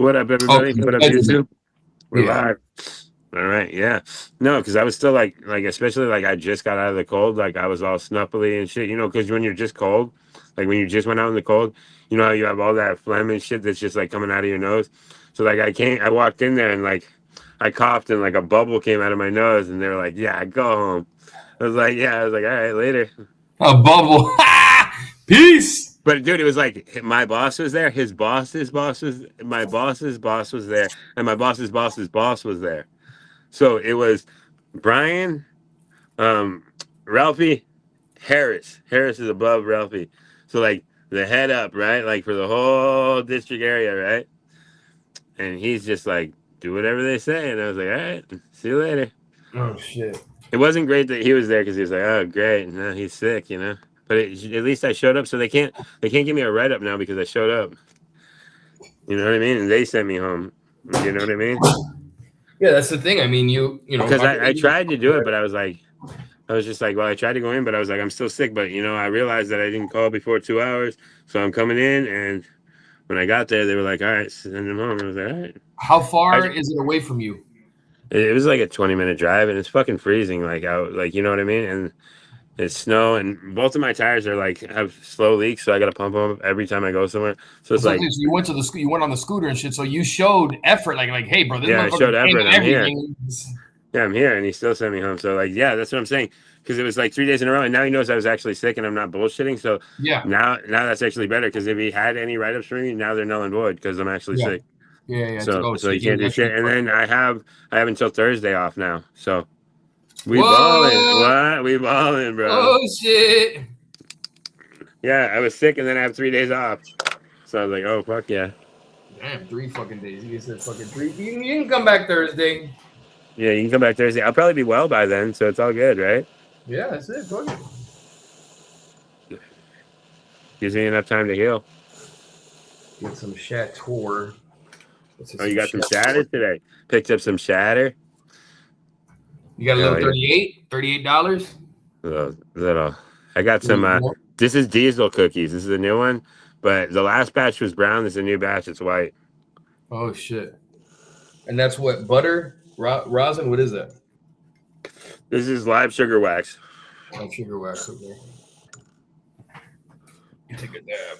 What up, Oh, everybody? What up, Benjamin. YouTube? We're Yeah. live. All right, yeah. No, because I was still like, especially like I just got out of the cold, like I was all snuffly and shit, because when you're just cold, like when you just went out in the cold, you know how you have all that phlegm and shit that's just like coming out of your nose. So like I walked in there and like I coughed and like a bubble came out of my nose, and they were like, "Yeah, go home." I was like, "Yeah," I was like, "All right, later." A bubble. Peace. But dude, it was like my boss was there, his boss's boss was, my boss's boss was there, and my boss's boss's boss was there. So it was Brian, um, Ralphie, Harris. Harris is above Ralphie. So like the head up, right? Like for the whole district area, right? And he's just like, do whatever they say. And I was like, all right, see you later. Oh shit. It wasn't great that he was there because he was like, oh great, no, he's sick. But at least I showed up, so they can't give me a write up now because I showed up. You know what I mean? And they sent me home. You know what I mean? Yeah, that's the thing. I mean, you know, Because I tried to do it, but I was like, I was just like, well, I tried to go in, but I was like, I'm still sick. But I realized that I didn't call before 2 hours, so I'm coming in. And when I got there, they were like, all right, send him home. I was like, all right. How far is it away from you? It was like a 20-minute drive, and it's fucking freezing, like out, like you know what I mean. And it's snow, and both of my tires are like have slow leaks, so I got to pump them up every time I go somewhere. So it's So like, you went to the you went on the scooter and shit. So you showed effort, like, hey, bro, this yeah, I motherfucker showed came effort. and I'm here. everything. Yeah, I'm here, and he still sent me home. So like, yeah, that's what I'm saying. Because it was like 3 days in a row, and now he knows I was actually sick, and I'm not bullshitting. So Yeah, now that's actually better. Because if he had any write ups for me, now they're null and void because I'm actually yeah, sick. yeah. It's like, So oh so shit, you he can't was do actually shit. And then fucking. I have until Thursday off now. So we balling. What? What? We balling, bro. Oh shit. Yeah, I was sick, and then I have 3 days off. So I was like, oh fuck yeah. Damn, 3 fucking days. You said fucking three. You can come back Thursday. Yeah, you can come back Thursday. I'll probably be well by then, so it's all good, right? Yeah, that's it. Fuck it. Gives me enough time to heal. Get some Chateau. Let's get Oh, you some got some Chateau. shatter today. Picked up some shatter. You got a little Hell yeah. $38. Little. I got some. This is diesel cookies. This is a new one, but the last batch was brown. This is a new batch. It's white. Oh shit! And that's what butter, rosin. What is that? This is live sugar wax. Oh, sugar wax. Okay. You take a dab.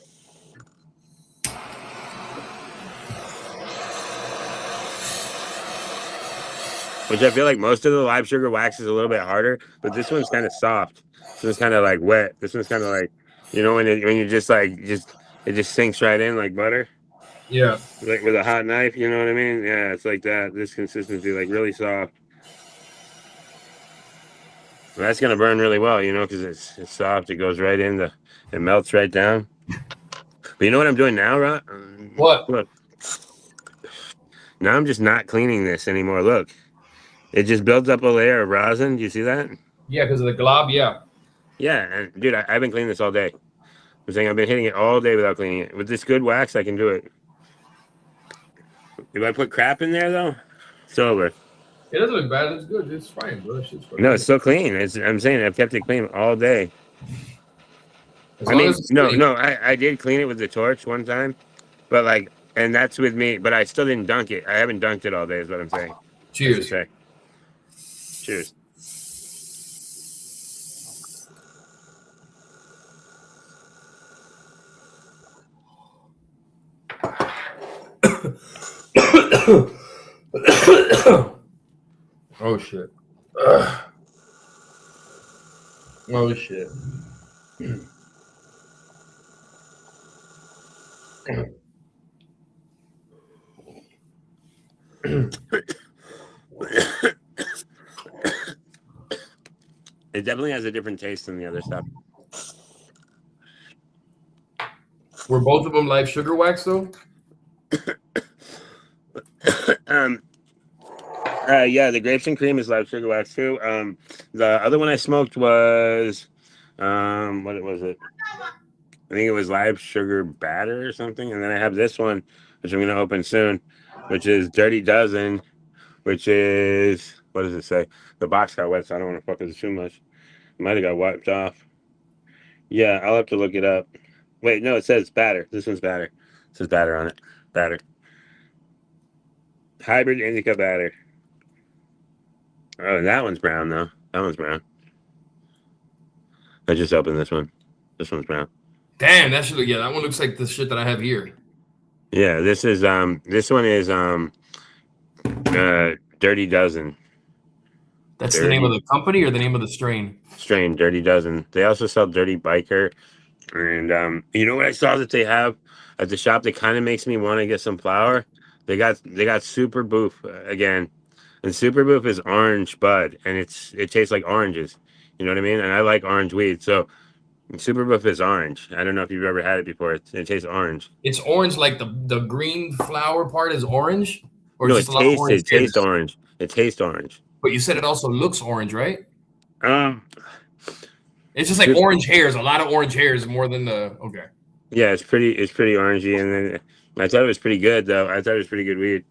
Which I feel like most of the live sugar wax is a little bit harder, but this one's kind of soft. This one's kind of like wet. This one's kind of like, when you just it just sinks right in like butter, Yeah. like with a hot knife. You know what I mean? Yeah, it's like that. This consistency, like really soft. That's gonna burn really well, because it's soft. It goes right in it melts right down. But you know what I'm doing now, Ron? What? Look, now I'm just not cleaning this anymore. Look, it just builds up a layer of rosin. Do you see that? Yeah, because of the glob. Yeah. Yeah, and dude, I've been cleaning this all day. I'm saying I've been hitting it all day without cleaning it. With this good wax, I can do it. If I put crap in there though, it's over. It doesn't look bad. It's good. It's fine, bro. It's No, it's still clean. I'm saying I've kept it clean all day. as I long mean, as it's no, clean. no, I did clean it with the torch one time, but and that's with me. But I still didn't dunk it. I haven't dunked it all day. Is what I'm saying. I should Cheers. say. Cheers. Oh shit. Oh shit. It definitely has a different taste than the other stuff. Were both of them live sugar wax though? Yeah, the grapes and cream is live sugar wax too. The other one I smoked was, what was it? I think it was live sugar batter or something. And then I have this one, which I'm gonna open soon, which is Dirty Dozen, which is, what does it say? The box got wet, so I don't want to fuck with it too much. It might have got wiped off. Yeah, I'll have to look it up. Wait, no, it says batter. This one's batter. It says batter on it. Batter. hybrid indica batter. Oh, that one's brown though. That one's brown. I just opened this one. This one's brown. Damn, that should look. Yeah, that one looks like the shit that I have here. Yeah, this one is Dirty Dozen. That's the name of the company or the name of the strain? Strain, Dirty Dozen. They also sell Dirty Biker. And you know what I saw that they have at the shop that kind of makes me want to get some flour? They got Super Boof again. And Super Boof is orange bud and it tastes like oranges. You know what I mean? And I like orange weed. So Super Boof is orange. I don't know if you've ever had it before. It tastes orange. It's orange, like the green flower part is orange? Or No, just a lot of orange tastes orange. It tastes orange. But you said it also looks orange, right? It's just like Just- orange hairs, a lot of orange hairs more than the okay. Yeah, it's pretty orangey, and then I thought it was pretty good though. I thought it was pretty good weed.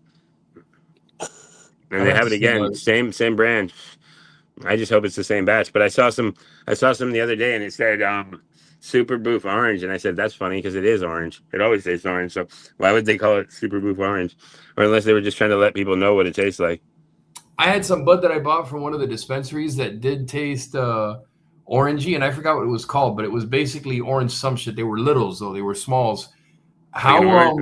And they have it again, same brand. I just hope it's the same batch. But I saw some the other day, and it said Super Boof Orange, and I said that's funny because it is orange. It always tastes orange. So why would they call it Super Boof Orange? Or unless they were just trying to let people know what it tastes like. I had some bud that I bought from one of the dispensaries that did taste orangey, and I forgot what it was called, but it was basically orange some shit. They were littles though; they were smalls. How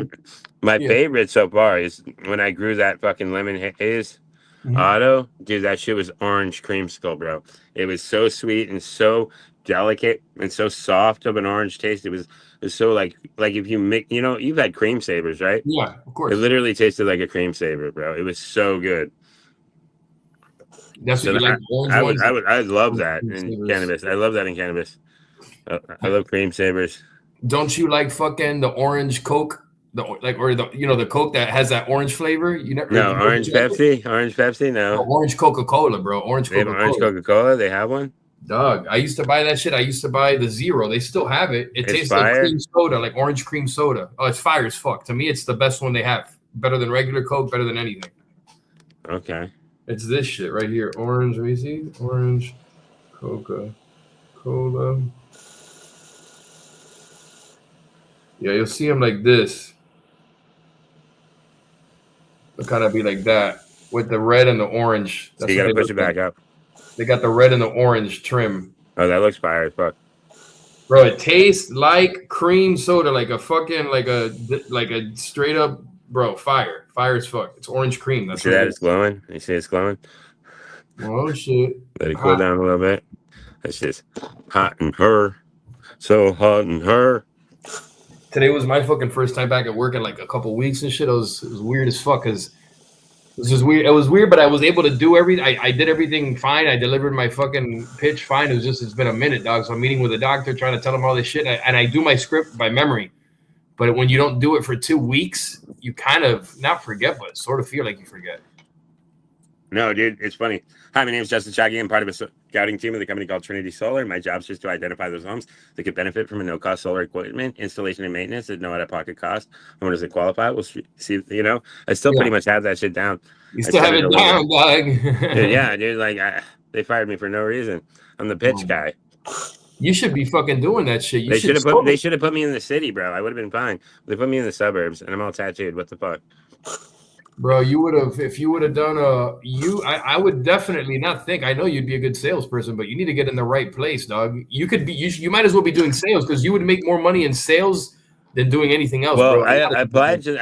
My favorite so far is when I grew that fucking lemon haze auto, dude. That shit was orange creamsicle, bro. It was so sweet and so delicate and so soft of an orange taste. It was so like if you mix, you know, you've had cream savers, right? Yeah, of course. It literally tasted like a cream saver, bro. It was so good. That's what you like. I love that in cannabis. I love that in cannabis. I love cream savers. Don't you like fucking the orange Coke? The Coke that has that orange flavor? No, orange Pepsi, no. Orange Coca-Cola, bro. Orange They have Coca-Cola. orange Coca-Cola. They have one. Dog, I used to buy that shit. I used to buy the Zero. They still have it. It tastes like cream soda, like orange cream soda. Oh, it's fire as fuck. To me, it's the best one they have. Better than regular Coke, better than anything. Okay. It's this shit right here. Orange, let me see. Orange Coca-Cola. Yeah, you'll see them like this. They'll kind of be like that with the red and the orange. So you got to push it back up. They got the red and the orange trim. Oh, that looks fire as fuck. Bro, it tastes like cream soda, like a fucking, like a straight up, bro, fire as fuck. It's orange cream. That's You see that it's glowing? You see it's glowing? Oh shit! Let it cool down a little bit. It's just hot in her, so hot in her. Today was my fucking first time back at work in like a couple weeks and shit. It was weird as fuck because it was just weird. It was weird, but I was able to do everything. I did everything fine. I delivered my fucking pitch fine. It's been a minute, dog. So I'm meeting with a doctor, trying to tell him all this shit, and I do my script by memory. But when you don't do it for 2 weeks, you kind of not forget, but sort of feel like you forget. No, dude, it's funny. Hi, my name is Justin Shaggy. I'm part of a scouting team of the company called Trinity Solar. My job is just to identify those homes that could benefit from a no-cost solar equipment, installation, and maintenance at no out-of-pocket cost. Homeowners that qualify will see. You know, I still pretty much have that shit down. You still have it down, dog. Yeah, dude. Like they fired me for no reason. I'm the pitch guy. You should be fucking doing that shit. They should have put me in the city, bro. I would have been fine. They put me in the suburbs, and I'm all tattooed. What the fuck? Bro, you would have, if you would have done I would definitely not think, I know you'd be a good salesperson, but you need to get in the right place, dog. You might as well be doing sales because you would make more money in sales than doing anything else. Well, bro. I applied to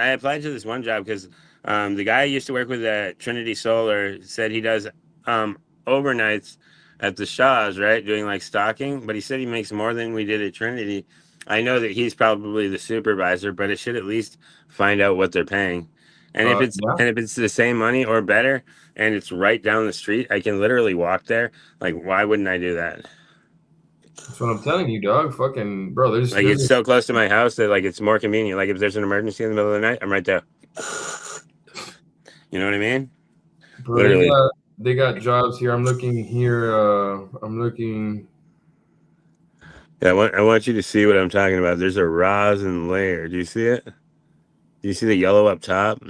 this one job because the guy I used to work with at Trinity Solar said he does overnights at the Shaw's, right, doing like stocking, but he said he makes more than we did at Trinity. I know that he's probably the supervisor, but it should at least find out what they're paying. And if it's the same money or better, and it's right down the street, I can literally walk there. Like, why wouldn't I do that? That's what I'm telling you, dog. Fucking bro, it's so close to my house that like it's more convenient. Like if there's an emergency in the middle of the night, I'm right there. You know what I mean? Bro, literally, they got jobs here. I'm looking here. Yeah, I want you to see what I'm talking about. There's a rosin layer. Do you see it? Do you see the yellow up top?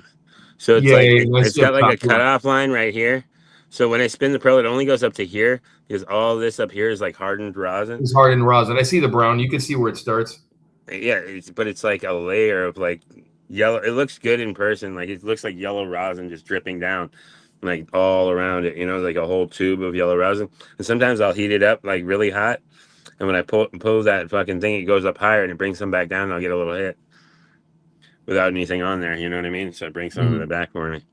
So it's it's got like a cutoff line right here. So when I spin the Pro, it only goes up to here because all this up here is like hardened rosin. It's hardened rosin. I see the brown. You can see where it starts. Yeah, but it's like a layer of like yellow. It looks good in person. Like it looks like yellow rosin just dripping down, like all around it. You know, like a whole tube of yellow rosin. And sometimes I'll heat it up like really hot, and when I pull that fucking thing, it goes up higher and it brings some back down. And I'll get a little hit without anything on there. You know what I mean? So it brings some to the back for me.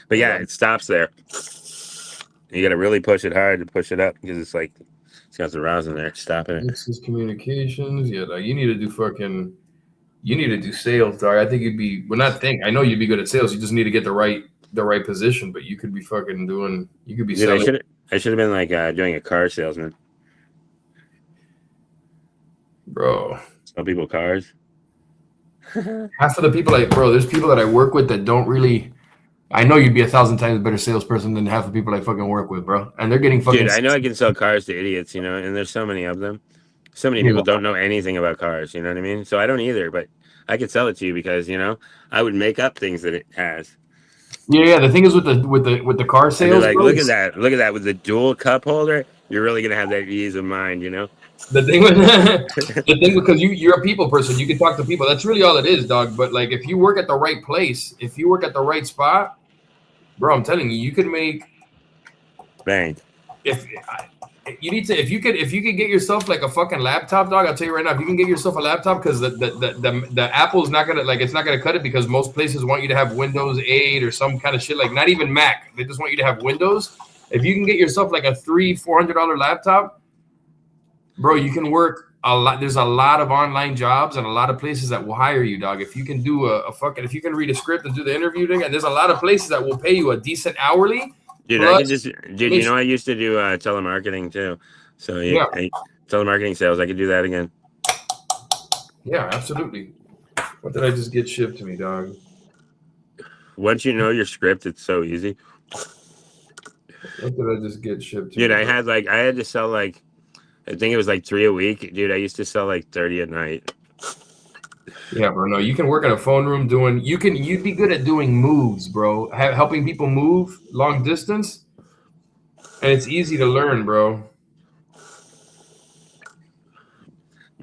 But yeah, it stops there. You got to really push it hard to push it up because it's like it's got the rosin there stopping it. This is communications. Yeah, like you need to do sales, dog. I think you'd be I know you'd be good at sales. You just need to get the right position, but you could be fucking doing. You could be Dude, selling. I should have been like doing a car salesman. Bro, Sell people cars. half of the people there's people that I work with that don't really. I know you'd be 1,000 times a better salesperson than half the people I fucking work with, bro. And they're getting fucking. Dude, I know I can sell cars to idiots, you know, and there's so many of them. So many people don't know anything about cars, you know what I mean? So I don't either, but I could sell it to you because, you know, I would make up things that it has. Yeah. The thing is with the car sales, like, bro, look at that with the dual cup holder. You're really gonna have that ease of mind, you know. The thing with because you're a people person, you can talk to people. That's really all it is, dog. But like, if you work at the right place, if you work at the right spot, bro, I'm telling you, you could make Bang. If you could get yourself like a fucking laptop, dog. I'll tell you right now, if you can get yourself a laptop, because the Apple's not gonna it's not gonna cut it, because most places want you to have Windows 8 or some kind of shit, like not even Mac. They just want you to have Windows. If you can get yourself like a $300-$400 laptop, bro, you can work a lot. There's a lot of online jobs and a lot of places that will hire you, dog. If you can do if you can read a script and do the interview thing, and there's a lot of places that will pay you a decent hourly. Dude, I could just, you know, I used to do telemarketing too. So yeah, telemarketing sales, I could do that again. Yeah, absolutely. What did I just get shipped to me, dog? Once you know your script, it's so easy. What did I just get shipped to me? Dude, I had to sell like, I think it was like 3 a week. Dude, I used to sell like 30 a night. Yeah, bro. No, you can work in a phone room you'd be good at doing moves, bro. Helping people move long distance. And it's easy to learn, bro.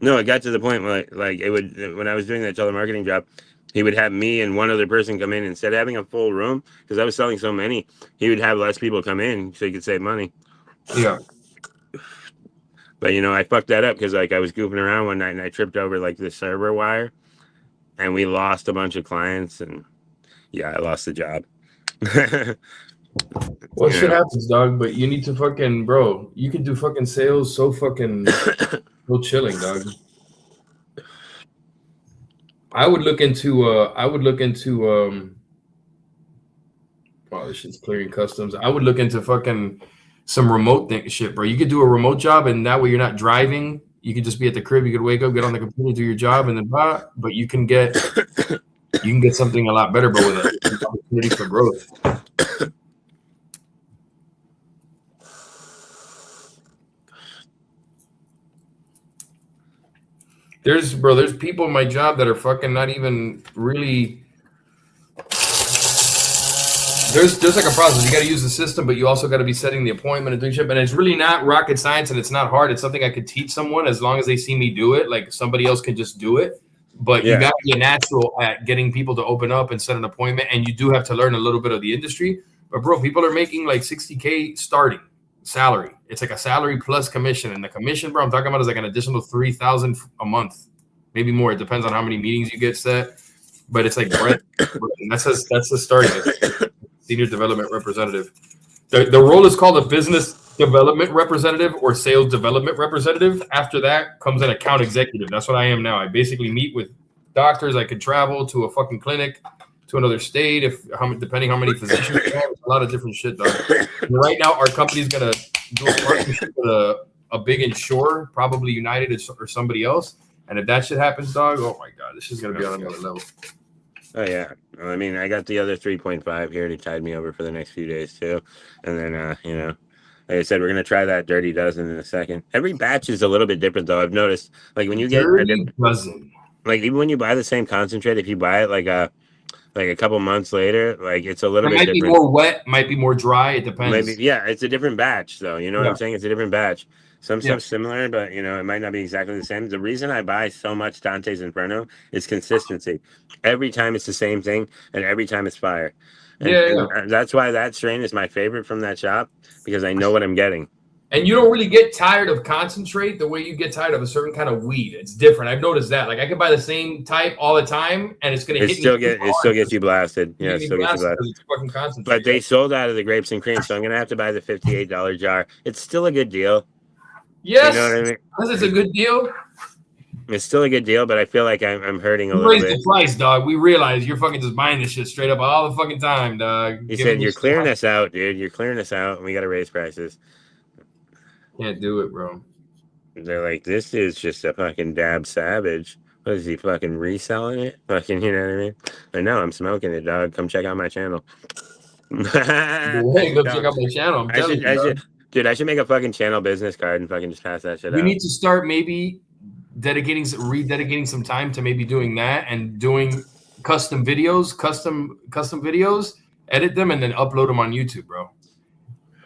No, it got to the point where like it would, when I was doing that telemarketing job, he would have me and one other person come in. Instead of having a full room, because I was selling so many, he would have less people come in so he could save money. Yeah. But, you know, I fucked that up because like I was goofing around one night and I tripped over like the server wire. And we lost a bunch of clients, and yeah, I lost the job. Well, shit happens, dog. But you need to fucking, bro. You can do fucking sales so fucking so chilling, dog. I would look into. Wow, this shit's clearing customs. I would look into fucking some remote shit, bro. You could do a remote job, and that way you're not driving. You could just be at the crib. You could wake up, get on the computer, do your job, and then but you can get something a lot better, but with an opportunity for growth. There's people in my job that are fucking not even really. There's like a process. You got to use the system, but you also got to be setting the appointment and doing shit. And it's really not rocket science, and it's not hard. It's something I could teach someone as long as they see me do it. Like somebody else can just do it. But you got to be a natural at getting people to open up and set an appointment. And you do have to learn a little bit of the industry. But bro, people are making like $60K starting salary. It's like a salary plus commission. And the commission, bro, I'm talking about is like an additional $3,000 a month, maybe more. It depends on how many meetings you get set. But it's like that's the starting. Senior development representative. The role is called a business development representative or sales development representative. After that comes an account executive. That's what I am now. I basically meet with doctors. I could travel to a fucking clinic, to another state, depending how many physicians you have. A lot of different shit, dog. Right now, our company's gonna do a partnership with a big insurer, probably United or somebody else. And if that shit happens, dog, oh my god, this is gonna be on another level. Oh yeah, I mean, I got the other 3.5 here to tide me over for the next few days too, and then you know, like I said, we're gonna try that Dirty Dozen in a second. Every batch is a little bit different though. I've noticed, like when you get Dirty Dozen, like even when you buy the same concentrate, if you buy it like a couple months later, like it's a little bit different. Might be more wet, might be more dry. It depends. Maybe, yeah, it's a different batch though. You know what I'm saying? It's a different batch. Some Yeah. stuff similar, but you know, it might not be exactly the same. The reason I buy so much Dante's Inferno is consistency. Every time it's the same thing, and every time it's fire. Yeah, yeah. And that's why that strain is my favorite from that shop, because I know what I'm getting. And you don't really get tired of concentrate the way you get tired of a certain kind of weed. It's different. I've noticed that. Like I can buy the same type all the time, and it's gonna hit me. It still gets you blasted. Yeah, it still gets you blasted. It's fucking concentrate. But they sold out of the grapes and cream, so I'm gonna have to buy the $58 jar. It's still a good deal. Yes, you know what I mean? Because it's a good deal. It's still a good deal, but I feel like I'm hurting a You little raised bit. the price, dog. We realize you're fucking just buying this shit straight up all the fucking time, dog. He said, "You're clearing us out, dude. You're clearing us out, and we got to raise prices." Can't do it, bro. They're like, "This is just a fucking dab savage. What is he fucking reselling it? Fucking, you know what I mean?" I know, I'm smoking it, dog. Come check out my channel. Hey, go check out my channel. I'm telling you, dude, I should make a fucking channel business card and fucking just pass that shit out. We need to start maybe rededicating some time to maybe doing that and doing custom videos, edit them and then upload them on YouTube, bro.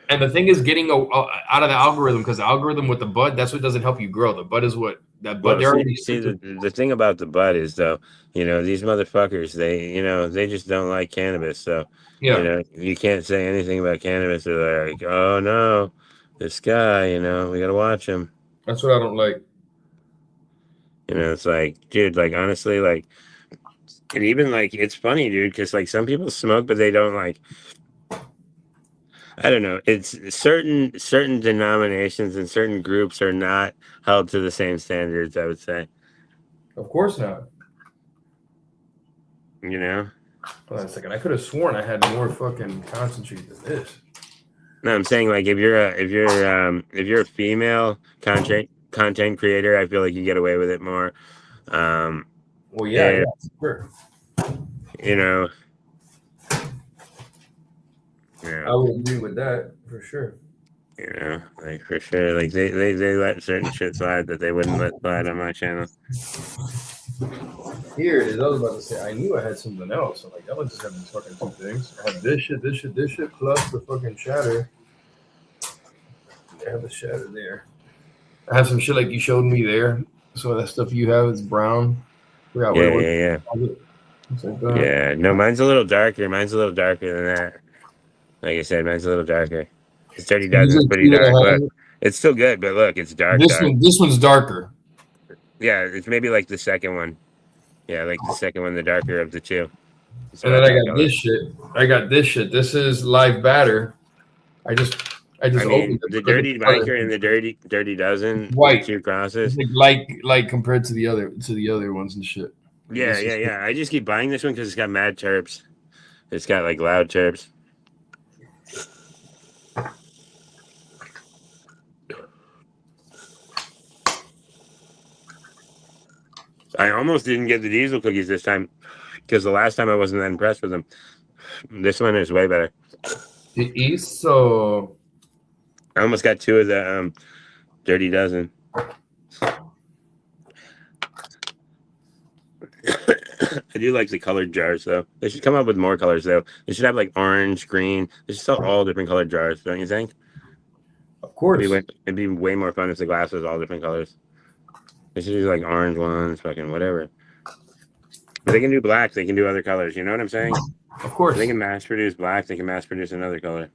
And the thing is getting out of the algorithm, because the algorithm with the bud, that's what doesn't help you grow. The bud is what that bud. Well, the thing about the bud is, though, you know, these motherfuckers, they just don't like cannabis. So, yeah, you know, you can't say anything about cannabis. They're like, oh no, this guy, you know, we got to watch him. That's what I don't like. You know, it's like, dude, like, honestly, like, and even like, it's funny, dude, because like some people smoke, but they don't like, I don't know. It's certain denominations and certain groups are not held to the same standards, I would say. Of course not. You know? Hold on a second. I could have sworn I had more fucking concentrate than this. No, I'm saying like if you're a female content creator, I feel like you get away with it more. Well, yeah, sure. You know. Yeah. I would agree with that for sure. You know, like for sure, like they let certain shit slide that they wouldn't let slide on my channel. Here it is. I was about to say I knew I had something else. I'm like, I was just having fucking two things. I have this shit, plus the fucking shatter. I have the shatter there. I have some shit like you showed me there. Some of that stuff you have is brown. Yeah. Yeah, no, mine's a little darker. Mine's a little darker than that. Like I said, mine's a little darker. It's Dirty Dozen is pretty dark. Look, it's still good, but look, it's dark. This one's darker. Yeah, it's maybe like the second one. Yeah, like the second one, the darker of the two. And then I got this shit. This is live batter. I just opened the Dirty Biker and the Dirty Dozen. White. Two crosses. Like compared to the other ones and shit. Yeah. I just keep buying this one because it's got mad terps. It's got like loud terps. I almost didn't get the diesel cookies this time because the last time I wasn't that impressed with them. This one is way better. It is so. I almost got two of the Dirty Dozen. I do like the colored jars though. They should come up with more colors though. They should have like orange, green. They should sell all different colored jars, don't you think? Of course. It'd be way more fun if the glass was all different colors. They should do like orange ones, fucking whatever. But they can do black. They can do other colors. You know what I'm saying? Of course. If they can mass produce black. They can mass produce another color.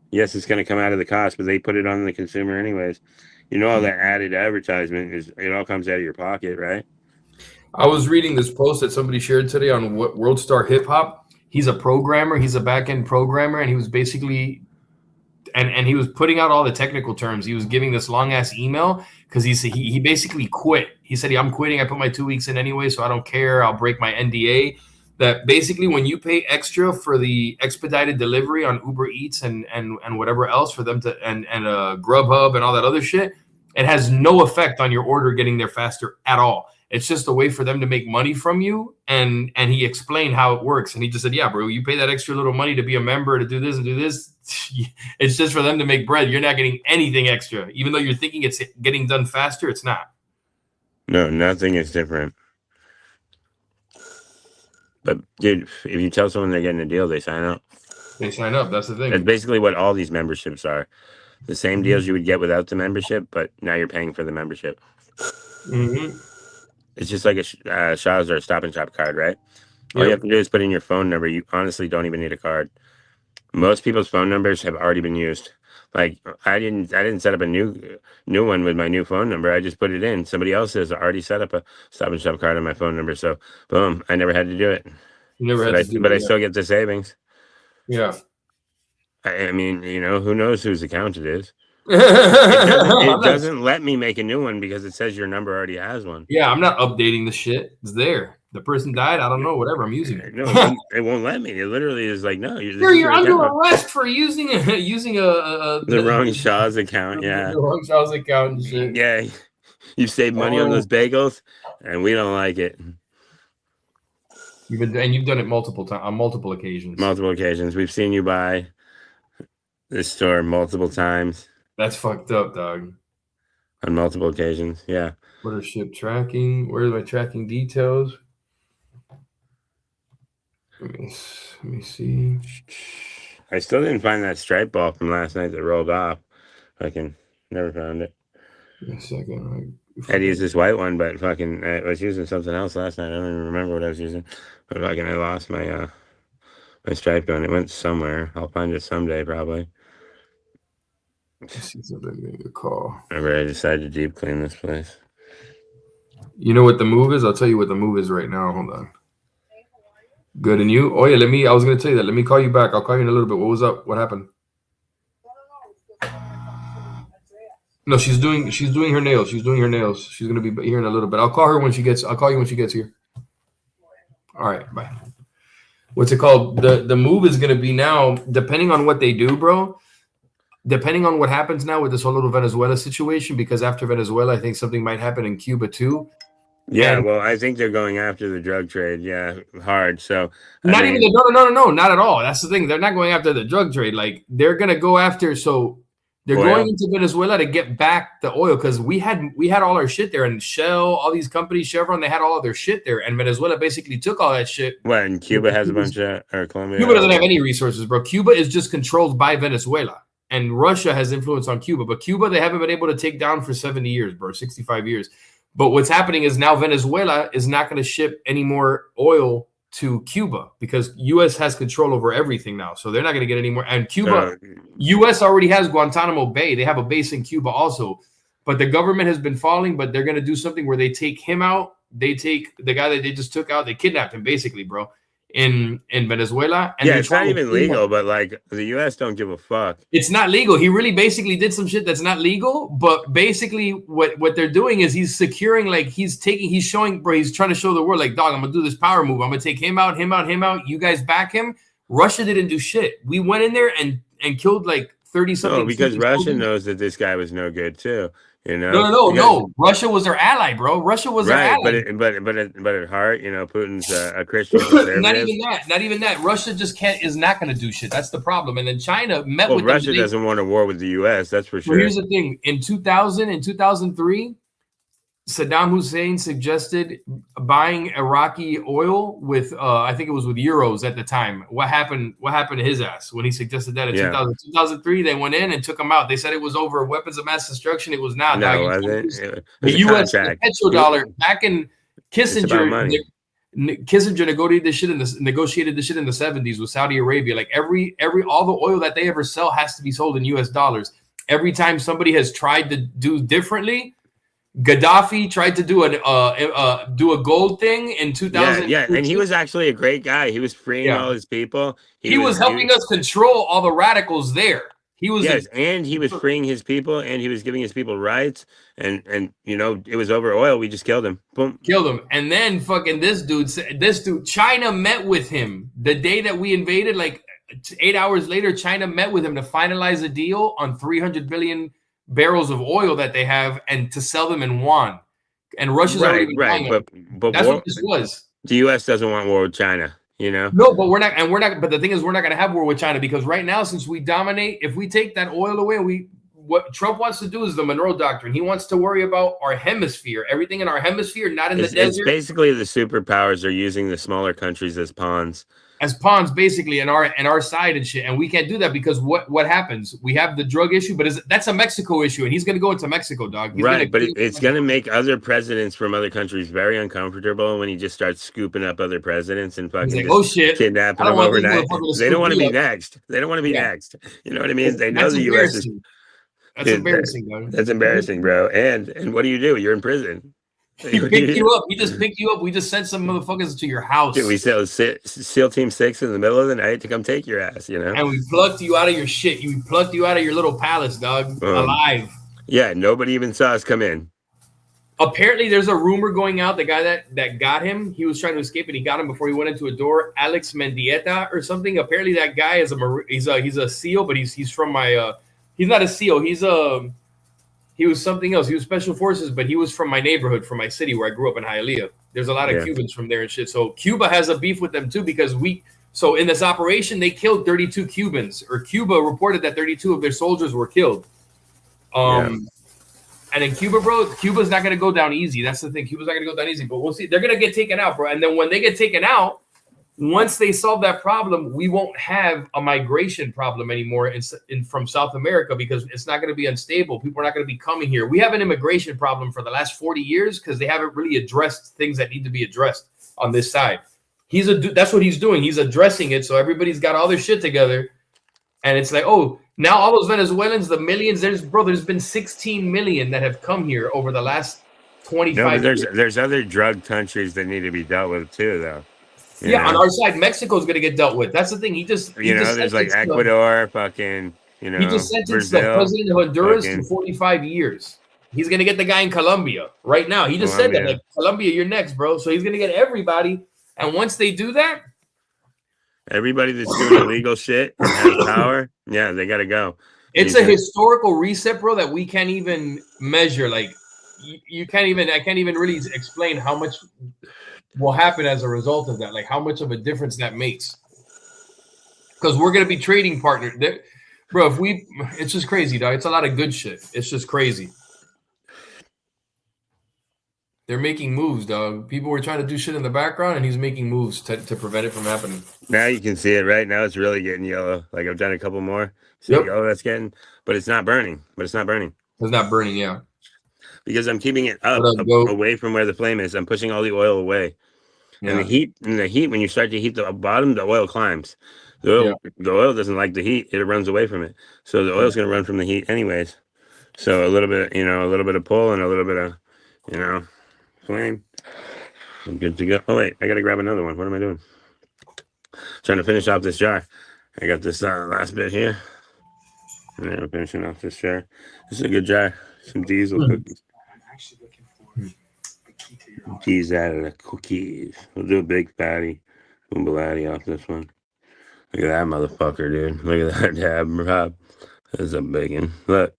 Yes, it's going to come out of the cost, but they put it on the consumer anyways. You know, all that added advertisement it all comes out of your pocket, right? I was reading this post that somebody shared today on World Star Hip Hop. He's a programmer. He's a back-end programmer, and he was basically and he was putting out all the technical terms. He was giving this long-ass email because he basically quit. He said, I'm quitting. I put my 2 weeks in anyway, so I don't care. I'll break my NDA. That basically when you pay extra for the expedited delivery on Uber Eats and whatever else for them to and Grubhub and all that other shit, it has no effect on your order getting there faster at all. It's just a way for them to make money from you. And he explained how it works. And he just said, yeah, bro, you pay that extra little money to be a member, to do this and do this. It's just for them to make bread. You're not getting anything extra. Even though you're thinking it's getting done faster, it's not. No, nothing is different. But dude, if you tell someone they're getting a deal, they sign up. They sign up. That's the That's thing. basically what all these memberships are. The same deals you would get without the membership, but now you're paying for the membership. Mm-hmm. It's just like a Shaw's or a Stop and Shop card, right? All you have to do is put in your phone number. You honestly don't even need a card. Most people's phone numbers have already been used. Like I didn't set up a new one with my new phone number. I just put it in. Somebody else has already set up a Stop and Shop card on my phone number. So boom, I never had to do it. You never had to do But it. I still get the savings. Yeah. I mean, who knows whose account it is? It It doesn't let me make a new one because it says your number already has one. Yeah, I'm not updating the shit. It's there. The person died. I don't know. Whatever. I'm using it. No, it won't let me. It literally is like, no, You're under arrest for using the wrong Shaw's account. Yeah, the wrong Shaw's account and shit. Yeah, you save money on those bagels, and we don't like it. You've done it multiple times on multiple occasions. Multiple occasions. We've seen you buy this store multiple times. That's fucked up, dog. On multiple occasions, yeah. Order ship tracking. Where's my tracking details? Let me see. I still didn't find that stripe ball from last night that rolled off. Never found it. A second. I'd use this white one, but fucking I was using something else last night. I don't even remember what I was using. But fucking I lost my my stripe gun. It went somewhere. I'll find it someday probably. Let's see something to call. Remember, I decided to deep clean this place. You know what the move is? I'll tell you what the move is right now. Hold on. Good, and you? Oh yeah, I was gonna tell you that. Let me call you back. I'll call you in a little bit. What was up? What happened? No, she's doing her nails. She's doing her nails. She's gonna be here in a little bit. I'll call you when she gets here. All right, bye. What's it called? The move is gonna be now, depending on what they do, bro. Depending on what happens now with this whole little Venezuela situation, because after Venezuela, I think something might happen in Cuba too. Yeah, well, I think they're going after the drug trade. Yeah, hard. So no, not at all. That's the thing. They're not going after the drug trade. Like they're gonna go after. So they're going into Venezuela to get back the oil because we had all our shit there, and Shell, all these companies, Chevron, they had all of their shit there, and Venezuela basically took all that shit. What? And Cuba has a bunch of, or Colombia. Cuba doesn't have any resources, bro. Cuba is just controlled by Venezuela. And Russia has influence on Cuba, but Cuba, they haven't been able to take down for 70 years, bro, 65 years. But what's happening is now Venezuela is not going to ship any more oil to Cuba because U.S. has control over everything now. So they're not going to get any more. And Cuba, U.S. already has Guantanamo Bay. They have a base in Cuba also. But the government has been falling, but they're going to do something where they take him out. They take the guy that they just took out. They kidnapped him, basically, bro. In Venezuela. And yeah, it's not even legal, but like the U.S. don't give a fuck. It's not legal. He really basically did some shit that's not legal, but basically what they're doing is he's securing, like he's showing, bro, he's trying to show the world, like, dog, I'm going to do this power move. I'm going to take him out. You guys back him. Russia didn't do shit. We went in there and killed like 30-something. No, because Russia knows that this guy was no good too. No. Russia was their ally, bro. Russia was their ally. But at heart, Putin's a Christian. Not even that. Russia is not going to do shit. That's the problem. And then China met with Russia them. Doesn't want a war with the U.S. That's for sure. Well, here's the thing: in 2000 and 2003, Saddam Hussein suggested buying Iraqi oil with, I think it was with euros at the time. What happened to his ass when he suggested that in 2003? They went in and took him out. They said it was over weapons of mass destruction. It was not. No, the U.S. petrodollar back in Kissinger. Kissinger negotiated this shit in the 70s with Saudi Arabia. Like all the oil that they ever sell has to be sold in U.S. dollars. Every time somebody has tried to do differently, Gaddafi tried to do a gold thing in 2000. Yeah, and he was actually a great guy. He was freeing all his people. He was helping us control all the radicals there. And he was freeing his people, and he was giving his people rights. And it was over oil. We just killed him. Boom, killed him. And then fucking this dude, China met with him the day that we invaded. Like 8 hours later, China met with him to finalize a deal on 300 billion barrels of oil that they have and to sell them in yuan. And Russia's already buying them. But that's what this was. The U.S. doesn't want war with China, No, but we're not. But the thing is, we're not going to have war with China because right now, since we dominate, if we take that oil away, what Trump wants to do is the Monroe Doctrine. He wants to worry about our hemisphere, everything in our hemisphere, not in the desert. It's basically the superpowers are using the smaller countries as pawns. as pawns basically in our side and shit. And we can't do that because what happens? We have the drug issue, but that's a Mexico issue, and he's gonna go into Mexico, dog. He's Right, but it's going to make other presidents from other countries very uncomfortable when he just starts scooping up other presidents and fucking like, just oh shit, kidnapping I don't them want this overnight. motherfucker to They don't scoop want to me be up. next. They don't want to be Yeah. next. You know what I mean? They know That's the U.S. is. embarrassing. That's Dude, embarrassing, dog. That's embarrassing, bro. And what do? You're in prison. He picked you up. He just picked you up. We just sent some motherfuckers to your house. Dude, we SEAL Team 6 in the middle of the night to come take your ass, you know? And we plucked you out of your shit. We plucked you out of your little palace, dog, alive. Yeah, nobody even saw us come in. Apparently, there's a rumor going out. The guy that got him, he was trying to escape, and he got him before he went into a door. Alex Mendieta or something. Apparently, that guy is he's a SEAL, but he's from my he's not a SEAL. He was something else. He was special forces, but he was from my neighborhood, from my city where I grew up in Hialeah. There's a lot of Cubans from there and shit. So Cuba has a beef with them too because so in this operation they killed 32 Cubans, or Cuba reported that 32 of their soldiers were killed. And in Cuba, bro, Cuba's not gonna go down easy. That's the thing. Cuba's not gonna go down easy, but we'll see. They're gonna get taken out, bro. And then when they get taken out, once they solve that problem, we won't have a migration problem anymore from South America because it's not going to be unstable. People are not going to be coming here. We have an immigration problem for the last 40 years because they haven't really addressed things that need to be addressed on this side. That's what he's doing. He's addressing it. So everybody's got all their shit together. And it's like, oh, now all those Venezuelans, the millions, there's been 16 million that have come here over the last 25 years. There's other drug countries that need to be dealt with too, though. Yeah, on our side, Mexico's going to get dealt with. That's the thing. He just there's like Ecuador, fucking, he just sentenced the president of Honduras to 45 years. He's going to get the guy in Colombia right now. He just said that, like, Colombia, you're next, bro. So he's going to get everybody. And once they do that, everybody that's doing illegal shit and has power, they got to go. It's a historical reset, bro, that we can't even measure. Like, I can't even really explain how much will happen as a result of that, like how much of a difference that makes, because we're going to be trading partners, bro. It's just crazy, dog. It's a lot of good shit. It's just crazy. They're making moves, dog. People were trying to do shit in the background, and he's making moves to prevent it from happening. Now you can see it right now. It's really getting yellow. Like I've done a couple more. See yellow that's getting, but it's not burning. It's not burning, yeah. Because I'm keeping it up away from where the flame is. I'm pushing all the oil away. Yeah. And the heat, when you start to heat the bottom, the oil climbs. The oil doesn't like the heat. It runs away from it. So the oil's going to run from the heat anyways. So a little bit of pull and a little bit of, flame. I'm good to go. Oh, wait, I got to grab another one. What am I doing? Trying to finish off this jar. I got this last bit here. And then I'm finishing off this jar. This is a good jar. Some diesel cookies. I'm actually looking for the key to your heart. Cheese out of the cookies. We'll do a big fatty Boombalatti off this one. Look at that motherfucker, dude. Look at that dab, Rob. That's a big one. Look,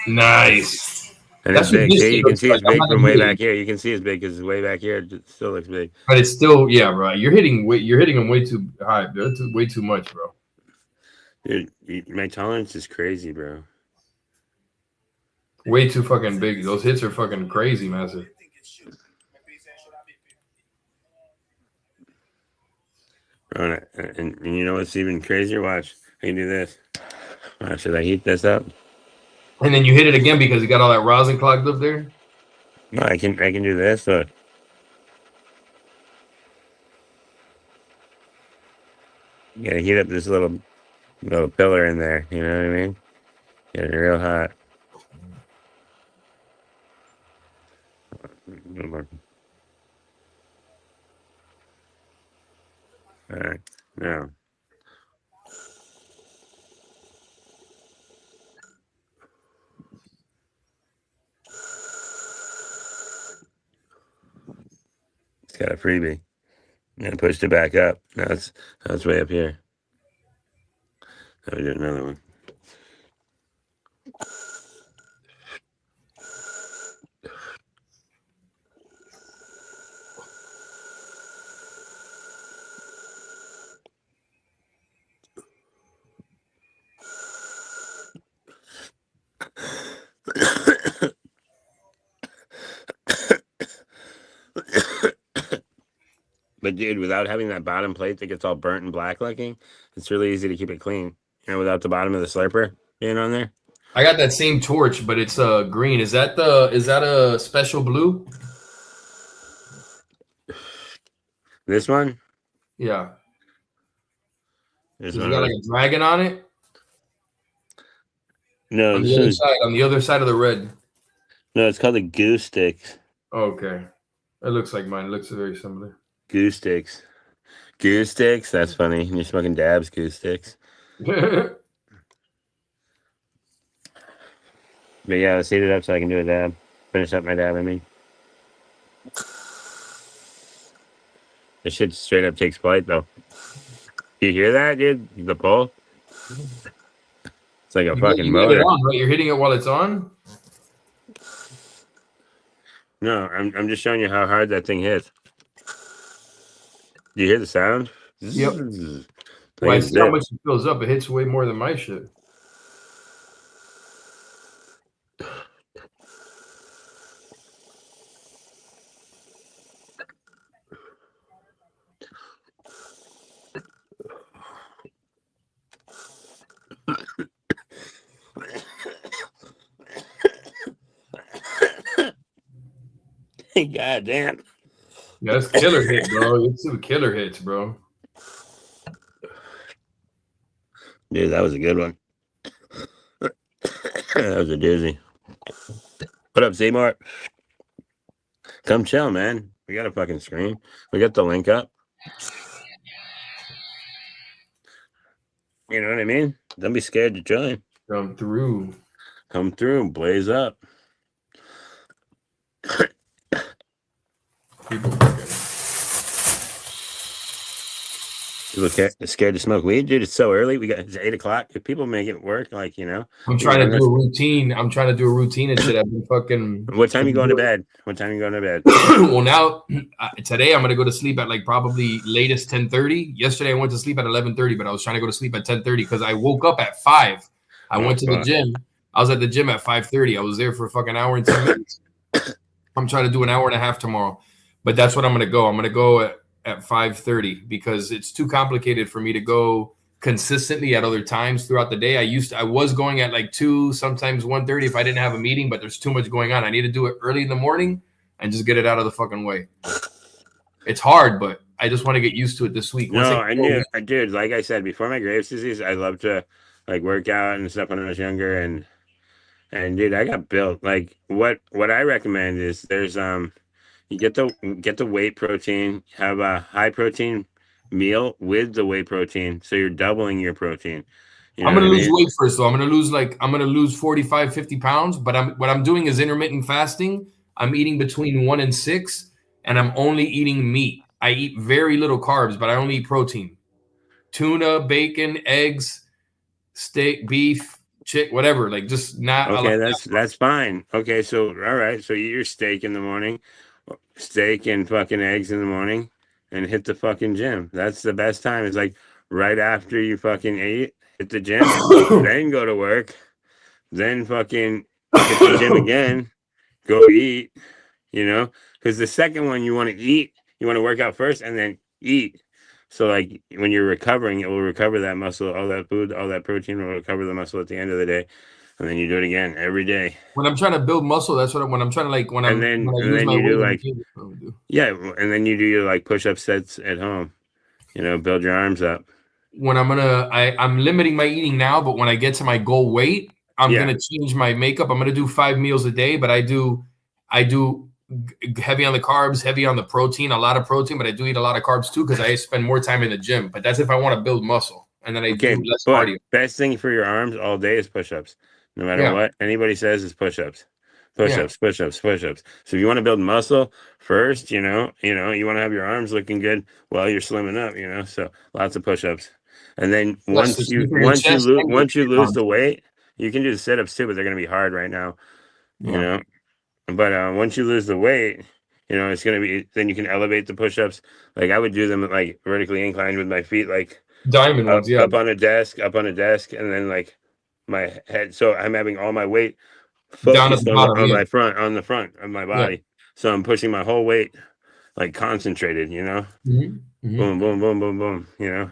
nice. And it's big. See, you can see it's big from way back here. You can see it's big because it's way back here. It still looks big. But it's still, bro. You're hitting them way too high. That's way too much, bro. Dude, my tolerance is crazy, bro. Way too fucking big. Those hits are fucking crazy, massive. And you know what's even crazier? Watch. I can do this. Should I heat this up? And then you hit it again because you got all that rosin clogged up there? No, I can do this. Look. You gotta heat up this little pillar in there. You know what I mean? Get it real hot. All right, now. It's got a freebie. And I pushed it back up. Now it's way up here. Now we do another one. But dude, without having that bottom plate that gets all burnt and black looking, it's really easy to keep it clean. You know, without the bottom of the slurper being on there. I got that same torch, but it's green. Is that a special blue? This one? Yeah. This Does it one. got like a dragon on it? No, On the this other is, side, on the other side of the red. no, it's called the Goose Sticks. Okay. It looks like mine. It looks very similar. Goose Sticks. Goose Sticks? That's funny. You're smoking dabs, Goose Sticks. But yeah, let's heat it up so I can do a dab. Finish up my dab, I mean. This shit straight up takes flight, though. You hear that, dude? The pull? It's like a fucking you motor. It on, right? You're hitting it while it's on? No, I'm just showing you how hard that thing hits. Do you hear the sound? Yep. Like Well, I a see how zip. much it fills up. It hits way more than my shit. God damn. Yeah, that's killer hit, bro. It's some killer hits, bro. Dude, that was a good one. That was a doozy. What up, Seymour? Come chill, man. We got a fucking screen. We got the link up. You know what I mean? Don't be scared to join. Come through. Come through, blaze up. People fucking. People scared to smoke weed, dude. It's so early. It's 8 o'clock. If people make it work, like, you know. I'm trying to do a routine. I'm trying to do a routine and shit. I've been fucking. What time you going to bed? What time you going to bed? Well, now today I'm gonna go to sleep at like probably latest 10:30. Yesterday I went to sleep at 11:30, but I was trying to go to sleep at 10:30 because I woke up at 5. I went to the gym. I was at the gym at 5:30. I was there for a fucking hour and 10 minutes. I'm trying to do an hour and a half tomorrow, but that's what I'm gonna go. I'm gonna go at 5:30 because it's too complicated for me to go consistently at other times throughout the day. I was going at like 2, sometimes 1:30 if I didn't have a meeting, but there's too much going on. I need to do it early in the morning and just get it out of the fucking way. It's hard, but I just want to get used to it this week. No, I knew, dude. Like I said before, my Graves' disease, I love to like work out and stuff when I was younger, and dude, I got built. Like what I recommend is there's you get the whey protein, have a high protein meal with the whey protein, so you're doubling your protein. You know I'm gonna what I lose mean? weight first, though. I'm gonna lose 45, 50 pounds. But what I'm doing is intermittent fasting. I'm eating between 1 and 6, and I'm only eating meat. I eat very little carbs, but I only eat protein: tuna, bacon, eggs, steak, beef, chicken, whatever. Like just not. Okay, that's fine. Okay, so all right, so eat your steak in the morning, steak and fucking eggs in the morning, and hit the fucking gym. That's the best time. It's like right after you fucking eat, hit the gym, then go to work, then fucking hit the gym again, go eat. You know, because the second one you want to eat, you want to work out first and then eat. So like when you're recovering, it will recover that muscle, all that food, all that protein will recover the muscle at the end of the day, and then you do it again every day. When I'm trying to build muscle, that's when I'm trying to like when And then you do like yeah, and then you do your like push-up sets at home. You know, build your arms up. When I'm limiting my eating now, but when I get to my goal weight, I'm gonna change my makeup. I'm gonna do 5 meals a day, but I do heavy on the carbs, heavy on the protein, a lot of protein, but I do eat a lot of carbs too because I spend more time in the gym. But that's if I want to build muscle, and then I do less cardio. Best thing for your arms all day is push-ups. No matter what anybody says, is push-ups. Push-ups. So if you want to build muscle first, you want to have your arms looking good while you're slimming up, so lots of push-ups. And then once you lose the weight, you can do the sit-ups too, but they're going to be hard right now, you know. But once you lose the weight, it's going to be, then you can elevate the push-ups. Like I would do them like vertically inclined with my feet, like diamond ones, up on a desk, and then like my head. So I'm having all my weight focused on the front of my body. So I'm pushing my whole weight like concentrated, you know, Mhm. Mhm. boom, boom, boom, boom, boom, you know.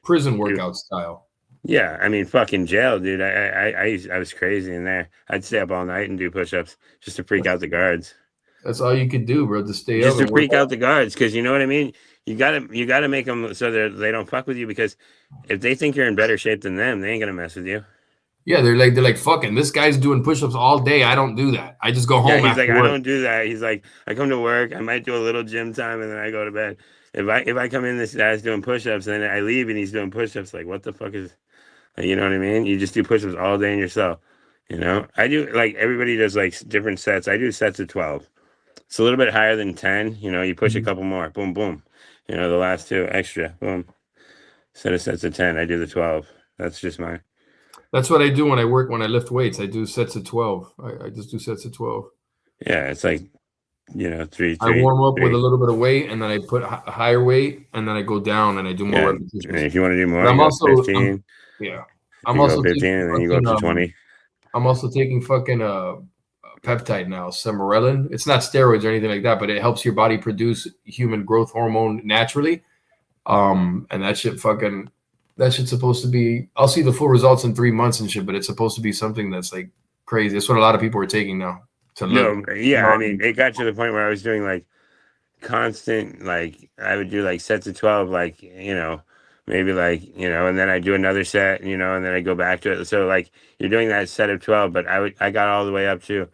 Prison workout style. Yeah, I mean, fucking jail, dude. I was crazy in there. I'd stay up all night and do push-ups just to freak out the guards. That's all you could do, bro, to stay Just up to and work freak out the guards, because you know what I mean. You gotta make them so they don't fuck with you, because if they think you're in better shape than them, they ain't gonna mess with you. Yeah, they're like fucking. This guy's doing push-ups all day. I don't do that. I just go Yeah, home he's like, after I work. don't do that. He's like, I come to work, I might do a little gym time, and then I go to bed. If I come in, this guy's doing push-ups, and then I leave and he's doing push-ups, like, what the fuck is, like, you know what I mean? You just do push-ups all day in your cell. You know, I do, like, everybody does like different sets. I do sets of 12. It's a little bit higher than 10. You know, you push a couple more, boom, boom. You know, the last two extra, boom. Set of sets of 10. I do the 12. That's just mine. That's what I do when I lift weights. I do sets of 12. I just do sets of 12. Yeah, it's like, you know, three, I three, warm up with a three. little bit of weight, and then I put a higher weight, and then I go down and I do more Yeah, and repetitions. if you want to do more, But you I'm go also, 15. yeah, I'm You go also 15, taking and then you go up fucking, to 20. I'm also taking fucking peptide now, Semarelin. It's not steroids or anything like that, but it helps your body produce human growth hormone naturally. And that shit's supposed to be. I'll see the full results in 3 months and shit, but it's supposed to be something that's like crazy. That's what a lot of people are taking now to live. No, yeah, I mean, it got to the point where I was doing like constant, like, I would do like sets of 12, like, you know, maybe like, you know, and then I do another set, you know, and then I go back to it. So like you're doing that set of 12, but I got all the way up to,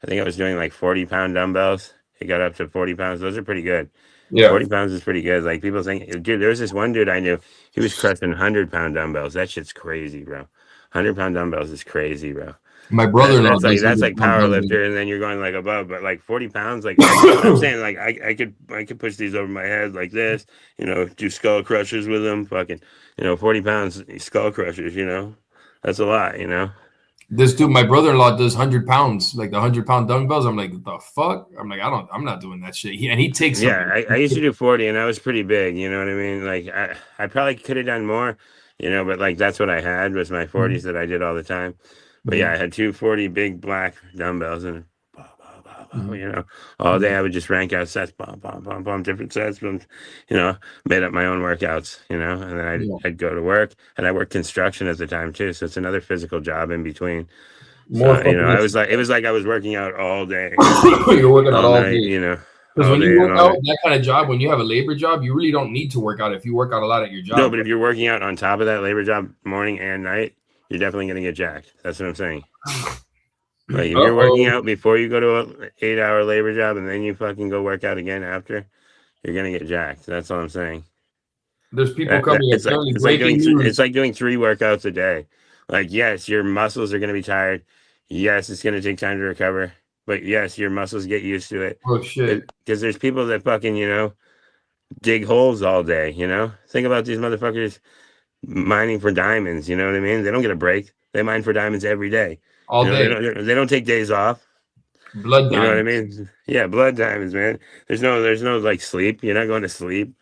I think I was doing like 40-pound dumbbells. It got up to 40 pounds. Those are pretty good. Yeah, 40 pounds is pretty good. Like people think, dude, there was this one dude I knew, he was crushing 100-pound dumbbells. That shit's crazy, bro. 100-pound dumbbells is crazy, bro. my brother-in-law That's like does that's 100 like pound power dumbbells. lifter, and then you're going like above, but like 40 pounds, like I'm saying, like I could push these over my head like this, you know, do skull crushers with them, fucking, you know, 40 pounds skull crushers, you know, that's a lot, you know. This dude, my brother-in-law, does 100 pounds, like the 100-pound dumbbells. I'm like, the fuck? I'm like, I'm not doing that shit. And he takes Yeah, them. I used to do 40, and I was pretty big, you know what I mean? Like I probably could have done more, you know, but like that's what I had was my 40s that I did all the time. But yeah, I had 240 big black dumbbells, and you know, all day I would just rank out sets, different sets, you know, made up my own workouts, you know, and then I'd go to work, and I worked construction at the time too, so it's another physical job in between. More So you know, fucking. it was like I was working out all day, You're working out all all night, day. you know, Because all when you day and work all out night. that kind of job, when you have a labor job, you really don't need to work out if you work out a lot at your No, job. but if you're working out on top of that labor job morning and night, you're definitely gonna get jacked. That's what I'm saying. Like if you're working out before you go to an 8-hour labor job and then you fucking go work out again after, you're gonna get jacked. That's all I'm saying. There's people coming. Apparently, breaking It's news. like doing 3 workouts a day. Like yes, your muscles are gonna be tired. Yes, it's gonna take time to recover. But yes, your muscles get used to it. Oh shit! Because there's people that fucking, you know, dig holes all day, you know? Think about these motherfuckers mining for diamonds, you know what I mean? They don't get a break. They mine for diamonds every day. All You know, day. they don't take days off. Blood You know what I diamonds. mean? Yeah, blood diamonds, man. There's no like sleep. You're not going to sleep.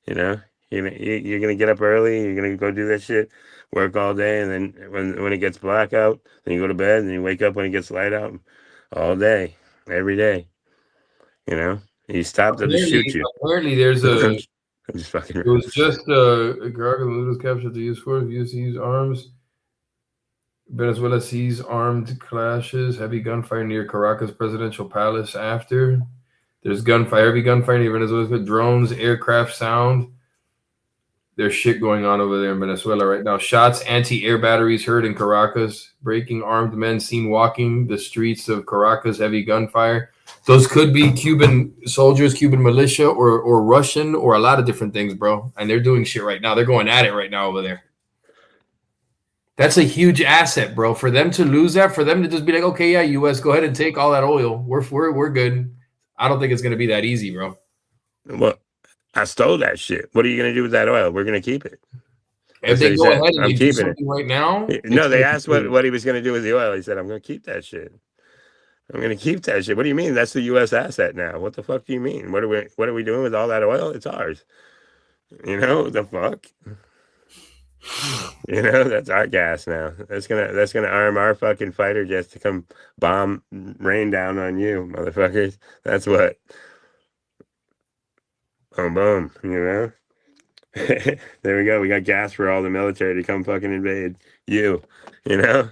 You know, you're gonna get up early. You're gonna go do that shit, work all day, and then when it gets black out, then you go to bed, and you wake up when it gets light out, all day, every day. You know, you stop, they'll just shoot you. Apparently, there's I'm a. just fucking. It was just Caracas was captured the use force used to use arms. Venezuela sees armed clashes, heavy gunfire near Caracas presidential palace. After there's gunfire, heavy gunfire near Venezuela. Drones, aircraft sound. There's shit going on over there in Venezuela right now. Shots, anti-air batteries heard in Caracas. Breaking armed men seen walking the streets of Caracas. Heavy gunfire. Those could be Cuban soldiers, Cuban militia, or Russian, or a lot of different things, bro. And they're doing shit right now. They're going at it right now over there. That's a huge asset, bro. For them to lose that, for them to just be like, okay, yeah, U.S., go ahead and take all that oil. We're good. I don't think it's gonna be that easy, bro. Well, I stole that shit. What are you gonna do with that oil? We're gonna keep it. If That's what they he go said. ahead and I'm they do keeping it. something right now, No, they asked what he was gonna do with the oil. He said, I'm gonna keep that shit. I'm gonna keep that shit. What do you mean? That's the U.S. asset now. What the fuck do you mean? What are we doing with all that oil? It's ours. You know the fuck. You know that's our gas now. That's gonna arm our fucking fighter jets to come bomb rain down on you, motherfuckers. That's what. Boom, boom. You know. There we go. We got gas for all the military to come fucking invade you. You know.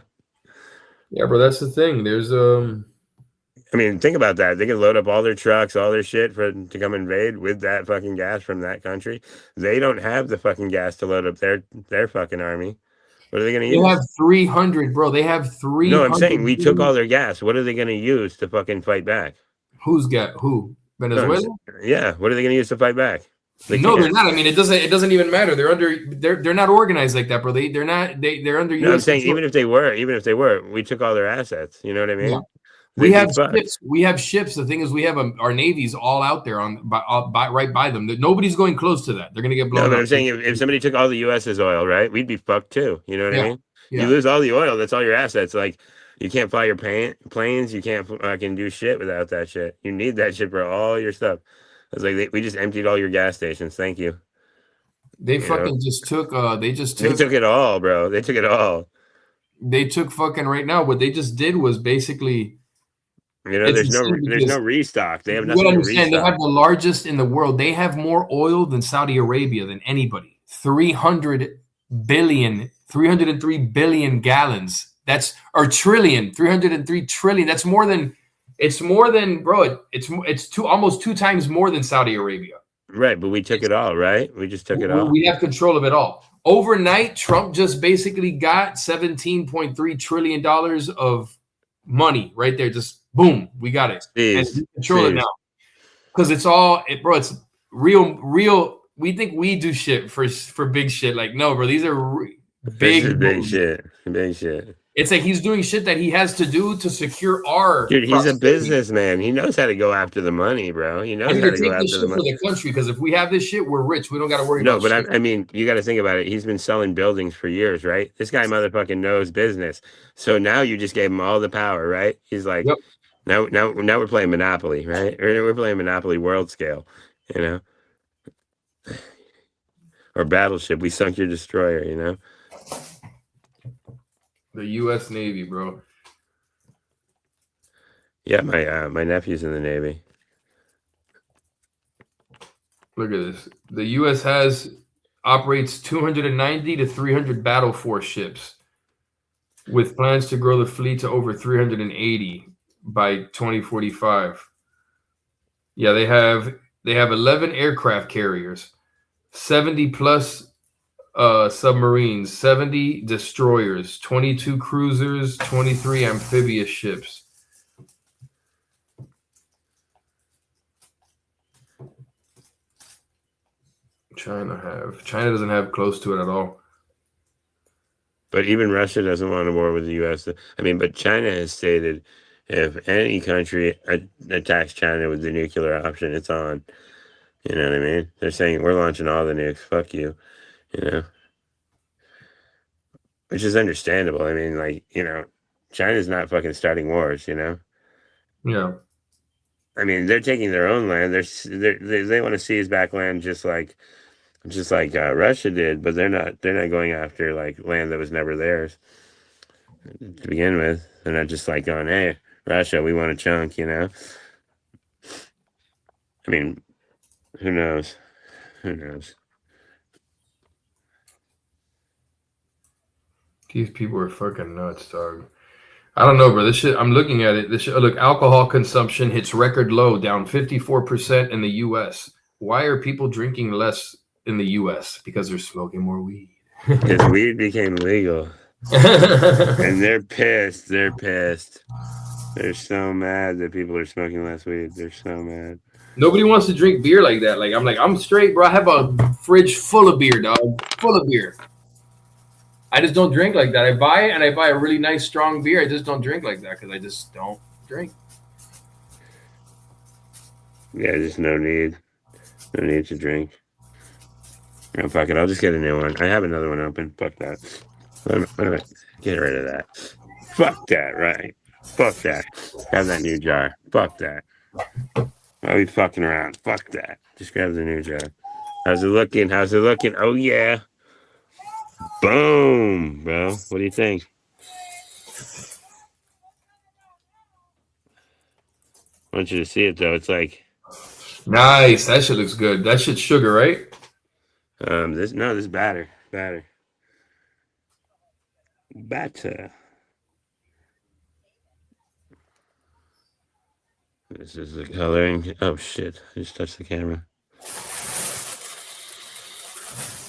Yeah, bro. That's the thing. There's I mean, think about that. They can load up all their trucks, all their shit to come invade with that fucking gas from that country. They don't have the fucking gas to load up their fucking army. What are they going to They use? have 300, bro. They have 300. No, I'm saying we took all their gas. What are they going to use to fucking fight back? Who's got who? No, Venezuela? yeah. What are they going to use to fight back? No, can't. they're not. I mean, it doesn't even matter. They're not organized like that, bro. They're under No, I'm US saying control. even if they were, we took all their assets. You know what I mean? Yeah. They'd We be have fucked. ships. We have ships. The thing is, we have our navies all out there right by them. Nobody's going close to that. They're gonna get blown No, but up. I'm saying if somebody took all the U.S.'s oil, right, we'd be fucked too. You know what I mean? Yeah. You lose all the oil, that's all your assets. Like you can't fly your planes, you can't fucking do shit without that shit. You need that shit for all your stuff. It's like we just emptied all your gas stations. Thank you. They You fucking know? just took. They took it all, bro. They took it all. They took fucking right now. What they just did was basically. You know, It's there's no insane restock. They have You nothing gotta to understand, they have restock. the largest in the world. They have more oil than Saudi Arabia than anybody. 303 billion gallons. That's or trillion, 303 trillion. That's more than bro. It's almost 2 times more than Saudi Arabia. Right, but we took it all, right? We just took it all. We have control of it all. Overnight, Trump just basically got $17.3 trillion of money right there. Just boom, we got it. And we control it now. Because it's real. We think we do shit for big shit. Like, no, bro, these are big shit. Big shit. It's like he's doing shit that he has to do to secure our dude. He's a prosperity. businessman. He knows how to go after the money, bro. He knows how to go after the money for the country. Because if we have this shit, we're rich. We don't got to worry. No, about but shit. I mean, you got to think about it. He's been selling buildings for years, right? This guy motherfucking knows business. So now you just gave him all the power, right? He's like, Yep. now we're playing Monopoly, right? We're playing Monopoly world scale, you know, or Battleship. We sunk your destroyer, you know. The U.S. Navy, bro. Yeah, my nephew's in the Navy. Look at this. The U.S. operates 290 to 300 battle force ships, with plans to grow the fleet to over 380 by 2045. Yeah, they have 11 aircraft carriers, 70 plus submarines, 70 destroyers, 22 cruisers, 23 amphibious ships. China doesn't have close to it at all. But even Russia doesn't want a war with the U.S. I mean, but China has stated if any country attacks China with the nuclear option, it's on. You know what I mean? They're saying we're launching all the nukes. Fuck you. You know, which is understandable. I mean, like, you know, China's not fucking starting wars. You know. Yeah. I mean, they're taking their own land. They want to seize back land just like Russia did, but they're not going after like land that was never theirs to begin with. They're not just like going, hey, Russia, we want a chunk, you know. I mean, who knows? Who knows? These people are fucking nuts, dog. I don't know, bro. This shit, I'm looking at it. This shit, look, alcohol consumption hits record low, down 54% in the U.S. Why are people drinking less in the U.S.? Because they're smoking more weed. Because weed became legal. And they're pissed. They're pissed. They're so mad that people are smoking less weed. They're so mad. Nobody wants to drink beer like that. Like, I'm straight, bro. I have a fridge full of beer, dog. Full of beer. I just don't drink like that. I buy it and I buy a really nice strong beer. I just don't drink like that because I just don't drink. Yeah, just no need. No need to drink. Oh, fuck it. I'll just get a new one. I have another one open. Fuck that. Get rid of that. Fuck that, right? Fuck that. Have that new jar. Fuck that. I'll be fucking around. Fuck that. Just grab the new jar. How's it looking? How's it looking? Oh, yeah. Boom, bro. What do you think? I want you to see it, though. It's like Nice. That shit looks good. That shit's sugar, right? This is batter. Batter. This is the coloring. Oh shit! I just touched the camera.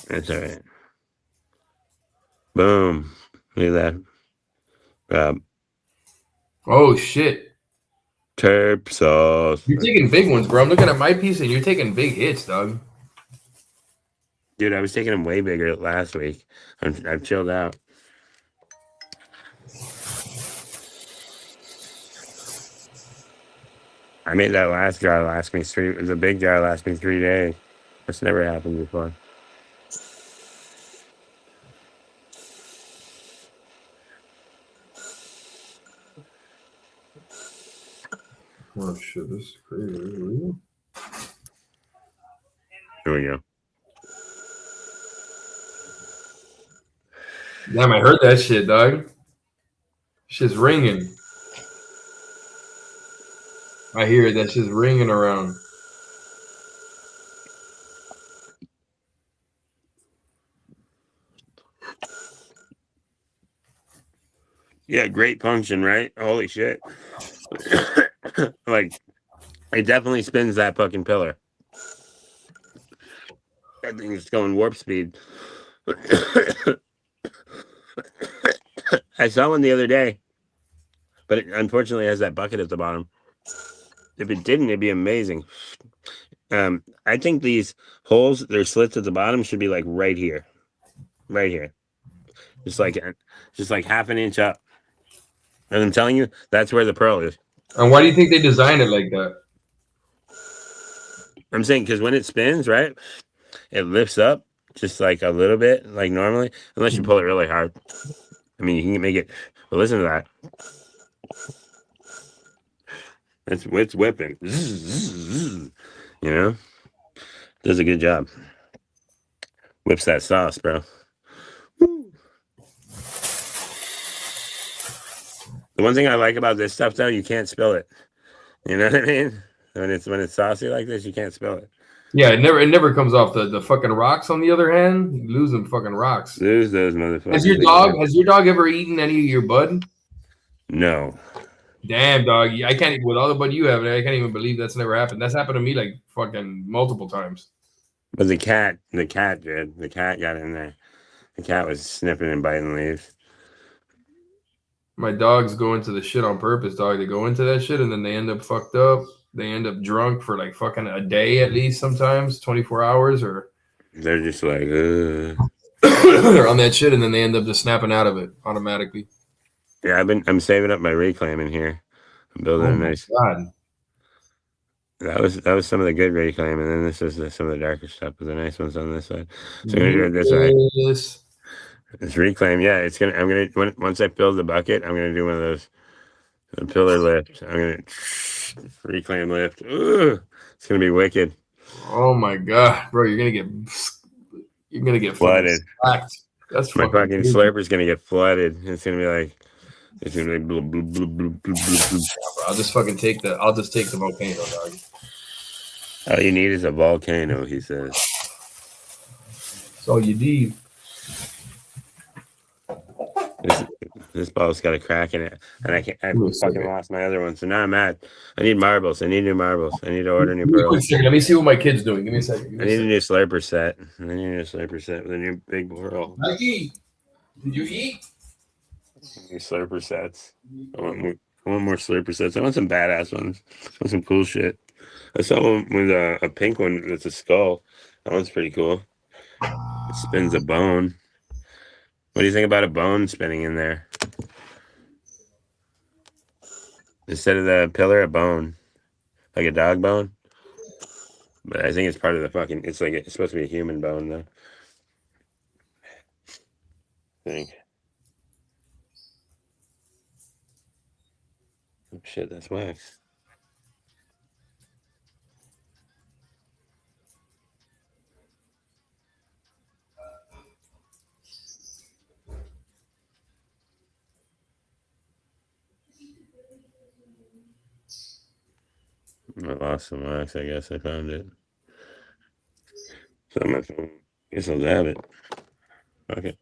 That's all right. Boom! Look at that. Oh shit. Terp sauce. You're taking big ones, bro. I'm looking at my piece and you're taking big hits, dog. Dude, I was taking them way bigger last week. I've chilled out. I made that last jar last me the big jar last me 3 days. That's never happened before. Oh shit, this is crazy. Here we go. Damn, I heard that shit, dog. Shit's ringing. I hear it. That shit's ringing around. Yeah, great function, right? Holy shit. Like, it definitely spins that fucking pillar. That thing is going warp speed. I saw one the other day, but it unfortunately has that bucket at the bottom. If it didn't, it'd be amazing. I think these holes, their slits at the bottom, should be like right here, just like half an inch up. And I'm telling you, that's where the pearl is. And why do you think they designed it like that? I'm saying because when it spins, right, it lifts up just like a little bit, like normally, unless you pull it really hard. I mean, you can make it. Well, listen to that. It's whipping. You know, does a good job. Whips that sauce, bro. Woo. The one thing I like about this stuff, though, you can't spill it. You know what I mean? When it's saucy like this, you can't spill it. Yeah, it never comes off the fucking rocks. On the other hand, you lose them fucking rocks. Lose those motherfuckers. Has your dog ever eaten any of your bud? No. Damn, dog. I can't, with all the bud you have, I can't even believe that's never happened. That's happened to me like fucking multiple times. But the cat did. The cat got in there. The cat was sniffing and biting leaves. My dogs go into the shit on purpose, dog. They go into that shit and then they end up fucked up. They end up drunk for like fucking a day at least, sometimes 24 hours, or They're just like, they're on that shit and then they end up just snapping out of it automatically. Yeah, I'm saving up my reclaim in here. I'm building a nice. God. That was some of the good reclaim, and then this is some of the darker stuff, but the nice ones on this side. So I'm gonna do it this way. It's reclaim, yeah. Once I fill the bucket, I'm gonna do one of those pillar lifts. I'm gonna reclaim lift. Ooh, it's gonna be wicked. Oh my god, bro, you're gonna get flooded. That's my fucking slurper's gonna get flooded. It's gonna be like blue, blue, blue, blue, blue, blue. Yeah, I'll just take the volcano, dog. All you need is a volcano, he says. That's all you need. This ball's got a crack in it, and I fucking lost my other one, so now I'm mad. I need marbles. I need new marbles. I need to order new pearls. Let me see what my kid's doing. Give me a second. I need a new slurper set. I need a new slurper set with a new big pearl. Mikey, did you eat? New slurper sets. I want more slurper sets. I want some badass ones. I want some cool shit. I saw one with a pink one that's a skull. That one's pretty cool. It spins a bone. What do you think about a bone spinning in there? Instead of the pillar, a bone. Like a dog bone. But I think it's part of the fucking... It's supposed to be a human bone, though. I think. Oh, shit, that's wax. I lost some wax. I guess I found it. So I'm gonna, I guess I'll dab it. Okay.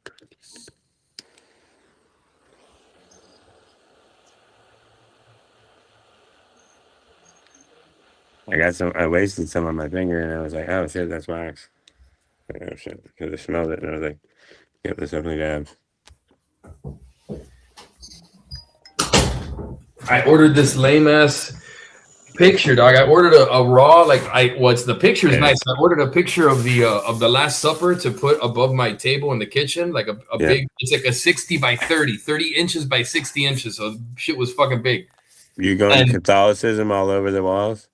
I got some. I wasted some on my finger, and I was like, "Oh shit, that's wax." Like, oh shit, because I smelled it, and I was like, "Yep, that's definitely dabs." I ordered this lame ass picture, dog. I ordered a raw, like the picture is nice. I ordered a picture of the Last Supper to put above my table in the kitchen, like a big. It's like a 60 by 30 inches by 60 inches. So shit was fucking big. You going Catholicism all over the walls?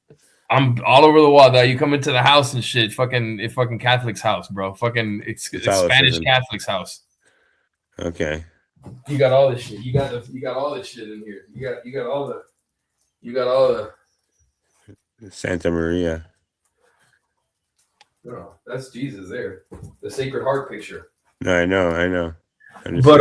I'm all over the wall. That you come into the house and shit. Fucking Catholic's house, bro. Fucking it's Spanish Catholic's house. Okay. You got all this shit. You got all this shit in here. You got all the Santa Maria. No, that's Jesus there. The Sacred Heart picture. No, I know. But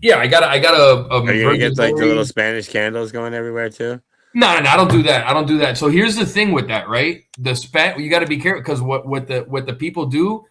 yeah, I got a Are you gonna get like the little Spanish candles going everywhere too? No, I don't do that. I don't do that. So here's the thing with that, right? You got to be careful because what the people do.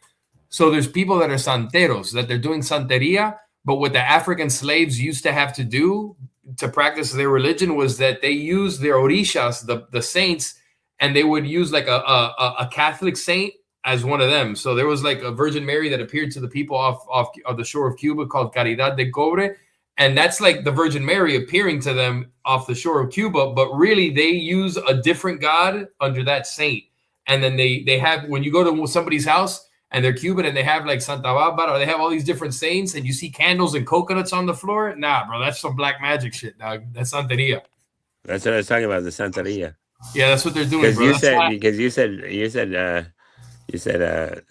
So there's people that are santeros, that they're doing santeria, but what the African slaves used to have to do to practice their religion was that they used their orishas, the saints, and they would use like a Catholic saint as one of them. So there was like a Virgin Mary that appeared to the people off the shore of Cuba called Caridad de Cobre. And that's like the Virgin Mary appearing to them off the shore of Cuba, but really they use a different god under that saint. And then they have, when you go to somebody's house and they're Cuban and they have like Santa Barbara, or they have all these different saints and you see candles and coconuts on the floor. Nah, bro, that's some black magic shit, dog. That's Santeria. That's what I was talking about, the Santeria. Yeah, that's what they're doing, bro. You said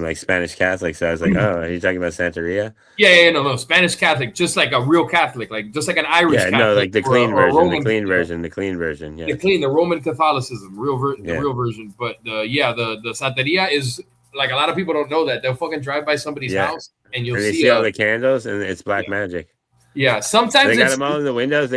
like Spanish Catholic, so I was like, oh, are you talking about Santeria? Yeah, no, Spanish Catholic, just like a real Catholic, like just like an Irish Catholic. No, like the clean version, the clean version, yeah. The Roman Catholicism, real version. But the Santeria is like a lot of people don't know that. They'll fucking drive by somebody's house and you'll see all the candles and it's black magic. Yeah, sometimes they got them all in the windows.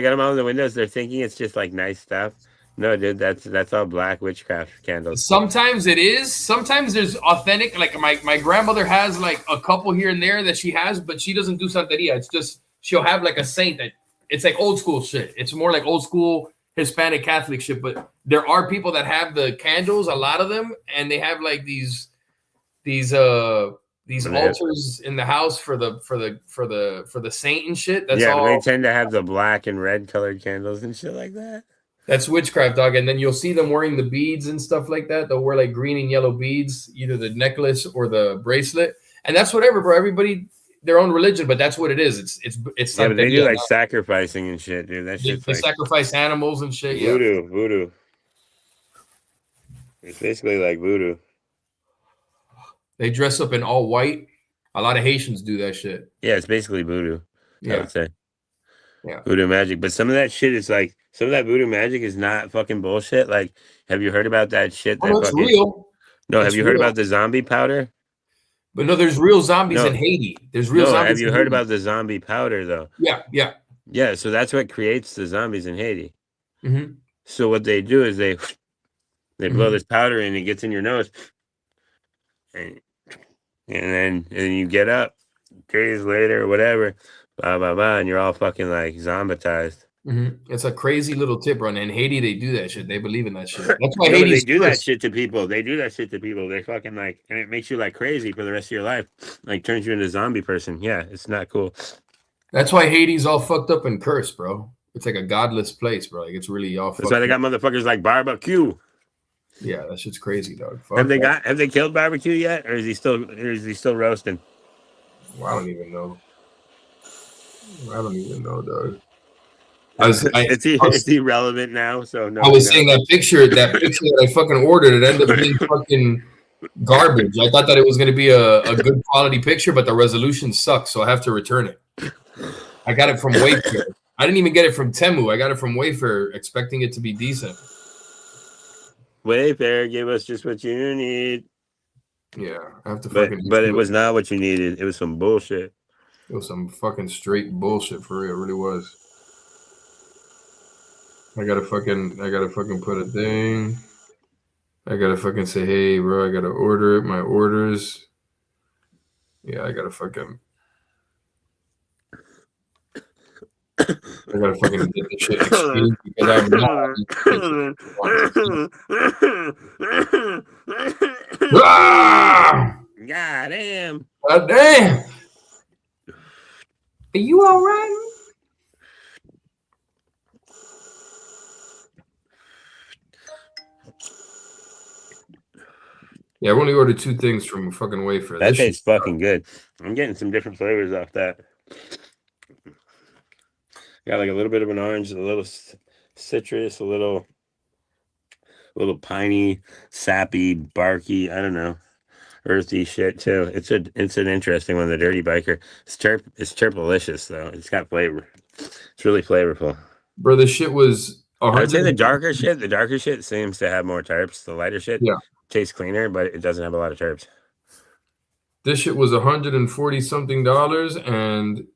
They're thinking it's just like nice stuff. No, dude, that's all black witchcraft candles. Sometimes it is. Sometimes there's authentic. Like my grandmother has like a couple here and there that she has, but she doesn't do Santeria. It's just she'll have like a saint that it's like old school shit. It's more like old school Hispanic Catholic shit. But there are people that have the candles, a lot of them, and they have like these altars in the house for the saint and shit. That's all. They tend to have the black and red colored candles and shit like that. That's witchcraft, dog. And then you'll see them wearing the beads and stuff like that. They'll wear like green and yellow beads, either the necklace or the bracelet. And that's whatever, bro. Everybody their own religion, but that's what it is. It's yeah, but they do like sacrificing and shit, dude. That shit. They sacrifice animals and shit. Voodoo. It's basically like voodoo. They dress up in all white. A lot of Haitians do that shit. Yeah, it's basically voodoo. Yeah. I would say. Yeah. Voodoo magic. But some of that shit is like, some of that voodoo magic is not fucking bullshit. Like, have you heard about that shit? It's real. No, have you heard about the zombie powder? But no, there's real zombies in Haiti. There's real zombies. Have you heard about the zombie powder though? Yeah. So that's what creates the zombies in Haiti. Mm-hmm. So what they do is they blow this powder in, it gets in your nose, and then you get up days later or whatever, blah blah blah, and you're all fucking like zombitized. Mm-hmm. It's a crazy little tip, bro. And in Haiti, they do that shit. They believe in that shit. That's why they do that shit to people. They're fucking like, and it makes you like crazy for the rest of your life. Like turns you into a zombie person. Yeah, it's not cool. That's why Haiti's all fucked up and cursed, bro. It's like a godless place, bro. Like it's really all. That's why they got motherfuckers like barbecue. Yeah, that shit's crazy, dog. Have they killed barbecue yet, or is he still roasting? Well, I don't even know, dog. It's irrelevant now. So no. I was saying that picture that I fucking ordered, it ended up being fucking garbage. I thought that it was going to be a good quality picture, but the resolution sucks, so I have to return it. I got it from Wayfair. I didn't even get it from Temu. I got it from Wayfair, expecting it to be decent. Wayfair gave us just what you need. Yeah, I have to but it was not what you needed. It was some bullshit. It was some fucking straight bullshit for real. It really was. I gotta fucking put a thing. I gotta fucking say, hey, bro, I gotta order it. My orders. Yeah, I gotta fucking get this shit exchanged because I'm not. Ah! God damn. God damn. Are you all right? Yeah, I've only ordered 2 things from fucking Wayfair. That This shit, tastes fucking good. I'm getting some different flavors off that. Got like a little bit of an orange, a little citrus, a little piney, sappy, barky. I don't know, earthy shit too. It's an interesting one. The Dirty Biker. It's chirpalicious though. It's got flavor. It's really flavorful. bro, this shit was I would say 100. the darker shit seems to have more terps. The lighter shit Yeah. tastes cleaner, but it doesn't have a lot of terps. This shit was $140 something and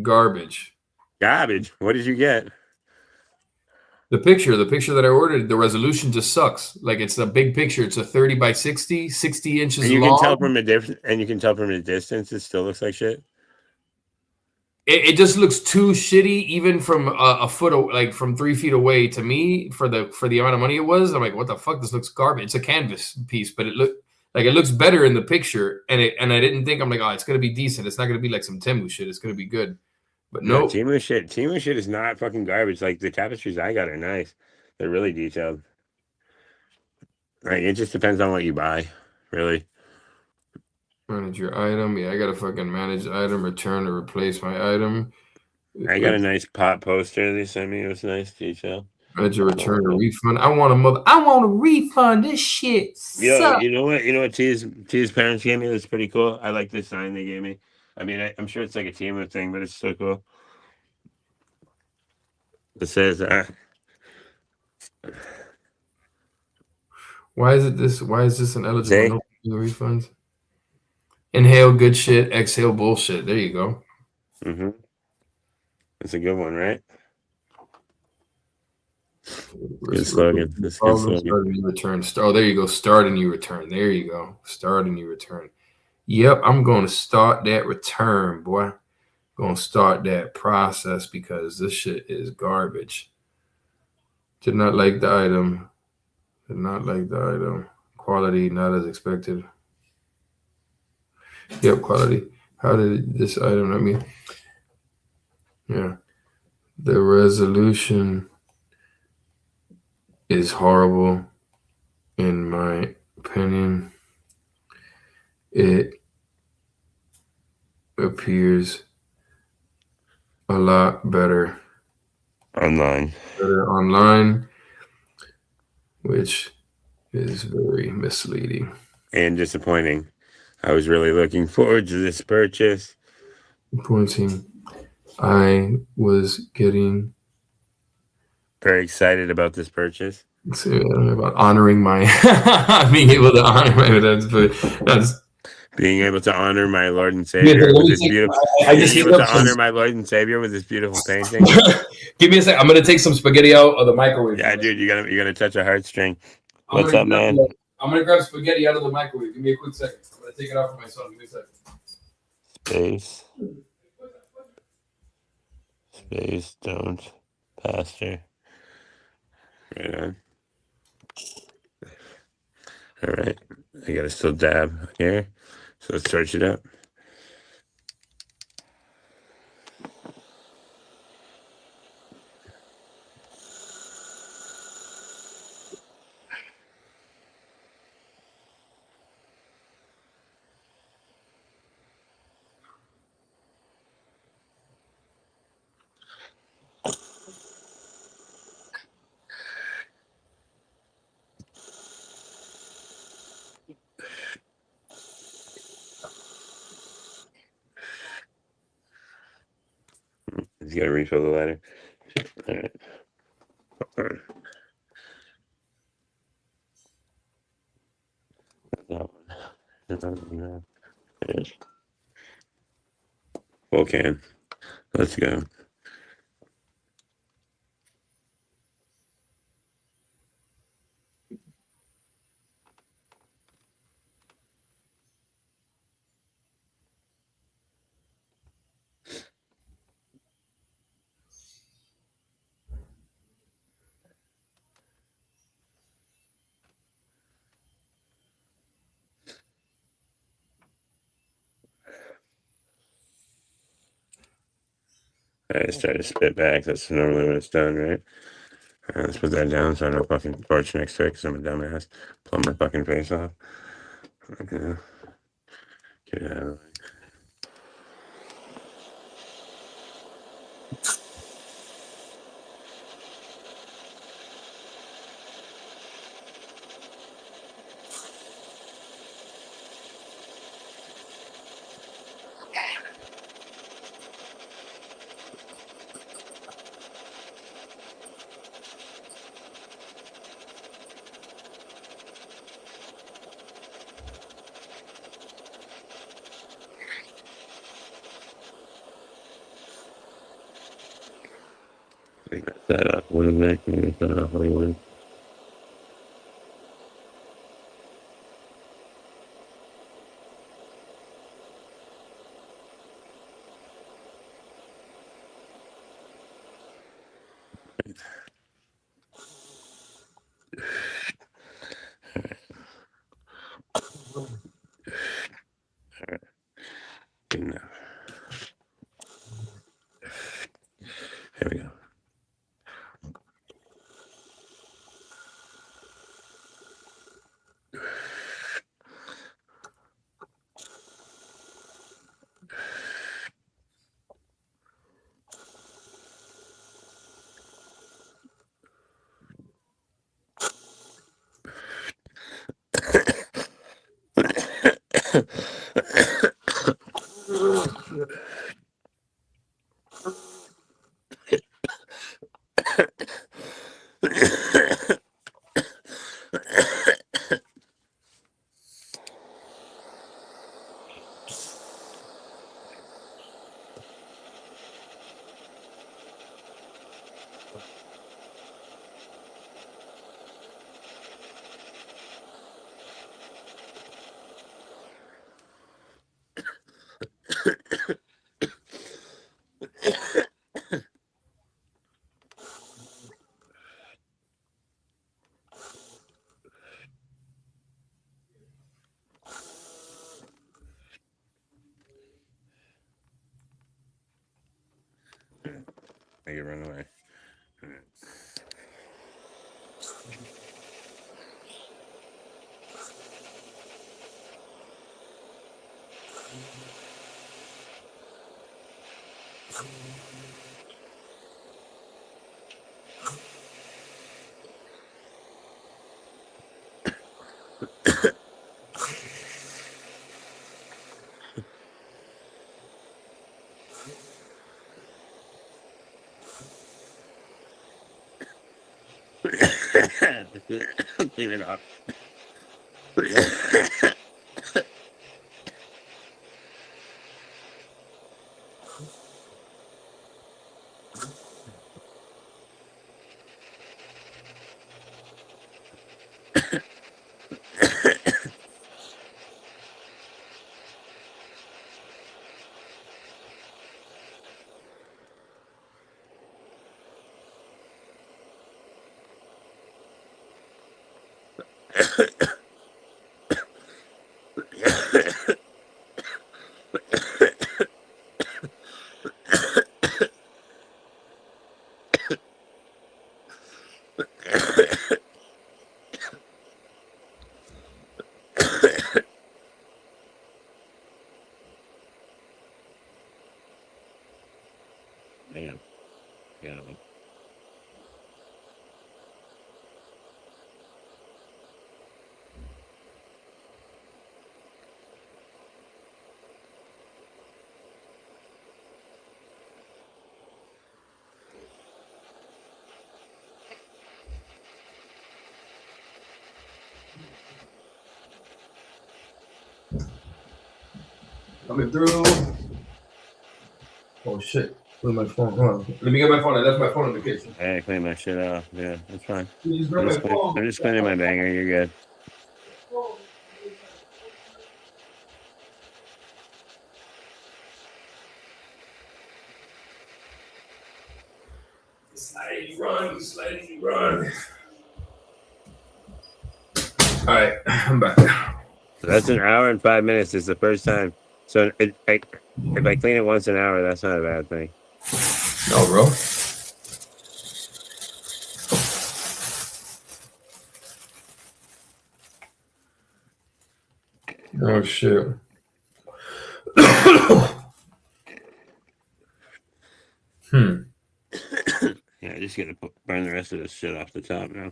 garbage. Garbage. What did you get? The picture that I ordered, the resolution just sucks. Like it's a big picture. It's a 30 by 60 inches And you long. can tell from a distance, it still looks like shit. It just looks too shitty, even from a foot, like from 3 feet away. To me, for the amount of money it was, I'm like, what the fuck? This looks garbage. It's a canvas piece, but it looks better in the picture. And I didn't think, I'm like, oh, it's gonna be decent. It's not gonna be like some Temu shit. It's gonna be good. But no, Temu shit is not fucking garbage. Like the tapestries I got are nice. They're really detailed. Like it just depends on what you buy, really. manage your item. Yeah, I gotta fucking manage the item, return or replace my item. I got a nice pot poster they sent me. It was nice detail. Manage a return or refund. I want a refund. This shit sucks. You know what T's parents gave me was pretty cool. I like this sign they gave me. I mean, I'm sure it's like a Temu thing, but it's so cool. It says, Why is this an eligible no refunds? Inhale good shit, exhale bullshit. There you go. Mm-hmm. That's a good one, right? Good slogan. That's a good slogan. Start and you return. Oh, there you go. Start and you return. There you go. Start and you return. Yep, I'm going to start that return, boy. Going to start that process because this shit is garbage. Did not like the item. Did not like the item. Quality not as expected. Yep, quality. How did this item? I mean, yeah, the resolution is horrible, in my opinion. It appears a lot better online, which is very misleading and disappointing. I was really looking forward to this purchase. Pointing, I was getting very excited about this purchase. About honoring my being able to honor my that's being able to honor my Lord and Savior with this beautiful. Honor my Lord and Savior with this beautiful painting. Give me a second. I'm gonna take some spaghetti out of the microwave. Yeah, dude, you're gonna touch a heartstring. What's up, man? I'm gonna grab spaghetti out of the microwave. Give me a quick second. I'm gonna take it out for my son. Give me a second. Space, don't, pastor. Right on. All right, I gotta still dab here, so let's search it up. He's got to refill the lighter. All right. That one. Full can. Let's go. I just try to spit back. That's normally when it's done, right? Let's put that down so I don't fucking torch next to it because I'm a dumbass. Plumb my fucking face off. Okay. Get it out of the way. Clean that up. What is that? Clean that up. What do you want? Alright. Good enough. Here we go. Make it run away. Alright. Clean it up. Damn. Yeah. Coming through. Oh shit. Where's my phone? Hold on. Let me get my phone. I left my phone on vacation. I clean my shit off. Yeah, that's fine. Please grab my phone. I'm just cleaning my banger. You're good. Sliding run. All right, I'm back. So that's an hour and 5 minutes. It's the first time. So if I clean it once an hour, that's not a bad thing. No, bro. Oh shit. Yeah, I just gotta burn the rest of this shit off the top now.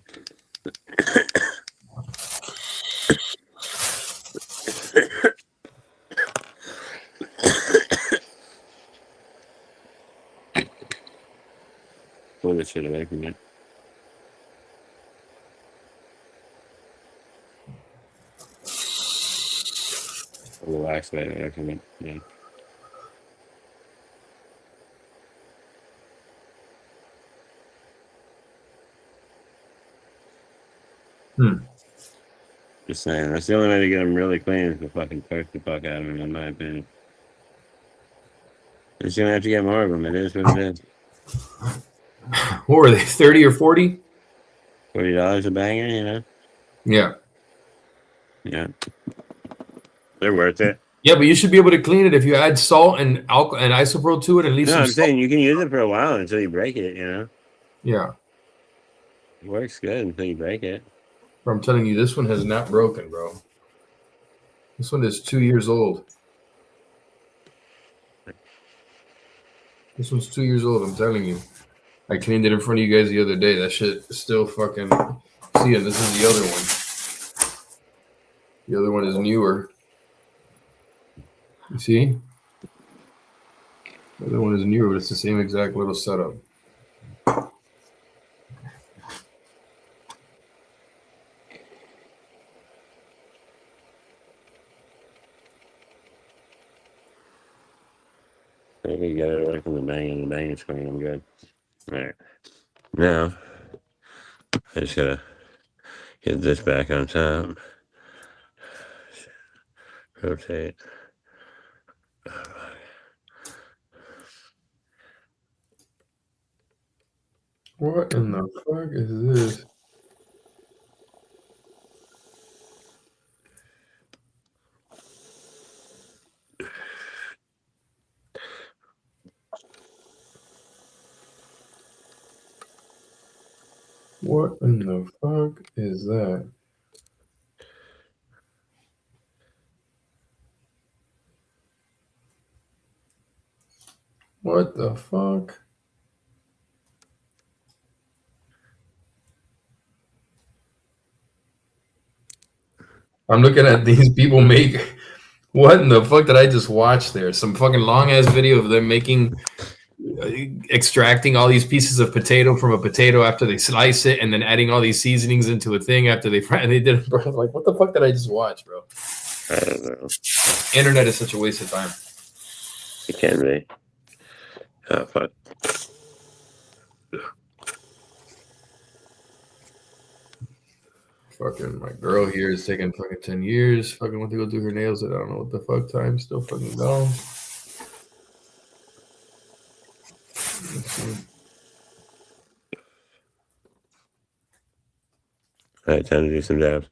Pull this shit away from me. Pull the wax away from me. Yeah. Just saying, that's the only way to get them really clean is to fucking perk the fuck out of them, in my opinion. Just gonna have to get more of them. It is what it is. What were they, 30 or 40? $40 a banger, you know? Yeah. Yeah. They're worth it. Yeah, but you should be able to clean it if you add salt and alcohol and isopropyl to it and leave No, some I'm salt. saying you can use it for a while until you break it, you know? Yeah. It works good until you break it. Bro, I'm telling you, this one has not broken, bro. This one is 2 years old. This one's 2 years old, I'm telling you. I cleaned it in front of you guys the other day. That shit is still fucking... See, and this is the other one. The other one is newer. You see? The other one is newer, but it's the same exact little setup. I can get it away from the banging screen. I'm good. All right. Now, I just gotta get this back on top. Rotate. What in the fuck is this? What in the fuck is that? What the fuck? I'm looking at these people make. What in the fuck did I just watch there? Some fucking long ass video of them making, extracting all these pieces of potato from a potato after they slice it, and then adding all these seasonings into a thing after they fry. They did it, bro. Like, what the fuck did I just watch, bro? I don't know. Internet is such a waste of time. It can be. Oh, fuck. Fucking my girl here is taking fucking 10 years. Fucking went to go do her nails at I don't know what the fuck time. Still fucking gone. Let's see. All right, time to do some dabs.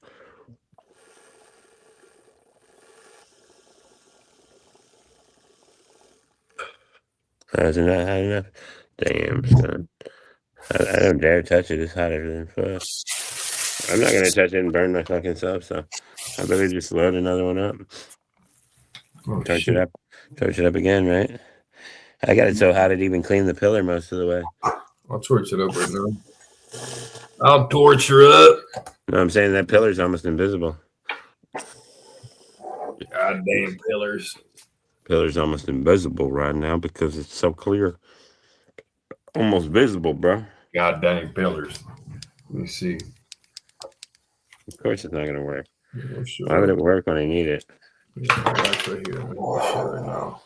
Hasn't that had enough? Damn, son. I don't dare touch it. It's hotter than fuck. I'm not gonna touch it and burn my fucking self, so I better just load another one up. Oh, Torch shit. it up. Torch it up again, right? I got it so hot it even cleaned the pillar most of the way. I'll torch it up right now. I'll torch her up. No, I'm saying that pillar's almost invisible. Goddamn pillars. Pillar's almost invisible right now because it's so clear. Almost visible, bro. Goddamn pillars. Let me see. Of course it's not gonna work. Oh, shit. Why would it work when I need it? Yeah, that's right here. Oh, shit right now.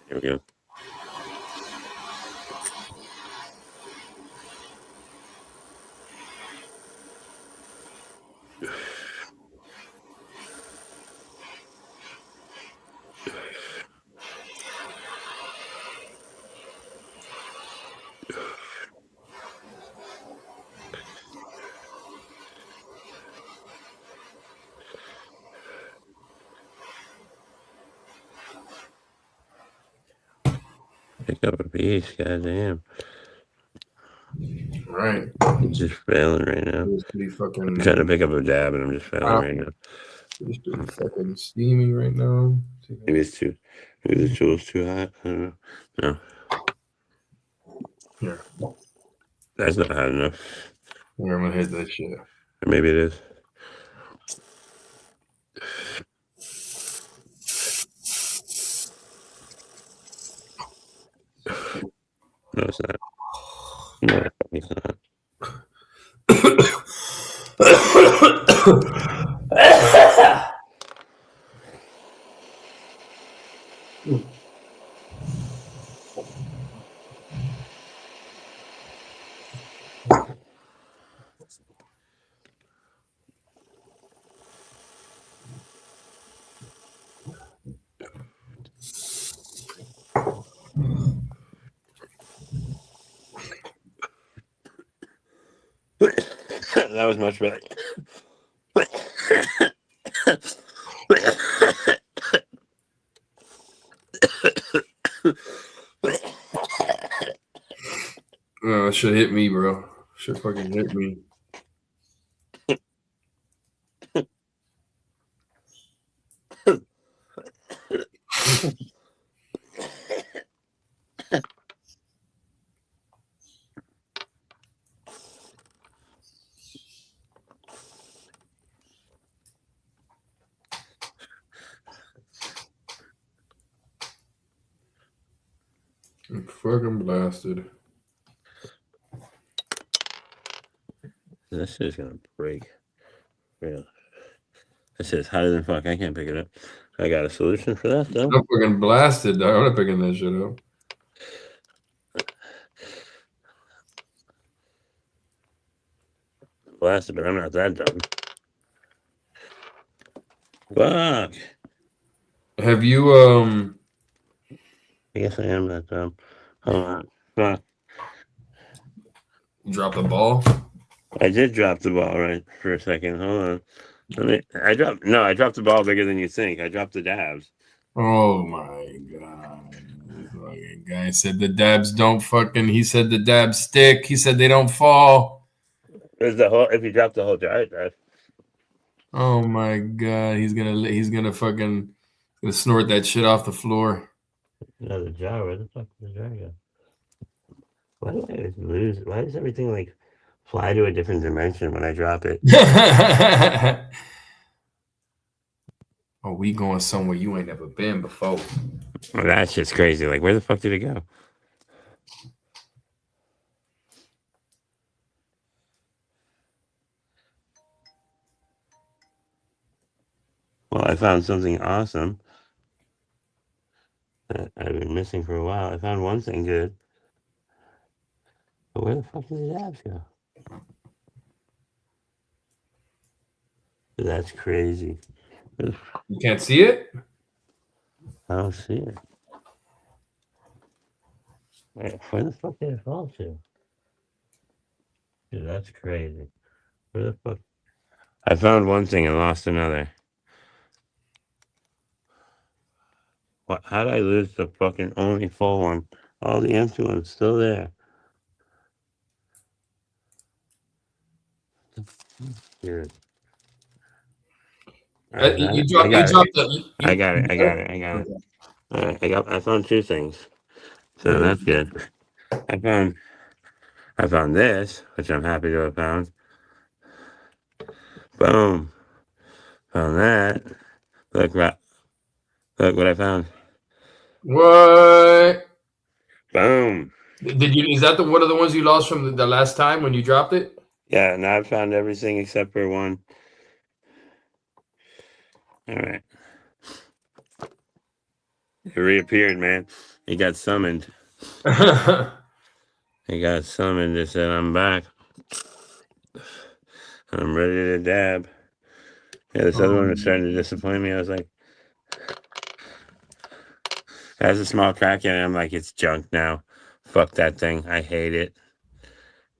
Here we go. Pick up a piece, goddamn. Right. I'm just failing right now. It was pretty fucking. I'm trying to pick up a dab and I'm just failing right now. It's pretty fucking steamy right now. Maybe it's too. Maybe the tool's too hot. I don't know. No. Here. That's not hot enough. Here, I'm gonna hit that shit. Or maybe it is. No, it's not. No, it's not. That was much better. Oh, it should hit me, bro. Should fucking hit me. I'm fucking blasted. This shit's gonna break. Real. This shit's hotter than fuck. I can't pick it up. I got a solution for that though. I'm fucking blasted, dog. I'm not picking that shit up. Blasted, but I'm not that dumb. Fuck. Have you I guess I am that dumb. Hold on. Fuck. you dropped the ball? I did drop the ball right for a second. Hold on. I dropped the ball bigger than you think. I dropped the dabs. Oh my god. This fucking guy said the dabs don't fucking he said the dabs stick. He said they don't fall. There's the whole if you drop the whole jar, right? Oh my god. He's gonna fucking gonna snort that shit off the floor. No, the jar. Where the fuck did the jar go? Why do I always lose? Why does everything like fly to a different dimension when I drop it? Oh, we going somewhere you ain't never been before. Well, that's just crazy. Like, where the fuck did it go? Well, I found something awesome that I've been missing for a while. I found one thing good. But where the fuck did the dabs go? That's crazy. You can't see it? I don't see it. Wait, where the fuck did it fall to? Dude, that's crazy. Where the fuck? I found one thing and lost another. What? How did I lose the fucking only full one? All the empty ones still there. Here. You dropped the. I got it. I found two things. So that's good. I found this, which I'm happy to have found. Boom. Found that. Look what I found. What? Boom. Did you? Is that one of the ones you lost from the last time when you dropped it? Yeah, now I've found everything except for one. All right. It reappeared, man. It got summoned. It got summoned. It said, I'm back. I'm ready to dab. Yeah, this other one was starting to disappoint me. I was like, it has a small crack in it. I'm like, it's junk now. Fuck that thing. I hate it.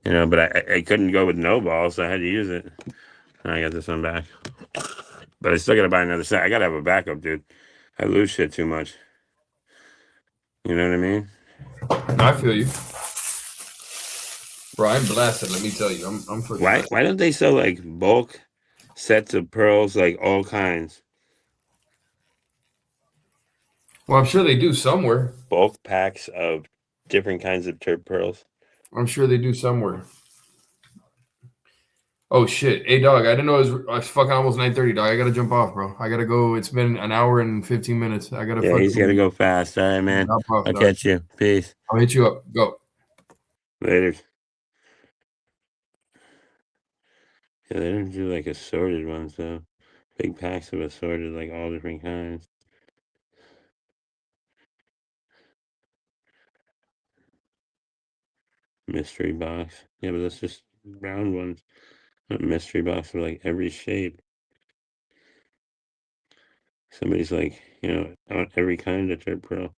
You know, but I couldn't go with no ball, so I had to use it. And I got this one back. But I still got to buy another set. I got to have a backup, dude. I lose shit too much. You know what I mean? I feel you. Bro, I'm blasted, let me tell you. I'm fucking Why blasted. why don't they sell like bulk sets of pearls, like all kinds? Well, I'm sure they do somewhere. Bulk packs of different kinds of turp pearls. I'm sure they do somewhere. Oh shit. Hey dog, I didn't know it was fucking almost 9:30, dog. I gotta jump off, bro. I gotta go. It's been an hour and 15 minutes. I gotta Yeah, he's gotta fucking go fast. All right, man. hop off, I'll dog. catch you. Peace. I'll hit you up. Go. Later. Yeah, they don't do like assorted ones though. Big packs of assorted, like all different kinds. Mystery box. Yeah, but that's just round ones. A mystery box of like every shape. Somebody's like, I want every kind of turp pearl.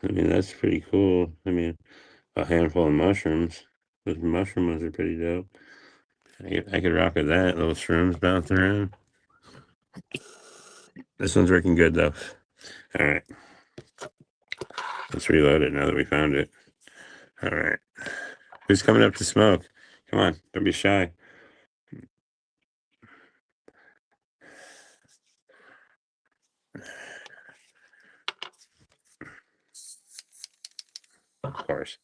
I mean, that's pretty cool. I mean, a handful of mushrooms. Those mushroom ones are pretty dope. I could rock with that. Little shrooms bouncing around. This one's working good though. All right. Let's reload it now that we found it. All right. Who's coming up to smoke? Come on, don't be shy. Of course.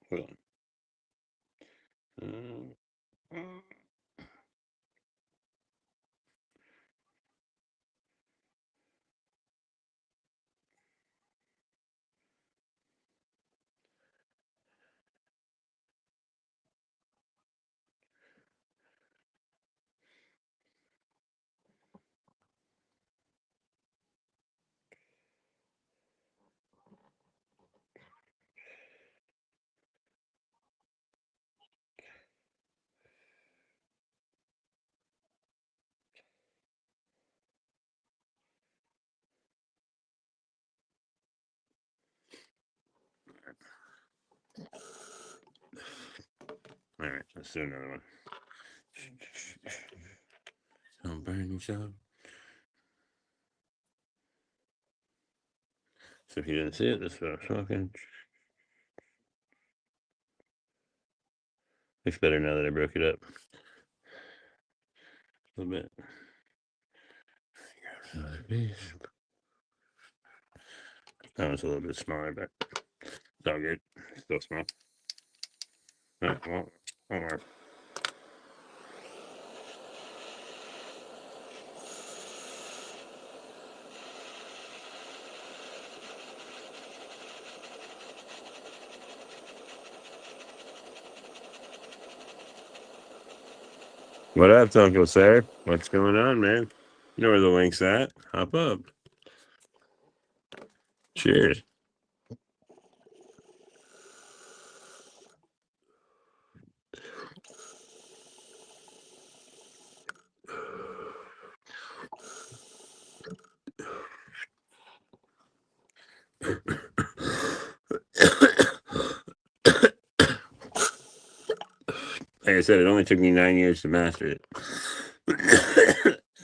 Hold on. All right, let's do another one. Don't burn yourself. So if you didn't see it, this is what I'm smoking. Looks better now that I broke it up a little bit. Another piece. That was a little bit smaller, but it's all good. Still small. All right, well, one more. What up, Uncle Sir? What's going on, man? You know where the link's at. Hop up. Cheers. Like I said, it only took me 9 years to master it.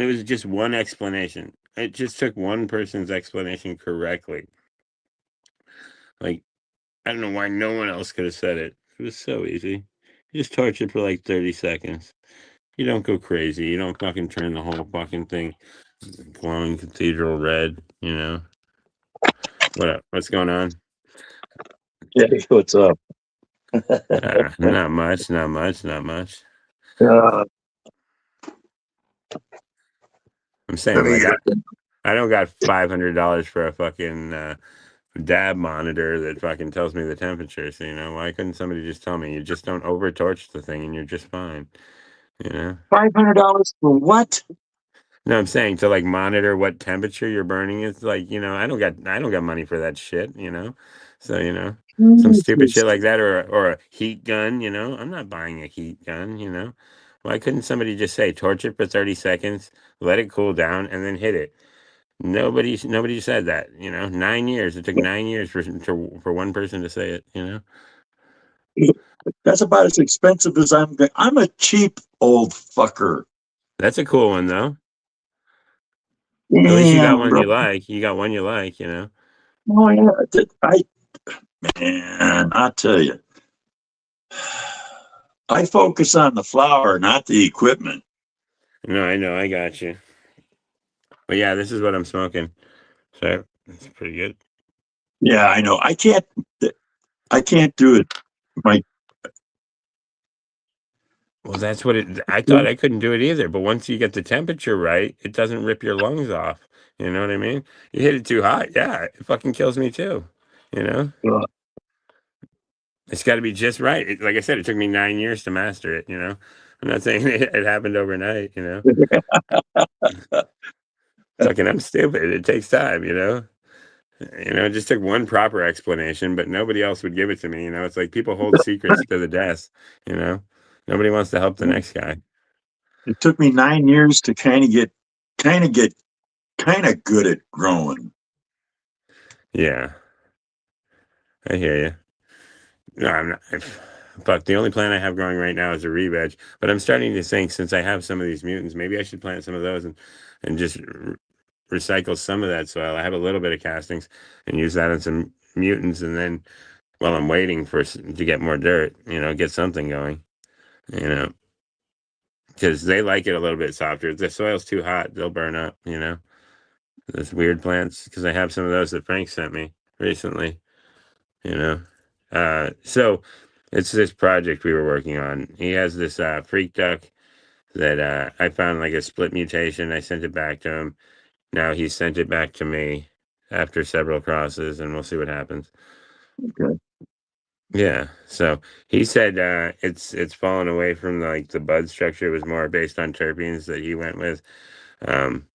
It was just one explanation. It just took one person's explanation correctly. Like, I don't know why no one else could have said it. It was so easy. You just torch it for like 30 seconds. You don't go crazy. You don't fucking turn the whole fucking thing glowing cathedral red. You know what up? What's going on? Yeah, what's up? Not much. Not much. Not much. Uh, I'm let saying me like get I don't got $500 for a fucking dab monitor that fucking tells me the temperature. So you know why couldn't somebody just tell me? You just don't over torch the thing and you're just fine. You know. $500 for what? No, I'm saying to like monitor what temperature you're burning. It's like, you know, I don't got money for that shit, you know. So, you know, some stupid Jesus. shit like that or a heat gun, you know. I'm not buying a heat gun, you know. Why couldn't somebody just say torch it for 30 seconds, let it cool down and then hit it? Nobody said that, you know. 9 years. It took 9 years for one person to say it, you know. That's about as expensive as I'm a cheap old fucker. That's a cool one though. At least you got Damn, one bro. you like. You got one you like, you know. Oh, yeah. Man, I tell you, I focus on the flower, not the equipment. No, I know, I got you. But yeah, this is what I'm smoking. So it's pretty good. Yeah, I know. I can't do it. My, Well, that's what it. I thought I couldn't do it either. But once you get the temperature right, it doesn't rip your lungs off. You know what I mean? You hit it too hot, yeah, it fucking kills me too. You know, uh, it's got to be just right. Like I said, it took me 9 years to master it. You know, I'm not saying it happened overnight. You know, fucking, I'm stupid. It takes time. It just took one proper explanation, but nobody else would give it to me. You know, it's like people hold secrets to the desk. You know, nobody wants to help the next guy. it took me 9 years to kind of get kind of good at growing. Yeah, I hear you. No, I'm not. Fuck, the only plant I have growing right now is a re-veg, but I'm starting to think since I have some of these mutants, maybe I should plant some of those and just recycle some of that soil. I have a little bit of castings and use that on some mutants, and then while I'm waiting to get more dirt, get something going, you know, because they like it a little bit softer. If the soil's too hot, they'll burn up, Those weird plants, because I have some of those that Frank sent me recently. you know. So it's this project we were working on. He has this freak duck that I found like a split mutation. I sent it back to him. Now he sent it back to me after several crosses, and we'll see what happens. Okay. Yeah. So he said it's fallen away from like the bud structure. It was more based on terpenes that he went with. Um,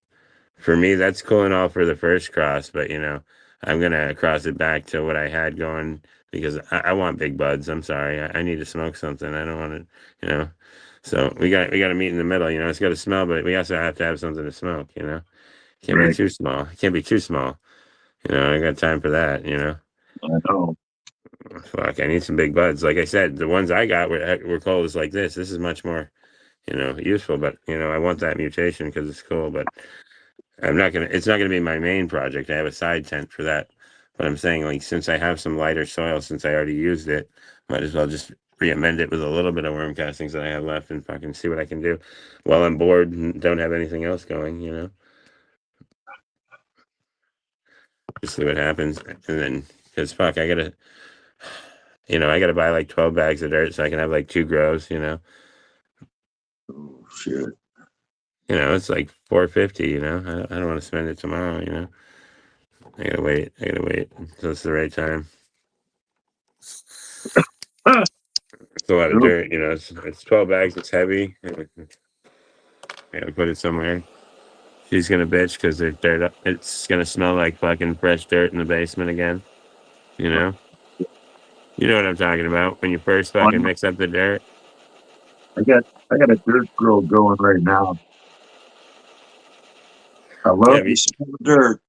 for me, that's cool and all for the first cross, but I'm gonna cross it back to what I had going because I want big buds. I'm sorry, I need to smoke something. I don't want to, So we got to meet in the middle. It's got to smell, but we also have to have something to smoke. Can't be Right. too small. It can't be too small. I got time for that. I know. Fuck, I need some big buds. Like I said, the ones I got were colors like this. This is much more, useful. But I want that mutation because it's cool. But it's not gonna be my main project. I have a side tent for that. But I'm saying, like, since I have some lighter soil, since I already used it, might as well just re-amend it with a little bit of worm castings that I have left and fucking see what I can do while I'm bored and don't have anything else going. Just see what happens. And then, because fuck, I gotta buy like 12 bags of dirt so I can have like 2 grows. Oh, shit. It's like 450, I don't want to spend it tomorrow. I gotta wait until it's the right time. Ah, It's a lot of no, dirt, it's 12 bags, it's heavy. I gotta put it somewhere. She's gonna bitch because there's dirt up. It's gonna smell like fucking fresh dirt in the basement again. You know? You know what I'm talking about. When you first fucking mix up the dirt. I got I got a dirt grill going right now. I Yeah, love the smell of dirt.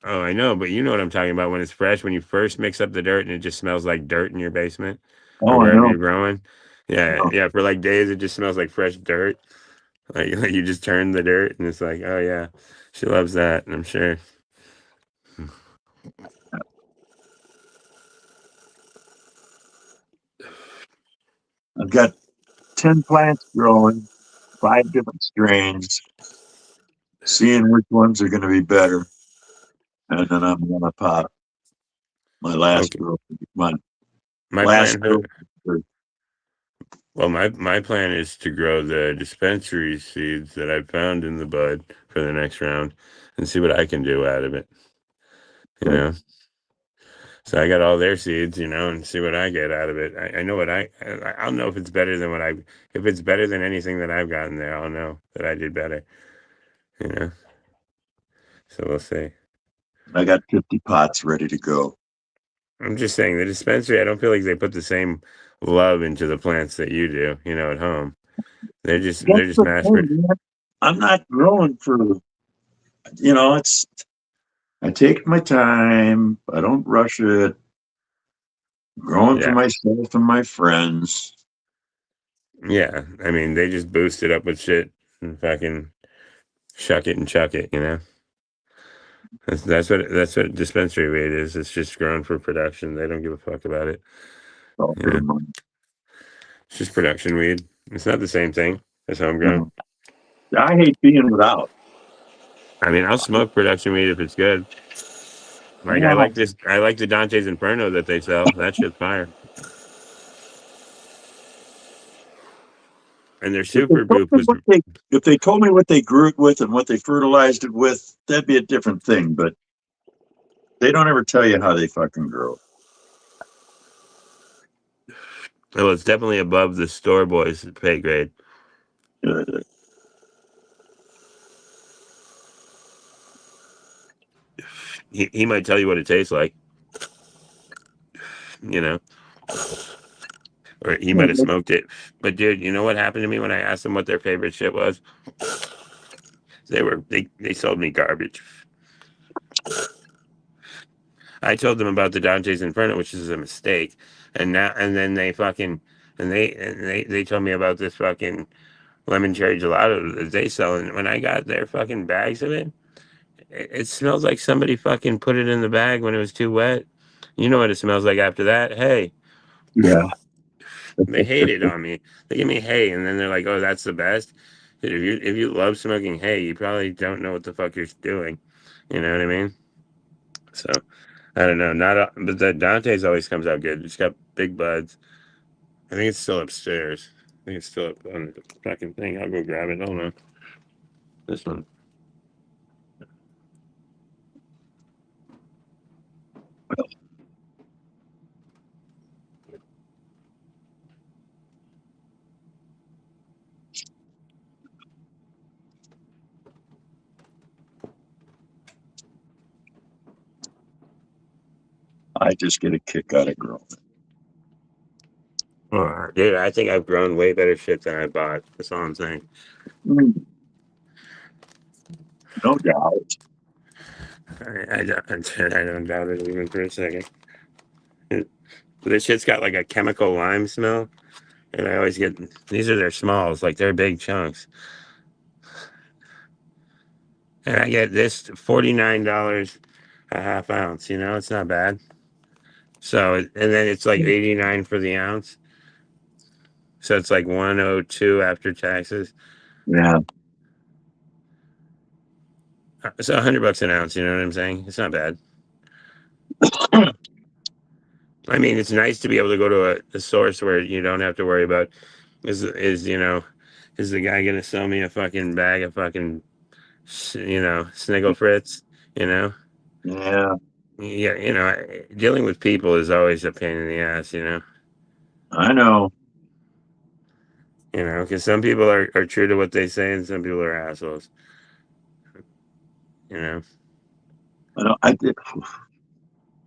oh, I know, but you know what I'm talking about when it's fresh, when you first mix up the dirt and it just smells like dirt in your basement or Oh, I wherever know. you're growing. Yeah, yeah, for like days it just smells like fresh dirt. Like you just turn the dirt and it's like, oh yeah, she loves that, I'm sure. I've got 10 plants growing. 5 different strains, seeing which ones are going to be better, and then I'm going to pop my last Okay. girl. My My last plan. girl. Well, my plan is to grow the dispensary seeds that I found in the bud for the next round, and see what I can do out of it. You know. So I got all their seeds, and see what I get out of it. I know what I'll know if it's better than if it's better than anything that I've gotten there, I'll know that I did better, you know? So we'll see. I got 50 pots ready to go. I'm just saying the dispensary, I don't feel like they put the same love into the plants that you do, at home. They're just That's the mass. thing, man. I'm not growing for, it's, I take my time. I don't rush it. Growing for Yeah. myself and my friends. Yeah. I mean, they just boost it up with shit and fucking shuck it and chuck it, That's what dispensary weed is. It's just grown for production. They don't give a fuck about it. All for the money. It's just production weed. It's not the same thing as homegrown. No. I hate being without. I mean, I'll smoke production weed if it's good. Like I like this. I like the Dante's Inferno that they sell. That shit's fire. And their If they super told booth me was. if they told me what they grew it with and what they fertilized it with, that'd be a different thing. But they don't ever tell you how they fucking grow it. Oh, it's definitely above the store boys pay grade. Uh, He might tell you what it tastes like. You know. Or he might have smoked it. But dude, you know what happened to me when I asked them what their favorite shit was? They sold me garbage. I told them about the Dante's Inferno, which is a mistake, and then they told me about this fucking lemon cherry gelato that they sell, and when I got their fucking bags of it smells like somebody fucking put it in the bag when it was too wet. You know what it smells like after that? Hey, yeah. they hated on me. They give me hay, and then they're like, "Oh, that's the best." Dude, if you love smoking hay, you probably don't know what the fuck you're doing. You know what I mean? So I don't know. But the Dante's always comes out good. It's got big buds. I think it's still upstairs. I think it's still up on the fucking thing. I'll go grab it. Hold on. This one. I just get a kick out of growing it. Oh, dude, I think I've grown way better shit than I bought. That's all I'm saying. No doubt. I don't doubt it even for a second. This shit's got like a chemical lime smell, and I always get these are their smalls, like they're big chunks. And I get this $49 a half ounce. It's not bad. So, and then it's like 89 for the ounce. So it's like 102 after taxes. Yeah. So $100 an ounce. You know what I'm saying? It's not bad. I mean, it's nice to be able to go to a source where you don't have to worry about is the guy gonna sell me a fucking bag of fucking Sniggle Fritz? You know? Yeah. Yeah, dealing with people is always a pain in the ass. I know. Because some people are true to what they say and some people are assholes. You know. I know. I did.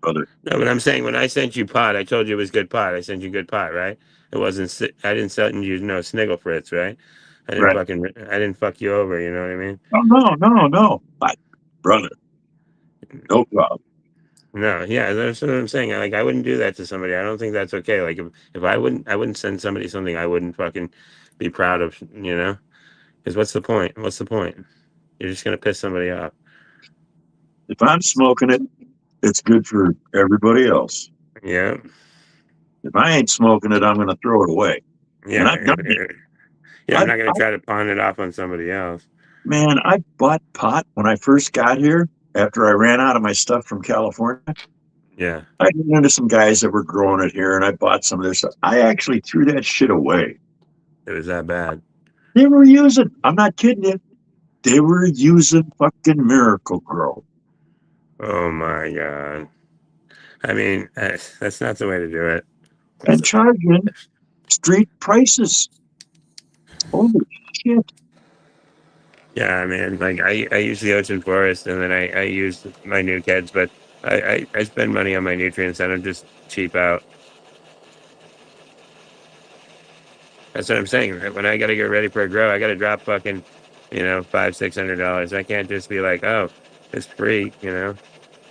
Brother. No, but I'm saying when I sent you pot, I told you it was good pot. I sent you good pot, right? It wasn't. I didn't send you Sniggle Fritz, right? Right. I didn't fuck you over. You know what I mean? Oh, no. Brother. No problem. No, yeah, that's what I'm saying. Like, I wouldn't do that to somebody. I don't think that's okay. Like, if I wouldn't send somebody something I wouldn't fucking be proud of. Because what's the point? What's the point? You're just gonna piss somebody off. If I'm smoking it, it's good for everybody else. Yeah, If I ain't smoking it, I'm going to throw it away. And yeah. I've done it. Yeah, I'm not going to try to pawn it off on somebody else. Man, I bought pot when I first got here after I ran out of my stuff from California. Yeah. I ran into some guys that were growing it here and I bought some of their stuff. I actually threw that shit away. It was that bad. They were using, I'm not kidding you, they were using fucking Miracle Grow. Oh my God. I mean, that's not the way to do it. And charging street prices. Holy shit. Yeah, I mean, like I use the Ocean Forest and then I use my new kids, but I spend money on my nutrients and I'm just cheap out. That's what I'm saying. Right? When I got to get ready for a grow, I got to drop fucking, $500-$600. I can't just be like, oh, it's free. I'm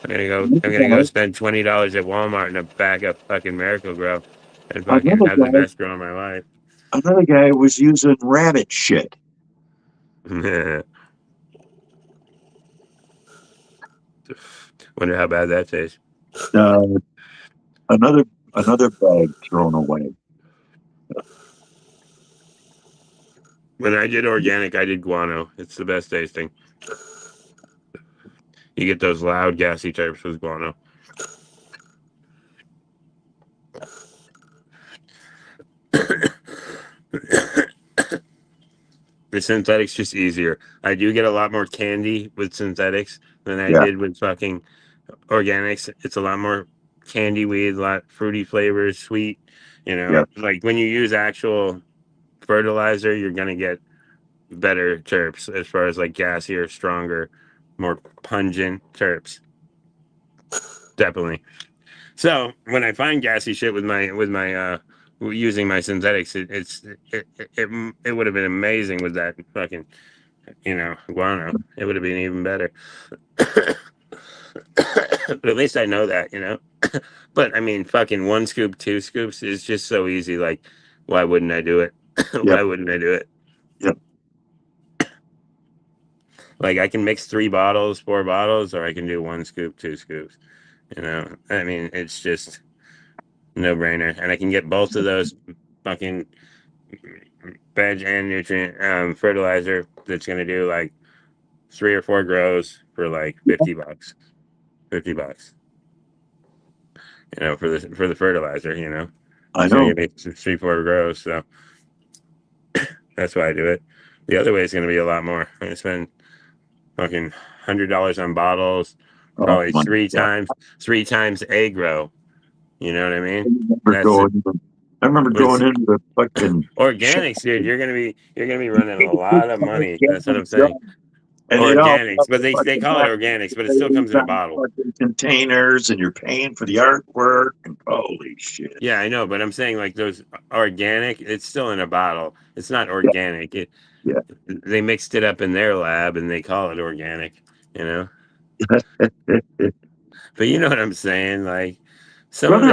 gonna go spend $20 at Walmart in a bag of fucking Miracle Grow and fucking have the best grow of my life. Another guy was using rabbit shit. Wonder how bad that tastes. Another bag thrown away. When I did organic, I did guano. It's the best tasting. You get those loud, gassy terps with guano. The synthetics just easier. I do get a lot more candy with synthetics than I did with fucking organics. It's a lot more candy weed, a lot fruity flavors, sweet. Like when you use actual fertilizer, you're gonna get better terps as far as like gassier, stronger, more pungent terps. Definitely. So when I find gassy shit with my using my synthetics, it would have been amazing with that fucking guano. It would have been even better. But at least I know that. But I mean, fucking 1 scoop, 2 scoops is just so easy. Like, why wouldn't I do it? Why wouldn't I do it? Yep. Like I can mix 3 bottles, 4 bottles, or I can do 1 scoop, 2 scoops. I mean, it's just no brainer, and I can get both of those fucking veg and nutrient fertilizer. That's gonna do like 3 or 4 grows for like $50. $50. For the fertilizer. I It's know. gonna give me 3-4 grows, so that's why I do it. The other way is gonna be a lot more. I'm gonna spend fucking $100 on bottles, probably three times a grow. You know what I mean? I remember going into the fucking organics, dude. You're gonna be running a lot of money. That's what I'm saying. And Organics, but they call it organics, but it still comes in a bottle. Containers, and you're paying for the artwork, and holy shit. Yeah, I know, but I'm saying like those organic, it's still in a bottle. It's not organic. They mixed it up in their lab and they call it organic. But you know what I'm saying? Like some of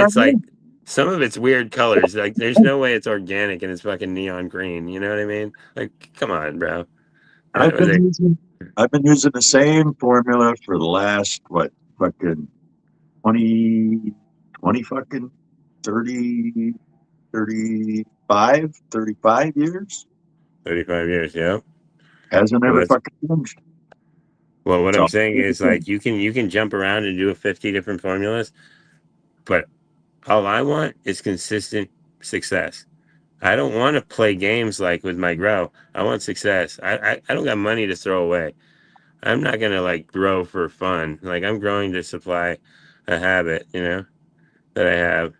it's weird colors. Like there's no way it's organic and it's fucking neon green. You know what I mean? Like, come on, bro. I've been using the same formula for the last fucking 20 fucking 30 35 years. 35 years, yeah. Hasn't ever fucking changed. Well, what I'm saying is like you can jump around and do 50 different formulas, but all I want is consistent success. I don't want to play games like with my grow. I want success. I don't got money to throw away. I'm not gonna like grow for fun. Like I'm growing to supply a habit, that I have,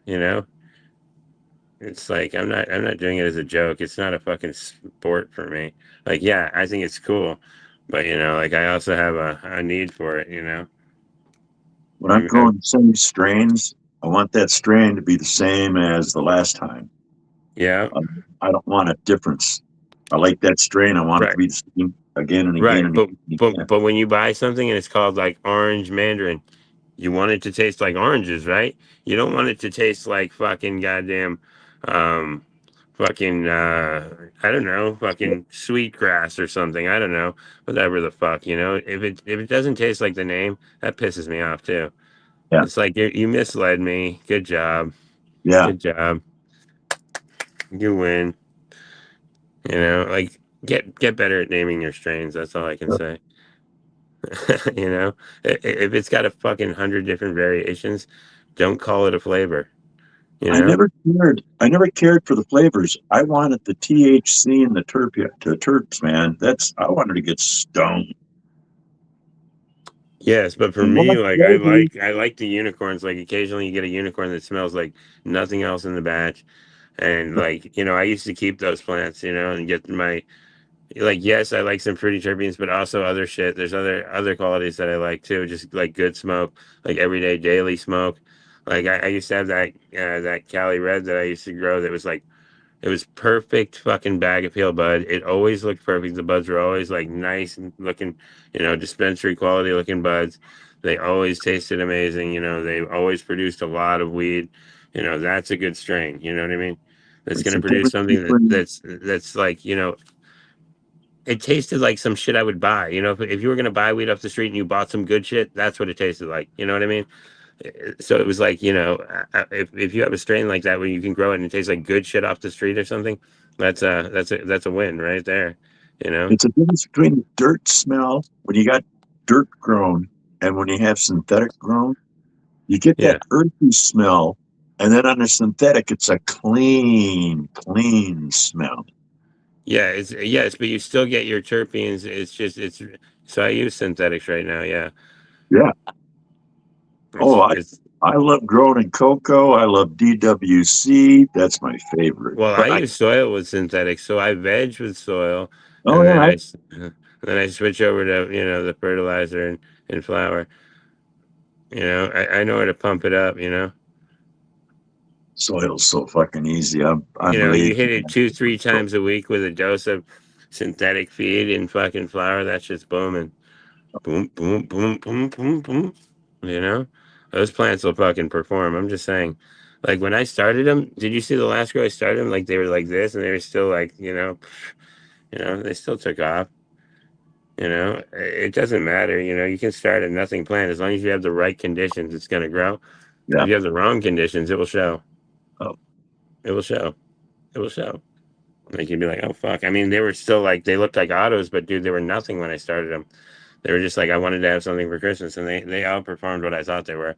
It's like I'm not doing it as a joke. It's not a fucking sport for me. Like, yeah, I think it's cool. But like I also have a need for it, When I'm growing the same strains, I want that strain to be the same as the last time. Yeah. I don't want a difference. I like that strain. I want it to be the same again and again. And again. But when you buy something and it's called like orange mandarin, you want it to taste like oranges, right? You don't want it to taste like fucking goddamn I don't know, fucking sweet grass or something. I don't know. Whatever the fuck, If it doesn't taste like the name, that pisses me off too. Yeah. It's like you misled me. Good job. Yeah. Good job. You win. You know, like get better at naming your strains. That's all I can say. You know, if it's got a fucking 100 different variations, don't call it a flavor. You I know. never cared. I never cared for the flavors. I wanted the THC and the terps, man. I wanted to get stoned. Yes, but for And me, more like flavors. I like the unicorns. Like occasionally you get a unicorn that smells like nothing else in the batch. And like, you know, I used to keep those plants, you know, and get my like yes, I like some fruity terpenes, but also other shit. There's other qualities that I like too, just like good smoke, like everyday daily smoke. Like I used to have that Cali Red that I used to grow that was like it was perfect fucking bag of peel bud. It always looked perfect. The buds were always like nice and looking, you know, dispensary quality looking buds. They always tasted amazing. You know, they always produced a lot of weed. You know, that's a good strain. You know what I mean? That's It's going the to produce difference something between that's like, you know, it tasted like some shit I would buy. You know, if you were going to buy weed off the street and you bought some good shit, that's what it tasted like. You know what I mean? So it was like, you know, if you have a strain like that where you can grow it and it tastes like good shit off the street or something, that's a win right there. You know? it's a difference between the dirt smell when you got dirt grown and when you have synthetic grown. You get Yeah. that earthy smell, and then on the synthetic, it's a clean smell. Yeah, it's yes, but you still get your terpenes. It's just it's so I use synthetics right now. Yeah. Yeah. Oh, It's I love growing in cocoa. I love DWC. That's my favorite. well, I But use soil with synthetics, so I veg with soil, oh and yeah, then I switch over to you know the fertilizer and flour. You know, I know how to pump it up. You know. soil's so fucking easy. You I'm know, you lazy. hit it 2, 3 times a week with a dose of synthetic feed and fucking flour. That's just booming. Boom, boom, boom, boom, boom, boom. You know, those plants will fucking perform. I'm just saying. Like when I started them, did you see the last grow I started them? Like they were like this, and they were still like, they still took off. You know, it doesn't matter. You know, you can start a nothing plant as long as you have the right conditions. It's gonna grow. Yeah. If you have the wrong conditions, it will show. Oh, It will show. It will show. Like you'd be like, oh fuck. I mean, they were still like they looked like autos, but dude, they were nothing when I started them. They were just like I wanted to have something for Christmas, and they outperformed what I thought they were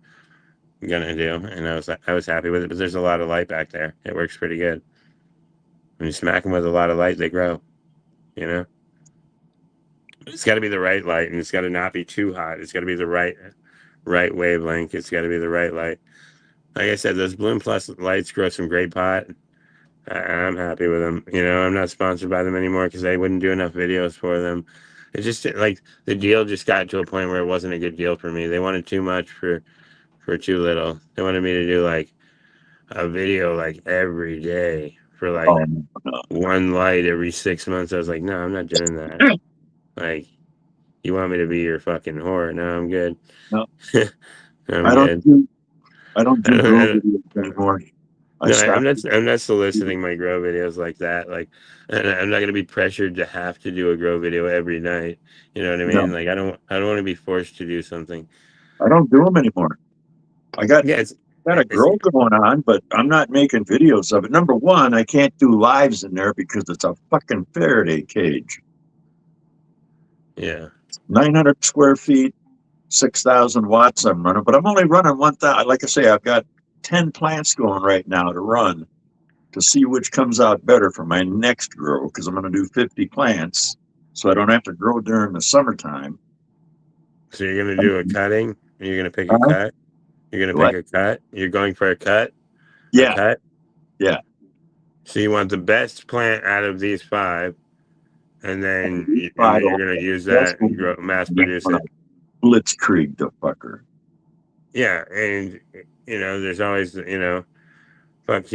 gonna do, and I was happy with it. But there's a lot of light back there. It works pretty good. When you smack them with a lot of light, they grow. You know, it's got to be the right light, and it's got to not be too hot. It's got to be the right wavelength. It's got to be the right light. Like I said, those Bloom Plus lights grow some great pot. I'm happy with them. You know, I'm not sponsored by them anymore because I wouldn't do enough videos for them. It just like the deal just got to a point where it wasn't a good deal for me. They wanted too much for too little. They wanted me to do like a video like every day for like oh no. one light every 6 months. I was like, no, I'm not doing that. Like, you want me to be your fucking whore? No, I'm good. No. I'm I don't good. do I don't I do don't, I grow don't, videos anymore. I no, stopped. I'm not soliciting my grow videos like that. Like, and I'm not gonna be pressured to have to do a grow video every night. You know what I mean? No, Like, I don't want to be forced to do something. I don't do them anymore. I Yeah, got a it's grow going on, but I'm not making videos of it. Number one, I can't do lives in there because it's a fucking Faraday cage. yeah. 900 square feet, 6,000 watts I'm running, but I'm only running 1,000. Like I say, I've got 10 plants going right now to run to see which comes out better for my next grow because I'm going to do 50 plants so I don't have to grow during the summertime. So you're gonna do a cutting. You're gonna pick a Uh, cut. You're gonna pick what? a cut. You're going for a cut. A Yeah, cut. yeah. So you want the best plant out of these five, and I then you're don't. gonna use That's that and when grow, mass that's produce when I it. blitzkrieg the fucker. Yeah, and there's always fuck,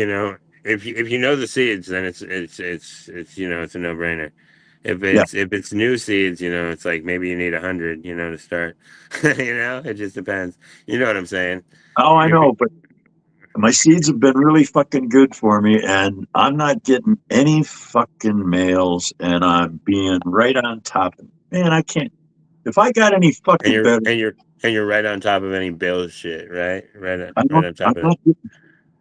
if you know the seeds, then it's it's a no brainer. Yeah. If it's new seeds, it's like maybe you need 100, to start. It just depends. You know what I'm saying? Oh, I You're know, but my seeds have been really fucking good for me, and I'm not getting any fucking males, and I'm being right on top of it. Man, I can't. If I got any and fucking you're better, and you're and you're right on top of any bill shit, right? I Right don't. on I'm top of it. not getting,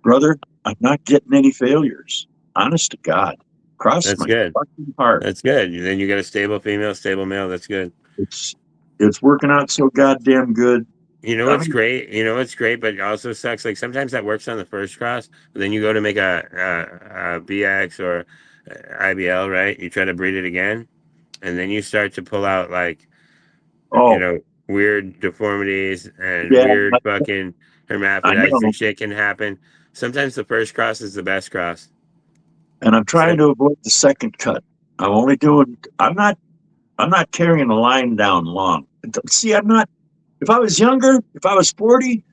brother. I'm not getting any failures. Honest to God. Cross That's my good. fucking heart. That's good. Then you got a stable female, stable male. That's good. It's working out so goddamn good. You know I what's mean, great? You know what's great, but it also sucks. Like sometimes that works on the first cross, but then you go to make a BX or IBL, right? You try to breed it again, and then you start to pull out like you oh know weird deformities and yeah, weird fucking I hermaphrodites know. and shit can happen. Sometimes the first cross is the best cross. And I'm trying So, to avoid the second cut. I'm only doing. I'm not carrying the line down long. See, I'm not. If I was younger, if I was 40,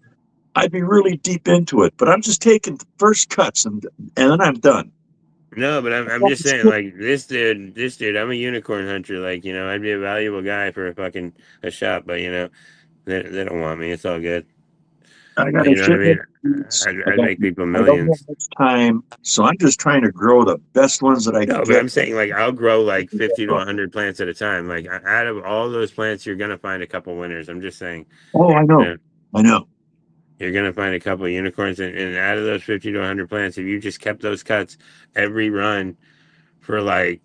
I'd be really deep into it. But I'm just taking the first cuts and then I'm done. no, but I'm just saying, like this dude, I'm a unicorn hunter. Like, you know, I'd be a valuable guy for a fucking a shop, but you know, they don't want me. It's all good. I got But a you know what I shit. mean? I'd make people I don't have millions. much time, so I'm just trying to grow the best ones that I can No, but get. I'm saying like I'll grow like 50 to 100 plants at a time. Like out of all those plants, you're gonna find a couple winners. I'm just saying, Oh, I you know. know, I know. you're gonna find a couple of unicorns, and out of those 50 to 100 plants, if you just kept those cuts every run for like,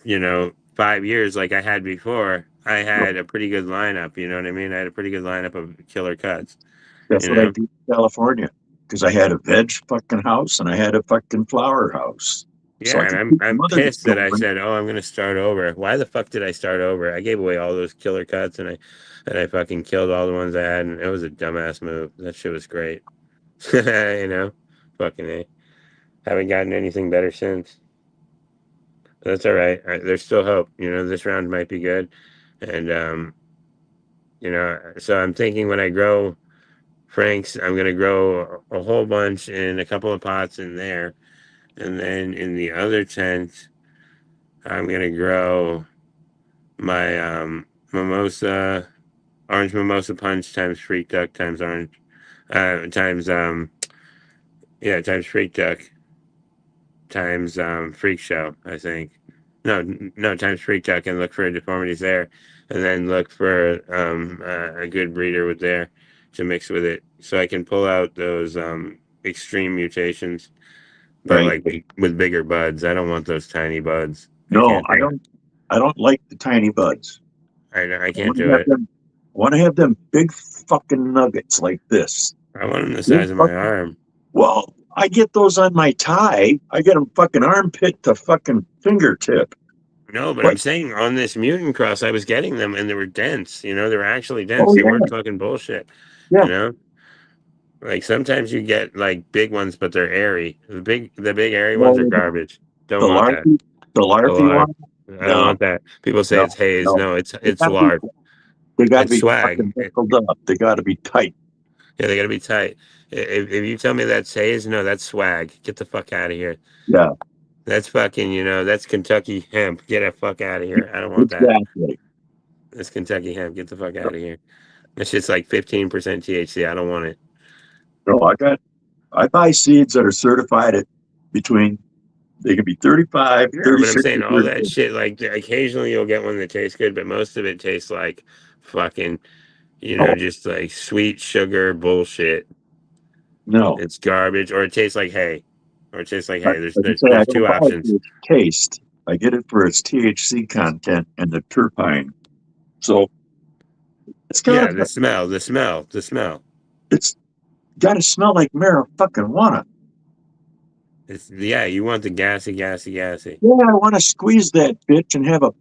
you know, 5 years like I had before, I had a pretty good lineup. You know what I mean? I had a pretty good lineup of killer cuts. That's You what I know? did in California because I had a veg fucking house and I had a fucking flower house, so Yeah, I and could I'm keep the I'm mothers pissed that I going. said, "Oh, I'm gonna start over." Why the fuck did I start over? I gave away all those killer cuts, and I fucking killed all the ones I had, and it was a dumbass move. That shit was great. You know, fucking a. Haven't gotten anything better since. But that's all right. There's still hope. You know, this round might be good, and you know, so I'm thinking when I grow Franks, I'm gonna grow a whole bunch in a couple of pots in there, and then in the other tent, I'm gonna grow my mimosa, orange mimosa punch times freak duck times orange, times yeah, times freak duck times freak show. I think no times freak duck and look for deformities there, and then look for a good breeder with there to mix with it, so I can pull out those extreme mutations, but Right? like with bigger buds. I don't want those tiny buds. I No, can't do it. I don't like the tiny buds. I I can't want to do have it. them. I want to have them big fucking nuggets like this. I want them the Big size of my fucking- arm. Well, I get those on my tie. I get them fucking armpit to fucking fingertip. No, but But I'm saying on this mutant cross, I was getting them and they were dense. You know, they were actually dense. oh They yeah, weren't fucking bullshit. yeah. You know, like sometimes you get like big ones, but they're airy. The big airy ones Well, are garbage. Don't the want that. larvae, the The larvae larv. one. I don't No, want that. People say no, it's haze. no. No, They it's gotta be, larv. they gotta It's be fucking swag. buckled up. They gotta be tight. Yeah, they gotta be tight. If you tell me that's haze, no, that's swag. Get the fuck out of here. Yeah, That's fucking, you know, that's Kentucky hemp. Get the fuck out of here. I don't want that. exactly. That's Kentucky hemp. Get the fuck out of here. That shit's like 15% THC. I don't want it. No, I buy seeds that are certified at between they can be 35, Yeah, but I'm 36, saying or all that 38. shit, like occasionally you'll get one that tastes good, but most of it tastes like fucking, you know, No, just like sweet sugar bullshit. no. It's garbage, or it tastes like hay, or it tastes like hay. Like I say, I There's don't two buy it options. for its taste. I get it for its THC content and the terpene. So it's Yeah, got the smell. it's got to smell like marijuana. It's yeah, you want the gassy, gassy, gassy. Yeah, I want to squeeze that bitch and have a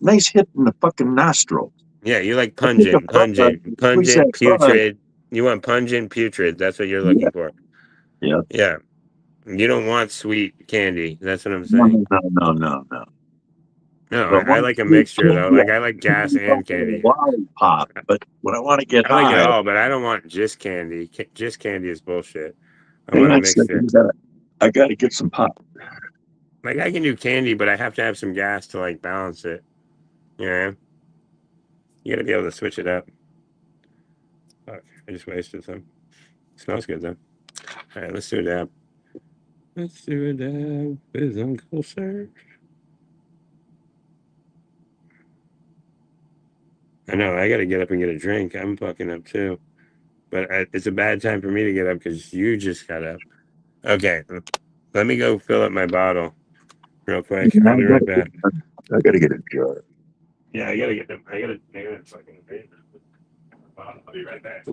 nice hit in the fucking nostril. Yeah, you like I take a bud, squeeze that bud. putrid. You want pungent, putrid. That's what you're Yeah, looking for. yeah. Yeah, you don't want sweet candy. That's what I'm No, saying. no, no, no, no, no. No, But I one like a sweet mixture though. candy, Like I like gas and a candy. lollipop. But when I want to get I like it high, all, but I don't want just candy. Just candy is bullshit. I hang want a on a second, mixture. I gotta get some pop. Like I can do candy, but I have to have some gas to like balance it. Yeah, you gotta be able to switch it up. Fuck, I just wasted some. Smells good though. All right, let's do a dab. Let's do a dab with Uncle Sir. I know I gotta get up and get a drink. I'm fucking up too, but it's a bad time for me to get up because you just got up. Okay, let me go fill up my bottle real quick. I'll be right back. I gotta get a jar. Yeah, I gotta get them. I gotta fucking. I'll be right back.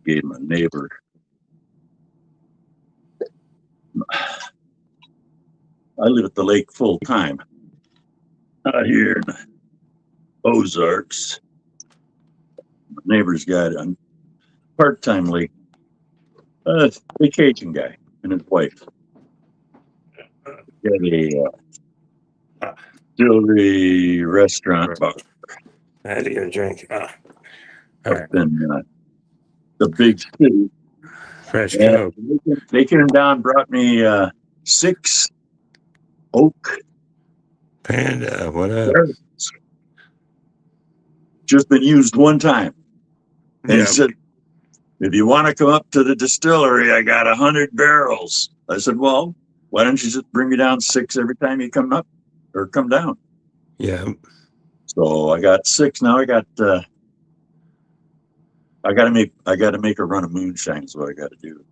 Gave my neighbor. I live at the lake full time. Out here in the Ozarks. My neighbor's got a part-time lake vacation guy and his wife. Got a distillery restaurant up I had to get a drink. All right. in the big city. Fresh And Coke. they came down, brought me 6 oak Panda, what up? barrels. Just been used one time. And Yeah. he said, if you want to come up to the distillery, I got 100 barrels. I said, well, why don't you just bring me down 6 every time you come up or come down? Yeah. So I got 6. Now I gotta make a run of moonshine is what I gotta do.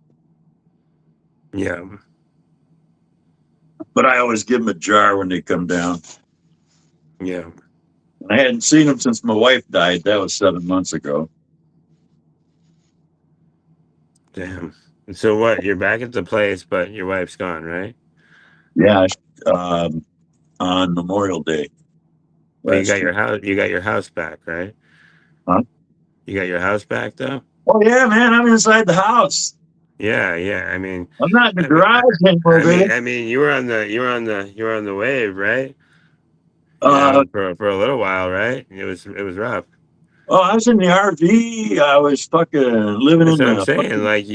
Yeah. But I always give them a jar when they come down. Yeah. And I hadn't seen them since my wife died. That was 7 months ago. Damn. So what? You're back at the place, but your wife's gone, right? Yeah, on Memorial Day. But you last got your year. house. You got your house back, right? Huh? You got your house back, though. Oh yeah, man, I'm inside the house. Yeah. Yeah. I mean, I'm not in the I mean, garage anymore, baby. you were on the wave, right? You Uh, know, for a little while, right? It was rough. oh, I was in the RV. I was fucking living That's in what I'm the saying. fucking. Like,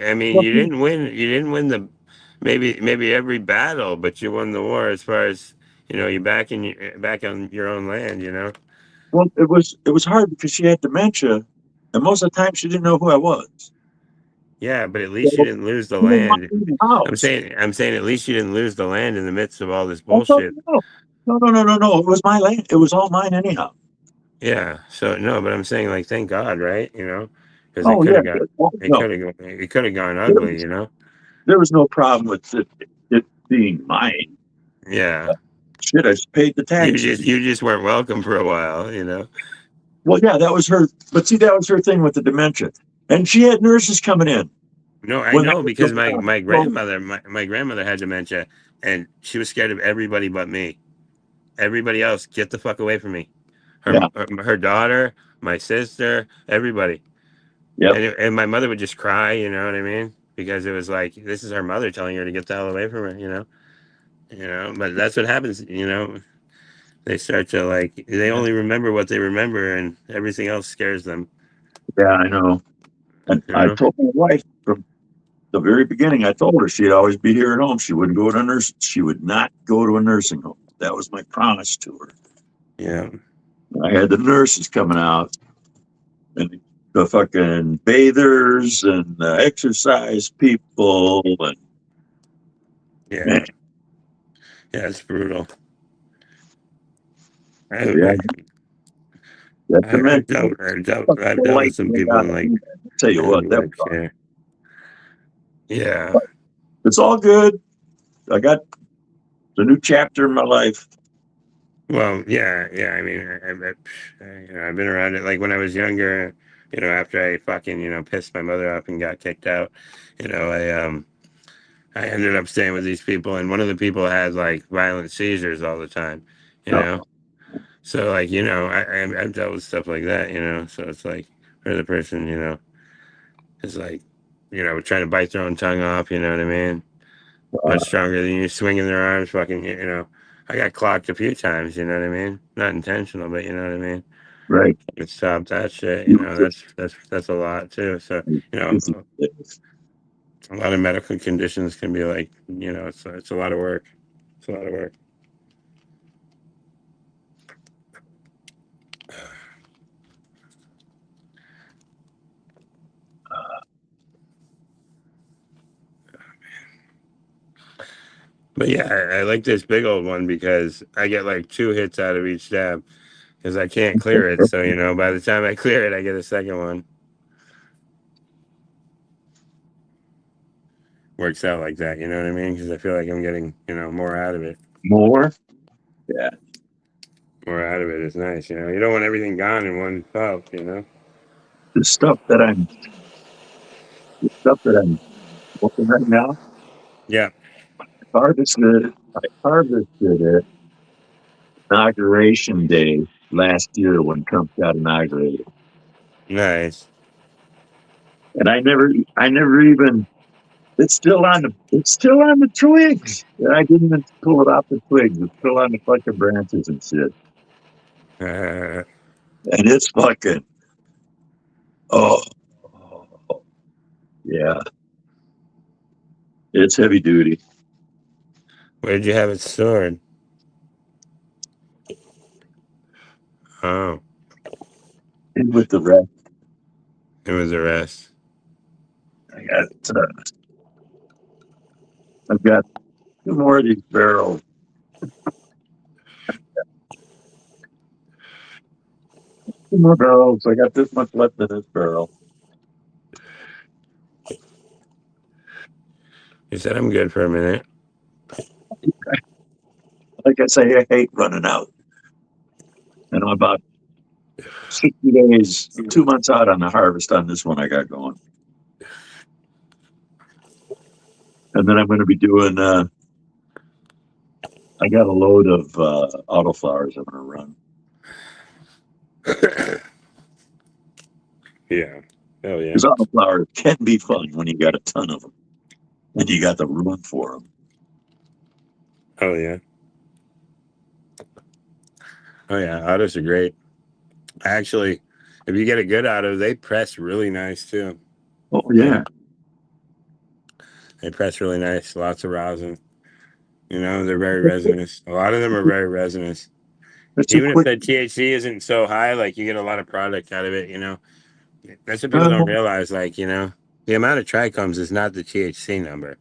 I mean, you didn't win. You didn't win the maybe every battle, but you won the war as far as you're back on your own land. You know. Well, it was hard because she had dementia, and most of the time she didn't know who I was. Yeah, but at least you So didn't lose the she didn't want land. me in the house. I'm saying at least you didn't lose the land in the midst of all this Oh, no, bullshit. no, no, no, no, no, no. It was my land. It was all mine anyhow. Yeah. So no, but I'm saying like thank God, right? You know, because Oh yeah. No, it could have gone there ugly. was, You know. there was no problem with it being mine. Yeah. Shit, I just paid the taxes. You just weren't welcome for a while. You know. Well, yeah, that was her. But see, that was her thing with the dementia, and she had nurses coming in No, I when that know was because going on. my So, grandmother my grandmother had dementia and she was scared of everybody but me. Everybody else, get the fuck away from me. yeah, Her daughter, my sister, everybody. yep. And my mother would just cry, you know what I mean? Because it was like this is her mother telling her to get the hell away from her, you know. You know, but that's what happens, you know. They start to like they only remember what they remember and everything else scares them, Yeah, I know. And you I know? told my wife from the very beginning. I told her she'd always be here at home. She wouldn't go to a nurse. She would not go to a nursing home. That was my promise to her. Yeah. I had the nurses coming out and the fucking bathers and the exercise people and Yeah. man, Yeah, it's brutal. yeah, that I've dementia. I've dealt with Like, some people in like tell you what, that was yeah. Yeah. but it's all good. I got the new chapter in my life. Well, yeah, yeah. I mean, I've been around it. Like when I was younger, after I fucking, pissed my mother off and got kicked out, I I ended up staying with these people, and one of the people had like violent seizures all the time, you Oh, know. So like, you know, I've dealt with stuff like that, you know. So it's like, or the person, you know, is like, you know, trying to bite their own tongue off, you know what I mean? Much stronger than you, swinging their arms, fucking, you know. I got clocked a few times, you know what I mean? Not intentional, but you know what I mean? right. It stop that shit, you know. That's a lot too. So, you know, a lot of medical conditions can be like, you know, it's a lot of work. It's a lot of work. But yeah, I like this big old one because I get like 2 hits out of each dab because I can't clear it. So, you know, by the time I clear it, I get a second one. Works out like that, you know what I mean? Because I feel like I'm getting, you know, more out of it. More? Yeah. More out of it is nice, you know. You don't want everything gone in one puff, you know. The stuff that I'm working right now, Yeah, I harvested it inauguration day last year when Trump got inaugurated. nice. And I never even it's still on the twigs. And I didn't even pull it off the twigs. It's still on the fucking branches and shit. And it's fucking oh yeah. It's heavy duty. Where'd you have it stored? Oh, And with the rest, it was the rest. I got I've got 2 more of these barrels. 2 more barrels. I got this much left in this barrel. You said I'm good for a minute. Like I say, I hate running out. And I'm about 60 days, 2 months out on the harvest on this one I got going. And then I'm going to be doing, I got a load of autoflowers I'm going to run. Yeah. Hell yeah. Because autoflowers can be fun when you got a ton of them and you got the room for them. Oh yeah. Oh yeah. Autos are great. Actually, if you get a good auto, they press really nice too. Oh, yeah. They press really nice. Lots of rosin. You know, they're very resinous. A lot of them are very resinous. It's a Even if quick, the THC isn't so high, like you get a lot of product out of it, you know. That's what people uh, don't realize. Like, you know, the amount of trichomes is not the THC number,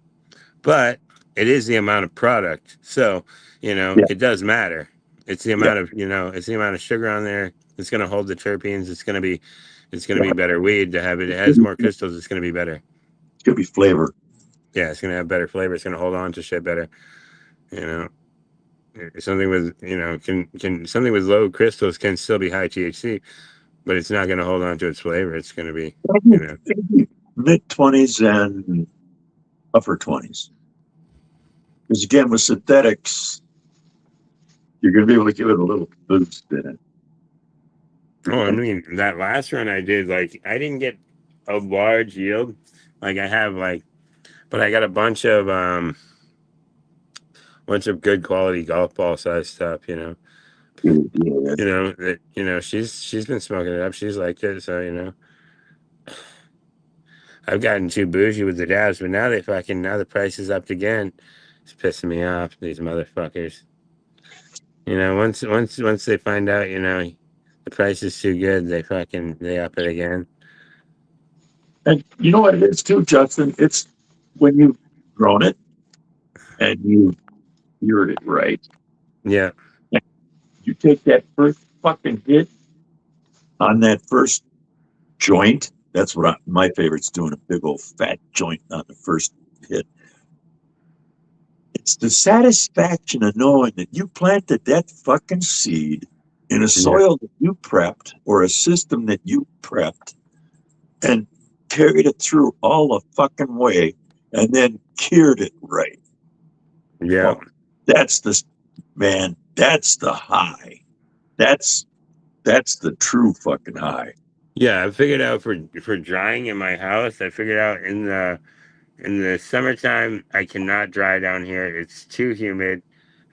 but it is the amount of product. So, you know, yeah, it does matter. It's the yeah, amount of, you know, it's the amount of sugar on there. It's going to hold the terpenes. It's going to yeah. be better weed to have it. It has more crystals. It's going to be better. It's going to be flavor. Yeah, it's going to have better flavor. It's going to hold on to shit better. You know, something with, you know, can something with low crystals can still be high THC, but it's not going to hold on to its flavor. It's going to be, you know, Mid-20s and upper 20s. Because again, with synthetics, you're going to be able to give it a little boost in it. oh, I mean, that last run I did, like, I didn't get a large yield. Like, I have, like, but I got a bunch of good quality golf ball size stuff, you know. Yeah. You know, that, you know, she's been smoking it up. She's liked it. So, you know, I've gotten too bougie with the dabs, but now now the price is up again. It's pissing me off, these motherfuckers. You know, once they find out, you know, the price is too good, they up it again. And you know what it is too, Justin? It's when you've grown it and you cured it right. Yeah. You take that first fucking hit on that first joint. That's what my favorite's doing, a big old fat joint on the first hit. It's the satisfaction of knowing that you planted that fucking seed in a soil that you prepped or a system that you prepped and carried it through all the fucking way. and then cured it right. Yeah. Oh, that's the man. That's the high. That's the true fucking high. Yeah, I figured out for drying in my house, I figured out in the summertime I cannot dry down here. It's too humid.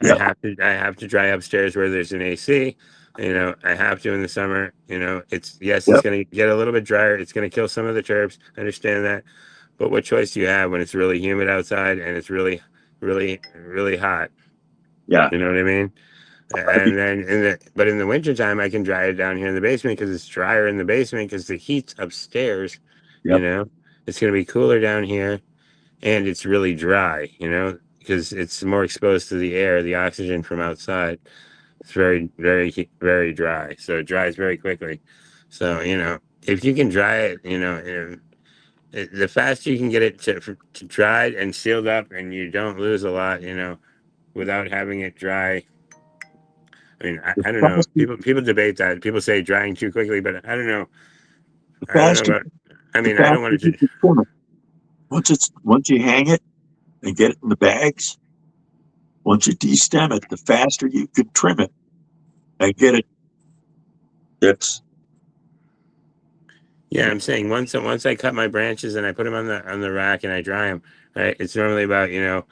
Yep. I have to dry upstairs where there's an AC. You know, I have to in the summer. You know, it's yes, it's Yep. gonna get a little bit drier. It's gonna kill some of the chirps. I understand that. But what choice do you have when it's really humid outside and it's really, really, really hot? Yeah. You know what I mean? And then in the wintertime I can dry it down here in the basement because it's drier in the basement because the heat's upstairs, you Yep. know. It's gonna be cooler down here and it's really dry, you know, because it's more exposed to the air, the oxygen from outside. It's very, very, very dry. So it dries very quickly. So, you know, if you can dry it, you know, the faster you can get it to dried and sealed up and you don't lose a lot, you know, without having it dry. I mean, The I don't know. faster, People debate that. People say drying too quickly, but I don't know. the I don't know faster, about, I the mean, I don't faster want you to. can trim it. Once you hang it and get it in the bags, once you destem it, the faster you could trim it and get it. That's Yeah, I'm saying once I cut my branches and I put them on the rack and I dry them, right? It's normally about, you know,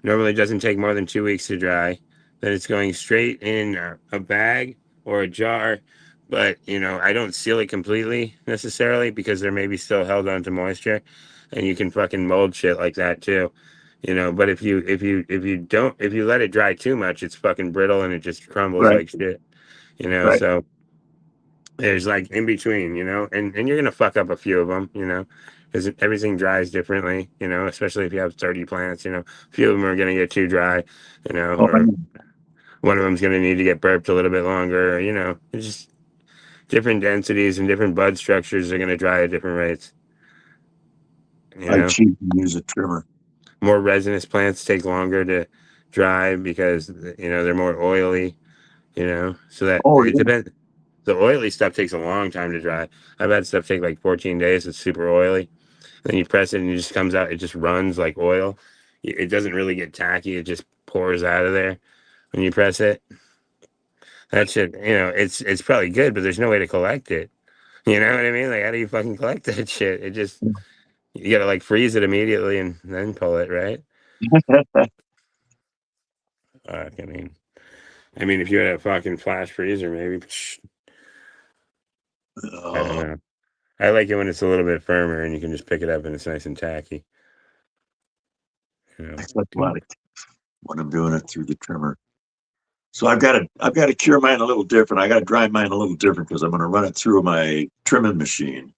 normally doesn't take more than 2 weeks to dry. Then it's going straight in a bag or a jar, but you know, I don't seal it completely necessarily because there may be still held onto moisture, and you can fucking mold shit like that too, you know. But if you let it dry too much, it's fucking brittle and it just crumbles right. like shit, you know. Right. So there's like in between, you know, and you're gonna fuck up a few of them, you know, because everything dries differently, you know, especially if you have 30 plants, you know, a few of them are gonna get too dry, you know, Oh, or one of them's gonna need to get burped a little bit longer, you know, it's just different densities and different bud structures are gonna dry at different rates, you I know. cheat and use a trimmer. More resinous plants take longer to dry because you know they're more oily, you know, so that Oh it yeah. depends. The oily stuff takes a long time to dry. I've had stuff take like 14 days. It's super oily. Then you press it and it just comes out. It just runs like oil. It doesn't really get tacky. It just pours out of there when you press it. That shit, you know, it's probably good, but there's no way to collect it. You know what I mean? Like, how do you fucking collect that shit? It just you gotta like freeze it immediately and then pull it, right? I mean, if you had a fucking flash freezer, maybe. I don't Oh, know. I like it when it's a little bit firmer and you can just pick it up and it's nice and tacky. You know. I collect a lot of when I'm doing it through the trimmer. So I've got to cure mine a little different. I got to dry mine a little different because I'm going to run it through my trimming machine.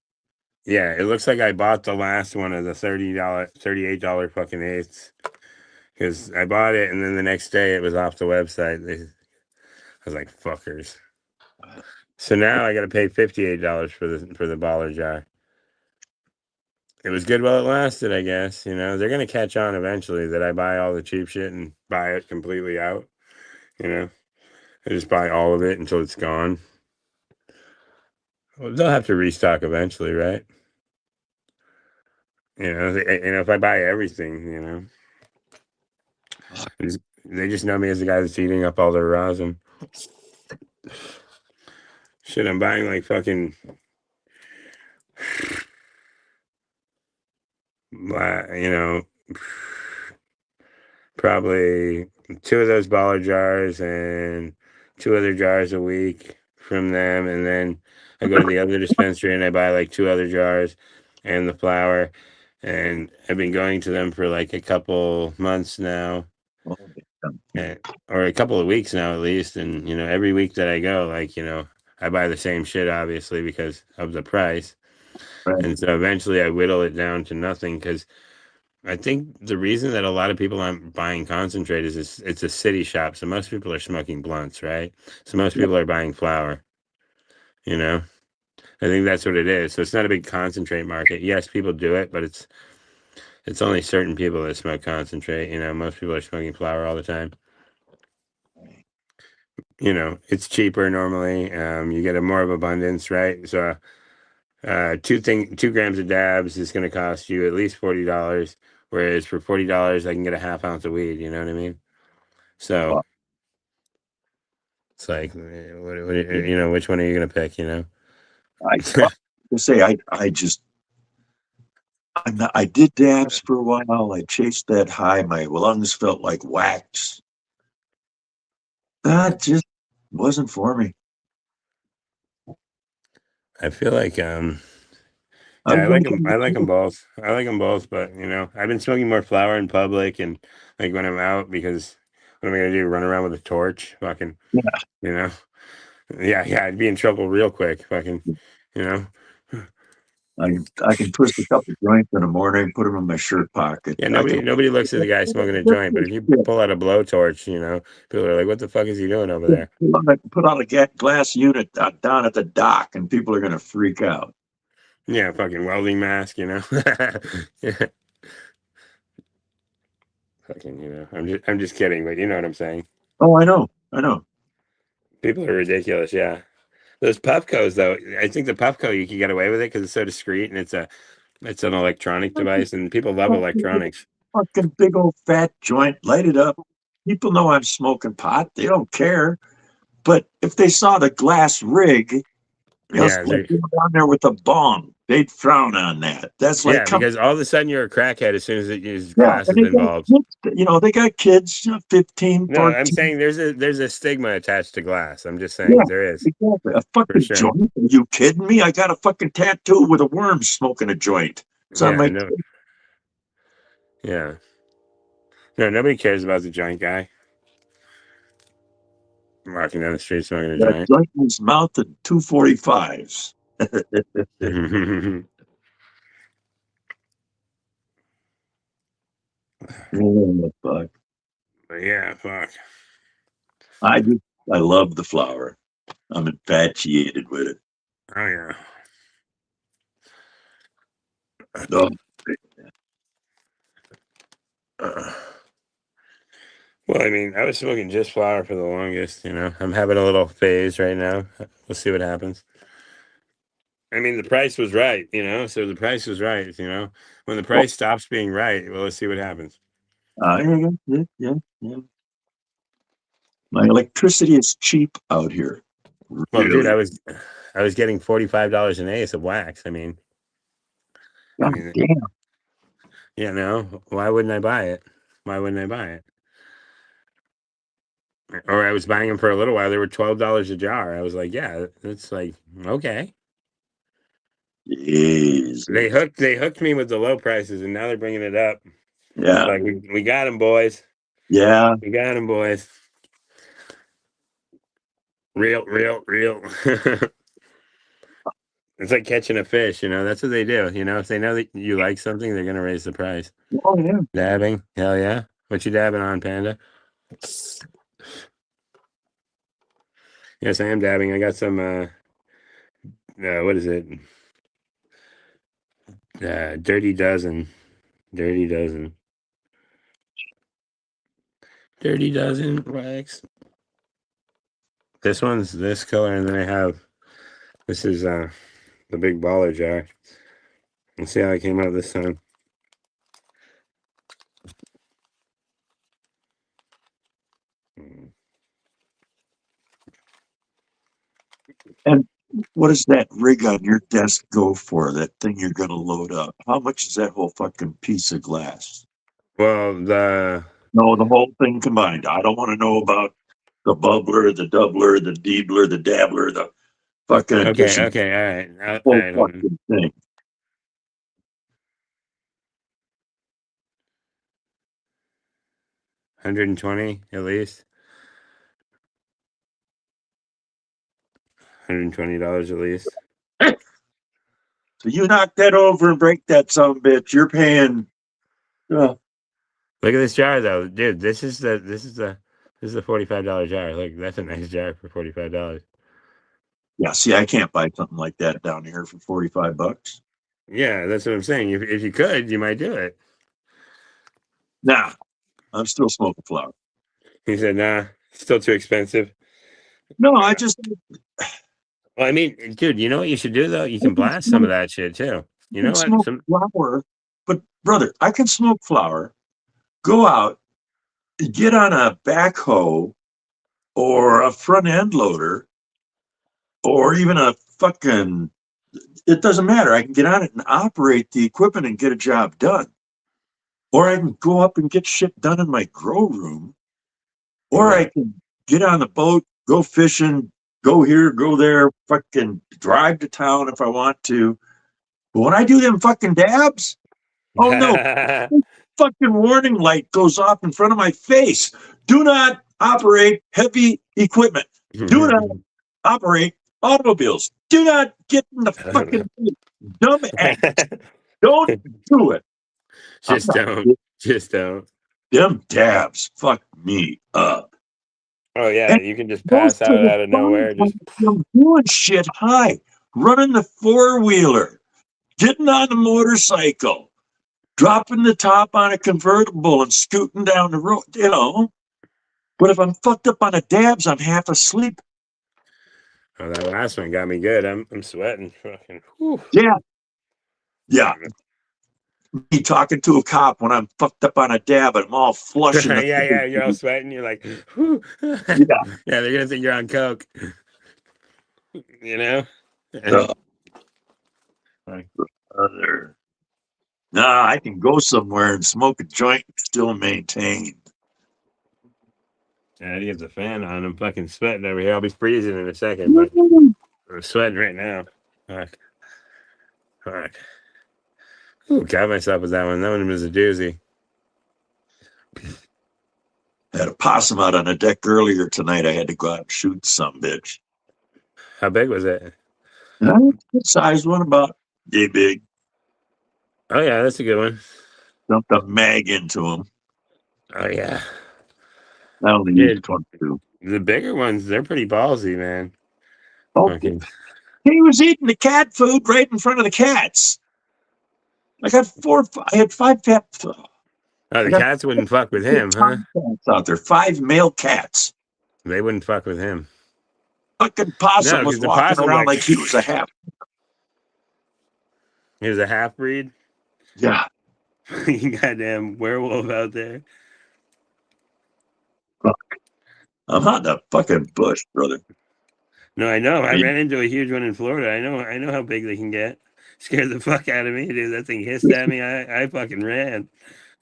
Yeah, it looks like I bought the last one of the $38 fucking eighths because I bought it and then the next day it was off the website. I was like, fuckers. So now I got to pay $58 for the baller jar. It was good while it lasted, I guess. You know, they're gonna catch on eventually that I buy all the cheap shit and buy it completely out. You know, I just buy all of it until it's gone. Well, they'll have to restock eventually, right? You know, if I buy everything, you know, they just know me as the guy that's eating up all their rosin. Shit, I'm buying like fucking, you know, probably two of those baller jars and two other jars a week from them, and then I go to the other dispensary and I buy like two other jars and the flour. And I've been going to them for like a couple months now, and, or a couple of weeks now at least. And you know, every week that I go, like you know, I buy the same shit obviously because of the price. Right. And so eventually I whittle it down to nothing because I think the reason that a lot of people aren't buying concentrate is it's a city shop. So most people are smoking blunts, right? So most Yep. people are buying flour, you know? I think that's what it is. So it's not a big concentrate market. Yes, people do it, but it's only certain people that smoke concentrate. You know, most people are smoking flour all the time. You know, it's cheaper normally. You get a more of abundance, right? So 2 grams of dabs is going to cost you at least $40, whereas for $40 I can get a half ounce of weed. You know what I mean? So Wow. it's like, you know, which one are you gonna pick? You know? I say I did dabs for a while. I chased that high. My lungs felt like wax. That just wasn't for me. I feel like I yeah, was gonna I like them both. I like them both, but you know, I've been smoking more flower in public and like when I'm out because what am I gonna do? Run around with a torch? Fucking, Yeah. you know? Yeah, I'd be in trouble real quick. Fucking, you know? I can twist a couple joints in the morning, put them in my shirt pocket. Yeah, I can nobody looks at the guy smoking a joint, but if you pull out a blowtorch, you know, people are like, "What the fuck is he doing over there?" put on a glass unit down at the dock, and people are going to freak out. Yeah, fucking welding mask, you know. Yeah. Fucking, you know, I'm just kidding, but you know what I'm saying. Oh, I know. People are ridiculous. Yeah, those Puffcos though. I think the Puffco you can get away with it because it's so discreet and it's an electronic device, and people love electronics. Fucking big old fat joint, light it up. People know I'm smoking pot. They don't care. But if they saw the glass rig, you know, Yeah, like down there with a bong, they'd frown on that. That's like, yeah, because all of a sudden you're a crackhead as soon as his yeah, glass and is they got involved. kids, they got kids, 15, No, I'm 14. saying there's a stigma attached to glass. I'm just saying Yeah, there is exactly. A for fucking sure. joint? Are you kidding me? I got a fucking tattoo with a worm smoking a joint. It's on Yeah, my. no, yeah, no, nobody cares about the joint guy walking down the street smoking a Got a joint. joint in his mouth and 245s. Oh, fuck. But yeah, fuck. I love the flower. I'm infatuated with it. Oh yeah. Oh, Uh, well, I mean, I was smoking just flower for the longest. You know, I'm having a little phase right now. We'll see what happens. I mean, the price was right. You know, so the price was right. You know, when the price stops being right, well, let's see what happens. yeah. My electricity is cheap out here. Well, dude, Really. I was getting $45 an ace of wax. I mean, God damn. yeah, no, why wouldn't I buy it? Why wouldn't I buy it? Or I was buying them for a little while. They were $12 a jar. I was like, yeah, it's like okay. Jeez. They hooked me with the low prices, and now they're bringing it up. Yeah. Like we got them, boys. Yeah. We got them, boys. Real. It's like catching a fish, you know. That's what they do. You know, if they know that you like something, they're gonna raise the price. Oh, yeah. Dabbing, hell yeah. What you dabbing on, Panda? Yes, I am dabbing. I got some. What is it? Dirty Dozen. Dirty Dozen. Dirty Dozen wax. This one's this color, and then I have this is the big baller jar. Let's see how I came out this time. And what does that rig on your desk go for? That thing you're going to load up? How much is that whole fucking piece of glass? Well, the No, the whole thing combined. I don't want to know about the bubbler, the doubler, the deebler, the dabbler, the fucking addition. okay, all Whole right, hold on. fucking thing. 120 at least. $120 at least. So you knock that over and break that some bitch. You're paying. Look at this jar though, dude. This is the $45 jar. Look, that's a nice jar for $45. Yeah, see, I can't buy something like that down here for $45. Yeah, that's what I'm saying. If you could, you might do it. Nah, I'm still smoking flower. He said, nah, still too expensive. No, I just Well, I mean, dude, you know what you should do though? You can blast some of that shit too. You know what? smoke flower, but brother, I can smoke flower, go out, get on a backhoe or a front end loader or even a fucking, it doesn't matter. I can get on it and operate the equipment and get a job done. Or I can go up and get shit done in my grow room. Or I can get on the boat, go fishing, go here, go there, fucking drive to town if I want to. But when I do them fucking dabs, oh no, fucking warning light goes off in front of my face. Do not operate heavy equipment. Do not operate automobiles. Do not get in the fucking dumb ass. Don't do it. Just don't. Just don't. Them dabs fuck me up. Oh yeah, And you can just most pass of out the out of time, nowhere. Just I'm doing shit high, running the four-wheeler, getting on the motorcycle, dropping the top on a convertible and scooting down the road, you know. But if I'm fucked up on the dabs, I'm half asleep. oh, that last one got me good. I'm sweating. Fucking. Whew. Yeah. Yeah. Me talking to a cop when I'm fucked up on a dab and I'm all flush in the yeah, you're all sweating. You're like, whew. Yeah. Yeah, they're gonna think you're on coke. You know. Like, brother. Nah, I can go somewhere and smoke a joint and still maintain. Yeah, he has a fan on. I'm fucking sweating over here. I'll be freezing in a second, but I'm sweating right now. Fuck. Fuck. Ooh, got myself with that one. That one was a doozy. Had a possum out on the deck earlier tonight. I had to go out and shoot some bitch. How big was it? Good size one, about yay big. Oh yeah, that's a good one. Dumped a mag into him. Oh yeah. I only Yeah, used 22. the bigger ones, they're pretty ballsy, man. Oh, Fucking. he was eating the cat food right in front of the cats. I got I had five cats. Oh, I the got cats wouldn't fuck with him, huh? cats out there, 5 male cats. They wouldn't fuck with him. Fucking possum No, was because the walking possum around like he was a half. he was a half breed. Yeah. You goddamn werewolf out there. I'm not in the fucking bush, brother. No, I know. I mean- ran into a huge one in Florida. I know how big they can get. Scared the fuck out of me, dude. That thing hissed at me. I fucking ran.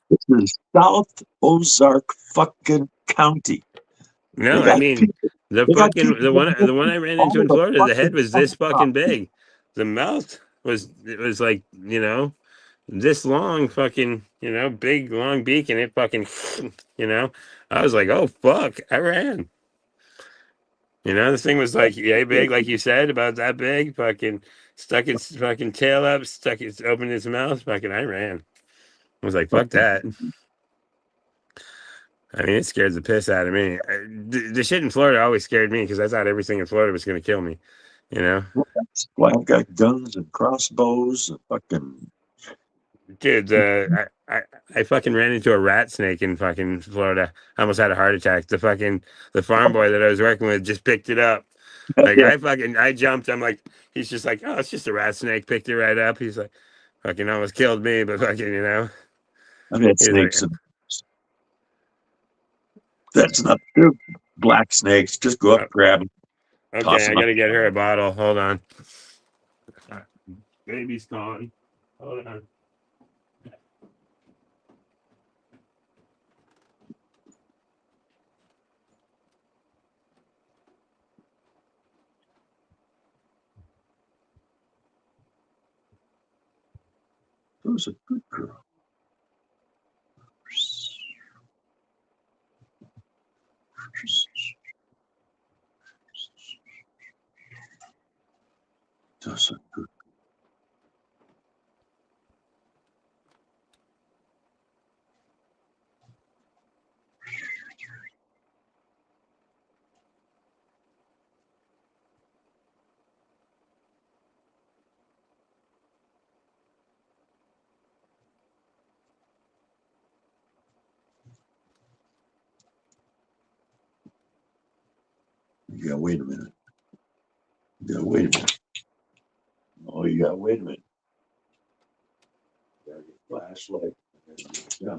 This is South Ozark fucking County. No, They I got mean people- the they got fucking people the one I ran into in all Florida, the head fucking was this time. fucking big. The mouth was like, you know, this long, fucking, you know, big long beak, and it fucking you know. I was like, oh fuck, I ran. You know, this thing was like yay big, like you said, about that big, fucking stuck its fucking tail up, opened its mouth, fucking I ran. I was like, fuck that. I mean, it scared the piss out of me. The shit in Florida always scared me because I thought everything in Florida was going to kill me. You know, That's why I've got guns and crossbows and fucking. dude, I fucking ran into a rat snake in fucking Florida. I almost had a heart attack. The farm boy that I was working with just picked it up. Like I jumped. I'm like, he's just like, oh, it's just a rat snake. Picked it right up. He's like, fucking almost killed me, but fucking, you know. I've had He's snakes. like, That's not true. Black snakes. Just go up, grab them. Toss okay, I them gotta up. get her a bottle. Hold on. Baby's calling. Hold on. Who's a good girl? That's a good. You gotta wait a minute. You gotta wait a minute. Oh, you gotta wait a minute. You gotta get flat. Flashlight. Yeah.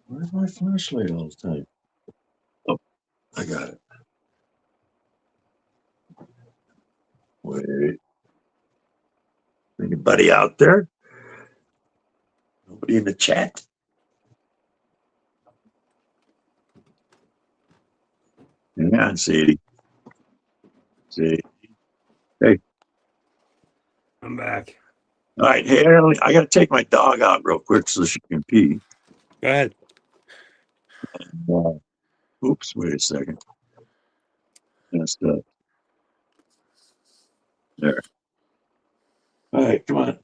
Where's my flashlight all the time? Oh, I got it. Wait. Anybody out there? Nobody in the chat? Hang on, Sadie. Sadie. Hey. I'm back. All right. Hey, I got to take my dog out real quick so she can pee. Go ahead. Oops, wait a second. Messed up. There. All right, come on.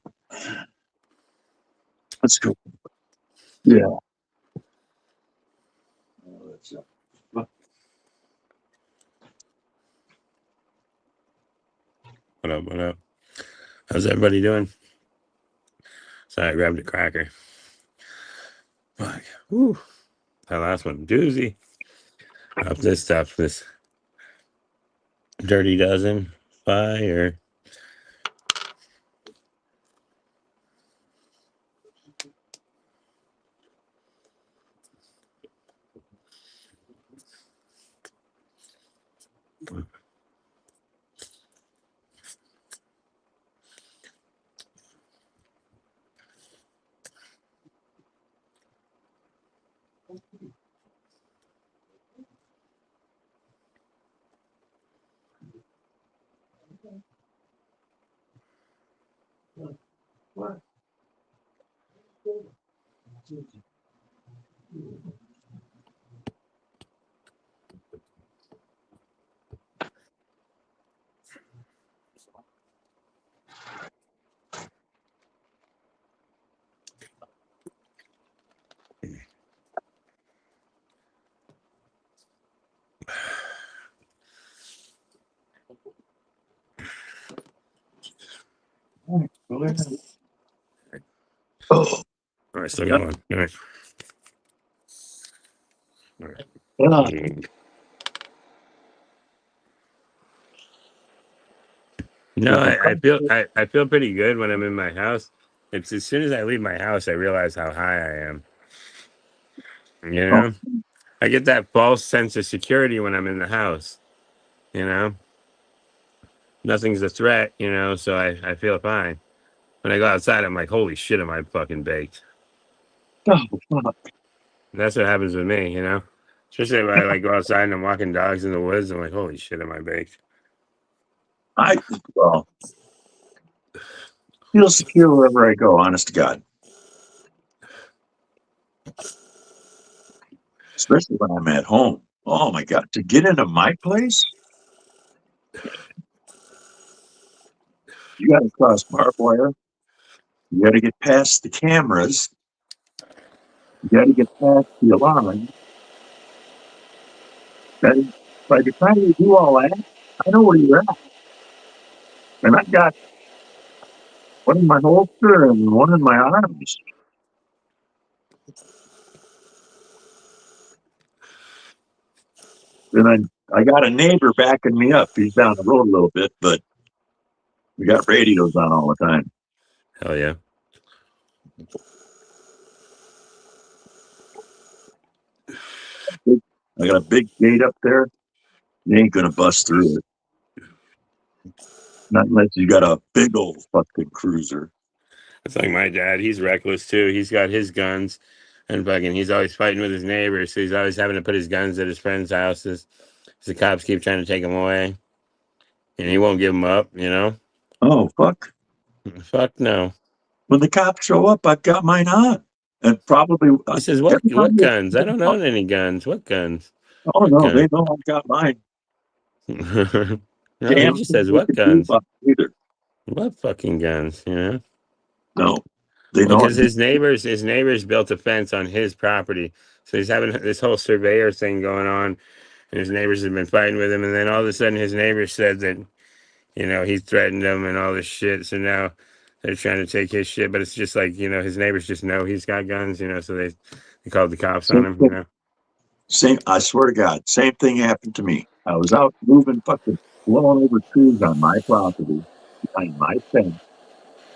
Let's go. Yeah. Let's, What up? What up? How's everybody doing? Sorry, I grabbed a cracker. Fuck. Whew. That last one, doozy. Up this stuff, this Dirty Dozen fire. what? Oh, All right, still going. All right. All right. yeah. No, I feel pretty good when I'm in my house. It's as soon as I leave my house, I realize how high I am. You Oh, know, I get that false sense of security when I'm in the house. You know, nothing's a threat. You know, so I feel fine. When I go outside, I'm like, holy shit, am I fucking baked? oh, fuck. That's what happens with me. You know, especially when I like go outside and I'm walking dogs in the woods. I'm like, holy shit, am I baked? Well, feel secure wherever I go, honest to God. Especially when I'm at home. Oh my God. To get into my place, you got to cross barbed wire. You got to get past the cameras. You got to get past the alarm. And by the time you do all that, I know where you're at. And I've got one in my holster and one in my arms. And I got a neighbor backing me up. He's down the road a little bit, but we got radios on all the time. Hell yeah. I got a big gate up there. You ain't gonna bust through it. Not unless you got a big old fucking cruiser. It's like my dad. He's reckless too. He's got his guns, and fucking, he's always fighting with his neighbors. So he's always having to put his guns at his friends' houses. The cops keep trying to take him away, and he won't give them up. You know? Oh fuck! Fuck no. When the cops show up, I've got mine on, and probably. He says, "What? every time What they- guns? I don't own any guns. What guns?" Oh What no, gun? they know I've got mine. No, he Damn, just says, they "What can do guns? about it either. What fucking guns?" You know? No, they know. Because his neighbors built a fence on his property, so he's having this whole surveyor thing going on, and his neighbors have been fighting with him, and then all of a sudden his neighbor said that, you know, he threatened him and all this shit. So now they're trying to take his shit, but it's just like, his neighbors just know he's got guns, so they called the cops on him. Same, I swear to God, same thing happened to me. I was out moving fucking blowing over trees on my property, behind my fence,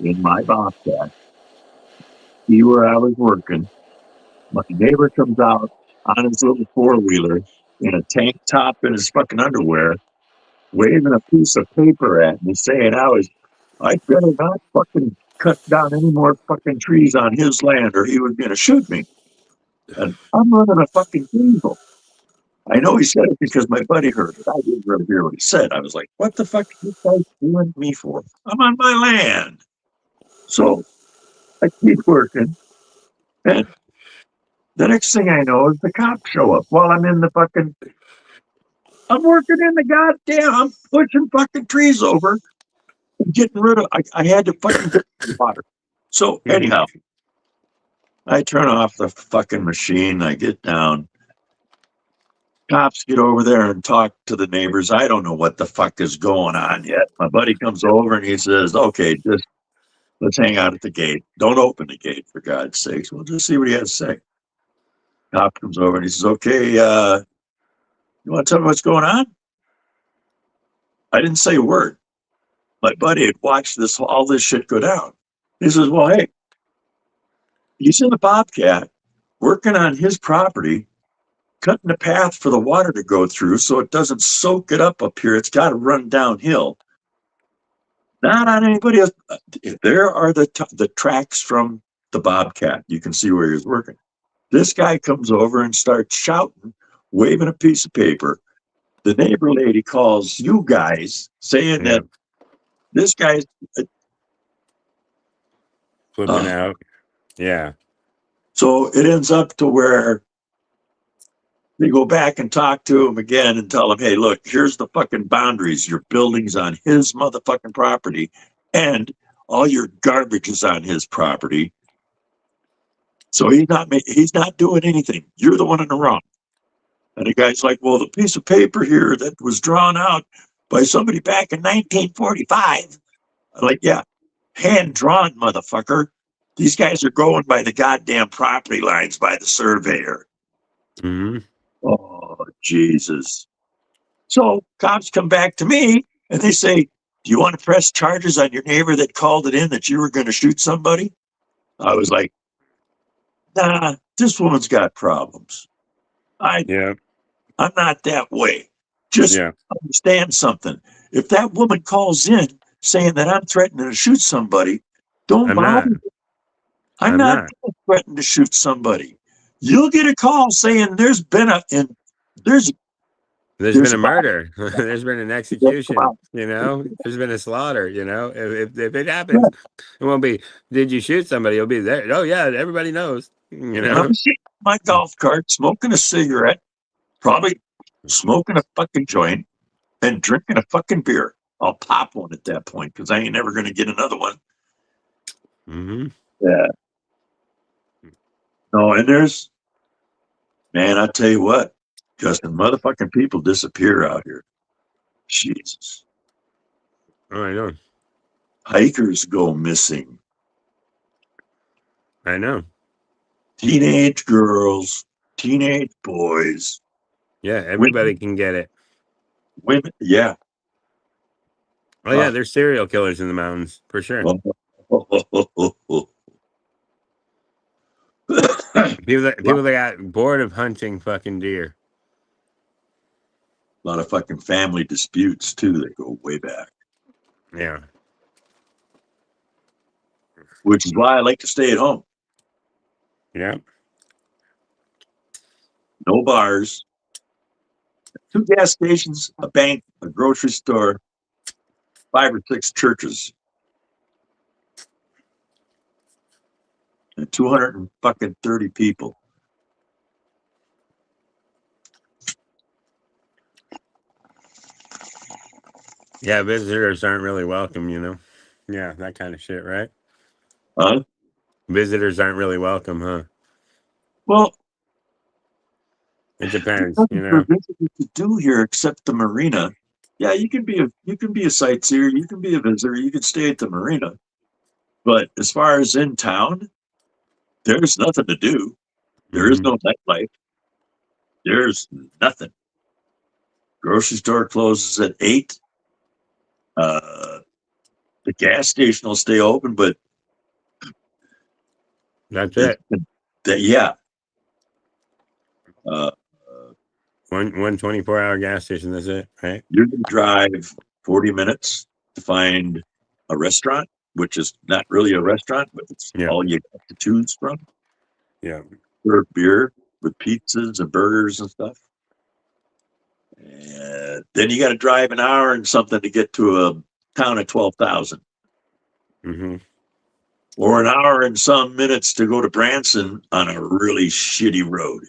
in my bobcat. See where I was working. My neighbor comes out on his little four-wheeler in a tank top and his fucking underwear, waving a piece of paper at me, saying I better not fucking cut down any more fucking trees on his land or he was gonna shoot me. And I'm running a fucking diesel. I know he said it because my buddy heard it. I didn't really hear what he said. I was like, what the fuck is this guy doing me for? I'm on my land. So I keep working. And the next thing I know is the cops show up while I'm working in the goddamn, I'm pushing fucking trees over and getting rid of, I had to fucking get the water. So anyhow, I turn off the fucking machine. I get down. Cops get over there and talk to the neighbors. I don't know what the fuck is going on yet. My buddy comes over and he says, okay, just let's hang out at the gate. Don't open the gate, for God's sakes. We'll just see what he has to say. Cop comes over and he says, okay, you want to tell me what's going on? I didn't say a word. My buddy had watched all this shit go down. He says, well, hey, he's in the Bobcat working on his property, cutting the path for the water to go through so it doesn't soak it up here. It's got to run downhill. Not on anybody else. There are the tracks from the Bobcat. You can see where he was working. This guy comes over and starts shouting, waving a piece of paper. The neighbor lady calls you guys, saying that this guy's flipping out. Yeah. So it ends up to where they go back and talk to him again and tell him, hey, look, here's the fucking boundaries. Your building's on his motherfucking property and all your garbage is on his property. So he's not doing anything. You're the one in the wrong. And the guy's like, well, the piece of paper here that was drawn out by somebody back in 1945. I'm like, yeah, hand drawn, motherfucker. These guys are going by the goddamn property lines by the surveyor. Mm-hmm. Oh, Jesus. So cops come back to me and they say, do you want to press charges on your neighbor that called it in that you were going to shoot somebody? I was like, nah, this woman's got problems. I'm not that way. Just understand something. If that woman calls in saying that I'm threatening to shoot somebody, don't bother me. I'm not threatening to shoot somebody. You'll get a call saying there's been a murder. There's been an execution, there's been a slaughter, if it happens, it won't be, did you shoot somebody? It'll be there. Oh yeah, everybody knows, I'm sitting in my golf cart, smoking a cigarette, probably smoking a fucking joint and drinking a fucking beer. I'll pop one at that point because I ain't never going to get another one. Mm-hmm. Yeah. No, and man, I tell you what, Justin, motherfucking people disappear out here. Jesus. Oh, I know. Hikers go missing. I know. Teenage girls, teenage boys. Yeah, everybody can get it. Women, yeah. Oh, yeah, there's serial killers in the mountains, for sure. People that got bored of hunting fucking deer. A lot of fucking family disputes, too, that go way back. Yeah. Which is why I like to stay at home. Yeah. No bars. 2 gas stations, a bank, a grocery store, 5 or 6 churches. And 230 people. Yeah, visitors aren't really welcome, Yeah, that kind of shit, right? Huh? Visitors aren't really welcome, huh? Well, it depends, for visitors to do here except the marina. Yeah, you can be a sightseer, you can be a visitor, you can stay at the marina. But as far as in town, there's nothing to do. There is no nightlife. There's nothing. Grocery store closes at 8. The gas station will stay open, but That's it. yeah. Uh, One 24-hour gas station. That's it, right? you can drive 40 minutes to find a restaurant, which is not really a restaurant, but it's Yeah. all you got to choose from. Yeah. For beer with pizzas and burgers and stuff. And then you got to drive an hour and something to get to a town of 12,000. Mm-hmm. Or an hour and some minutes to go to Branson on a really shitty road.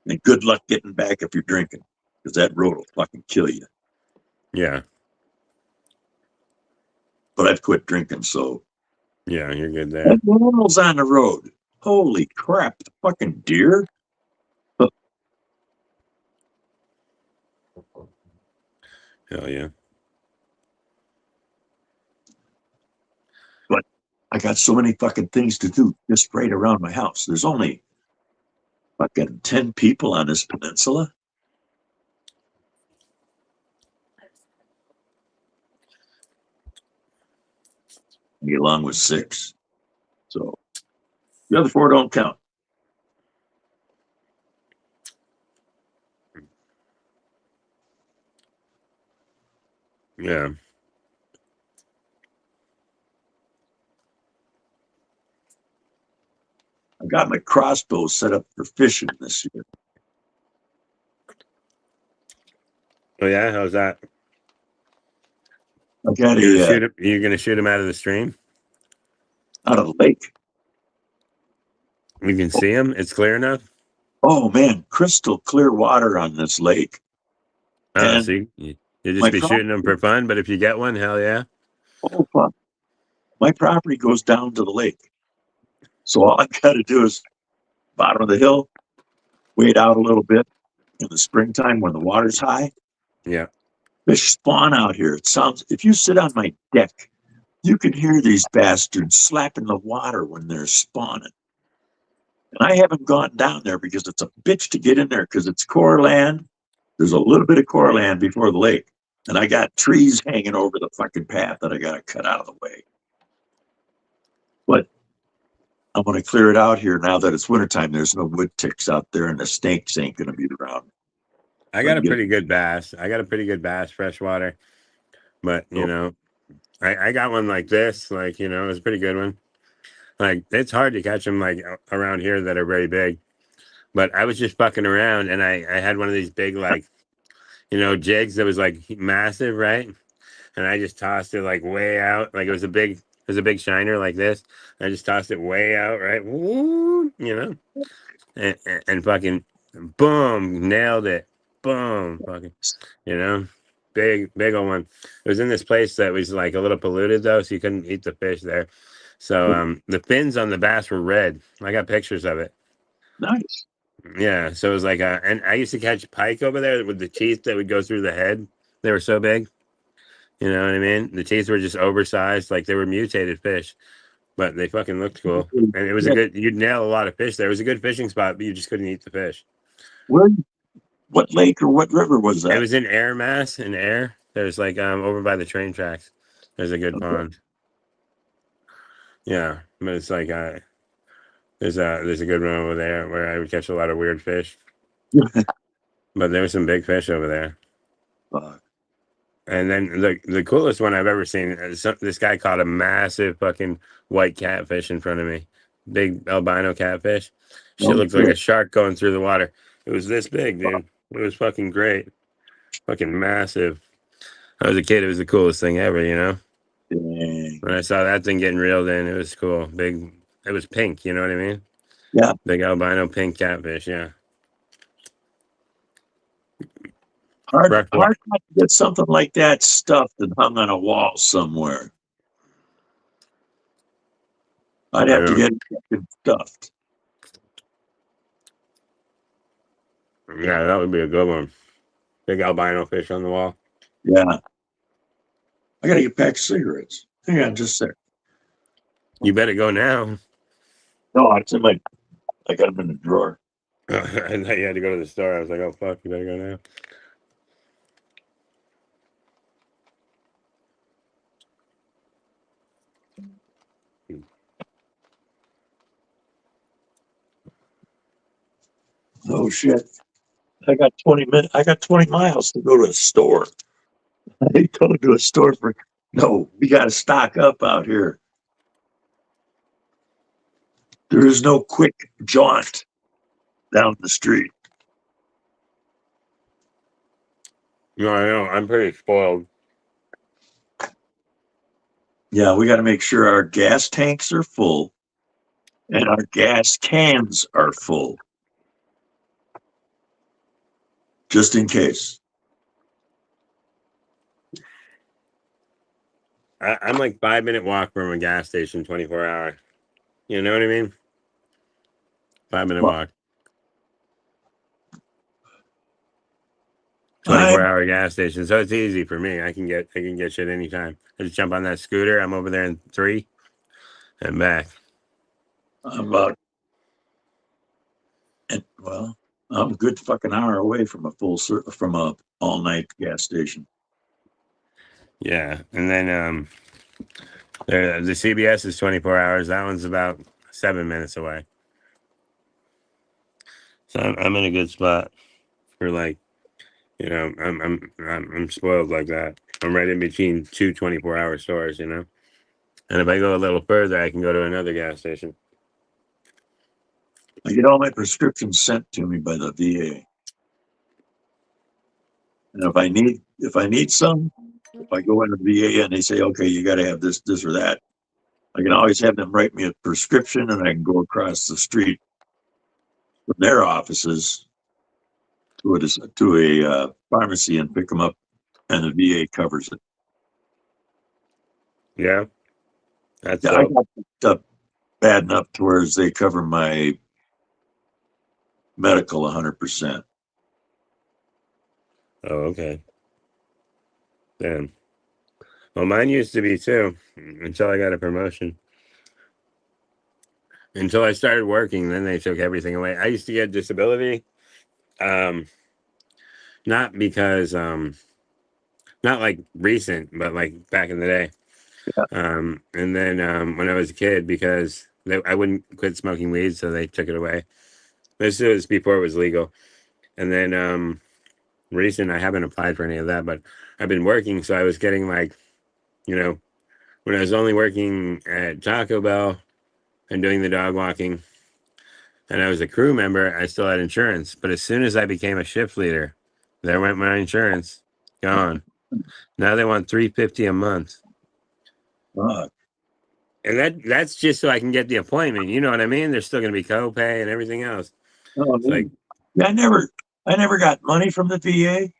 And good luck getting back if you're drinking, because that road will fucking kill you. Yeah. But I've quit drinking, so. Yeah, you're good there. And animals on the road. Holy crap, the fucking deer. Hell yeah. But I got so many fucking things to do just right around my house. There's only fucking 10 people on this peninsula. I get along with 6. So the other 4 don't count. Yeah. I got my crossbow set up for fishing this year. Oh yeah, how's that? I got You're gonna shoot him out of the stream? out of the lake. You can see him. It's clear enough. Oh man, crystal clear water on this lake. Oh, And so you just my be shooting them for fun. But if you get one, hell yeah. Oh fuck. My property goes down to the lake. So all I got to do is bottom of the hill, wait out a little bit in the springtime when the water's high. Yeah. Fish spawn out here. It sounds, if you sit on my deck, you can hear these bastards slapping the water when they're spawning. And I haven't gone down there because it's a bitch to get in there because it's core land. There's a little bit of core land before the lake. And I got trees hanging over the fucking path that I got to cut out of the way. But I'm going to clear it out here now that it's wintertime. There's no wood ticks out there and the snakes ain't going to be around. I got a pretty good bass. Freshwater. But, you know, I got one like this. Like, you know, it's a pretty good one. Like, it's hard to catch them, like, around here that are very big. But I was just fucking around, and I had one of these big, like, you know, jigs that was, like, massive, right? And I just tossed it, like, way out. Like, it was a big shiner like this. I just tossed it way out, right? Woo, you know? And fucking, boom, nailed it. Boom, fucking, you know? Big old one. It was in this place that was, like, a little polluted, though, so you couldn't eat the fish there. So the fins on the bass were red. I got pictures of it. Nice. Yeah, so it was like and I used to catch pike over there with the teeth that would go through the head. They were so big. You know what I mean? The teeth were just oversized, like they were mutated fish, but they fucking looked cool. And it was you'd nail a lot of fish there. It was a good fishing spot, but you just couldn't eat the fish. What lake or what river was that? It was in Air, Mass. In Air. There's like over by the train tracks. There's a good pond. Yeah, but it's like there's a good one over there where I would catch a lot of weird fish. But there was some big fish over there. And then the coolest one I've ever seen is this guy caught a massive fucking white catfish in front of me. Big albino catfish. Shit looked like a shark going through the water. It was this big, dude. It was fucking great. Fucking massive. I was a kid, it was the coolest thing ever, you know? Dang. When I saw that thing getting reeled in, it was cool. Big, it was pink, you know what I mean? Yeah. Big albino pink catfish, yeah. Hard not to get something like that stuffed and hung on a wall somewhere. I'd have to get it stuffed. Yeah, that would be a good one. Big albino fish on the wall. Yeah. I got to get back cigarettes. Hang on just a sec. You better go now. No, it's in my. I got them in the drawer. I thought you had to go to the store. I was like, oh fuck, you better go now. Oh shit! I got 20 minutes. I got 20 miles to go to a store. I go to a store for. No, we got to stock up out here. There is no quick jaunt down the street. No, I know. I'm pretty spoiled. Yeah, we got to make sure our gas tanks are full and our gas cans are full, just in case. I'm like 5-minute walk from a gas station, 24 hour. You know what I mean? 5-minute Well, walk. I 24-hour gas station. So it's easy for me. I can get shit anytime. I just jump on that scooter. I'm over there in 3 and back. I'm about, well, I'm a good fucking hour away from a from a all night gas station. Yeah. And then the CBS is 24 hours. That one's about 7 minutes away. So I'm in a good spot for like, you know, I'm spoiled like that. I'm right in between 2 24-hour stores, you know. And if I go a little further, I can go to another gas station. I get all my prescriptions sent to me by the VA. And if I need some, if I go into the VA and they say, okay, you got to have this, this or that, I can always have them write me a prescription and I can go across the street from their offices to a pharmacy and pick them up, and the VA covers it. Yeah. That's Yeah, I got picked up bad enough to where they cover my medical 100%. Oh, okay. Damn. Well, mine used to be too, until I got a promotion. Until I started working, then they took everything away. I used to get disability, not because, not like recent, but like back in the day. Yeah. And then when I was a kid, because I wouldn't quit smoking weed, so they took it away. This was before it was legal. And then recent, I haven't applied for any of that, but I've been working, so I was getting like, you know, when I was only working at Taco Bell and doing the dog walking, and I was a crew member, I still had insurance. But as soon as I became a shift leader, there went my insurance, gone. Now they want $350 a month, Fuck. and that's just so I can get the appointment. You know what I mean? There's still going to be copay and everything else. Oh, It's like, yeah, I never got money from the VA.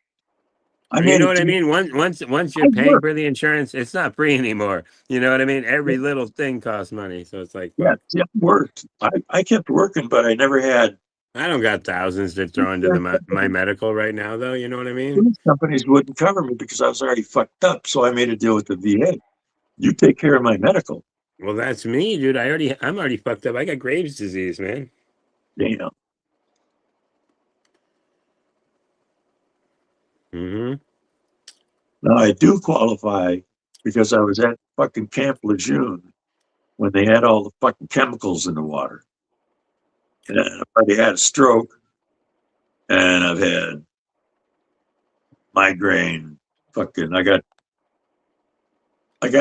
I you made know it what I to- mean? Once I you're paying worked. for the insurance, it's not free anymore. You know what I mean? Every little thing costs money, so it's like, Yeah, fuck. yeah, worked. I kept working, but I never had. I don't got thousands to throw into my medical right now, though. You know what I mean? Insurance companies wouldn't cover me because I was already fucked up. So I made a deal with the VA. You take care of my medical. Well, that's me, dude. I'm already fucked up. I got Graves' disease, man. Damn. Mm-hmm. Now I do qualify because I was at fucking Camp Lejeune when they had all the fucking chemicals in the water. And I've already had a stroke and I've had migraine. Fucking, I got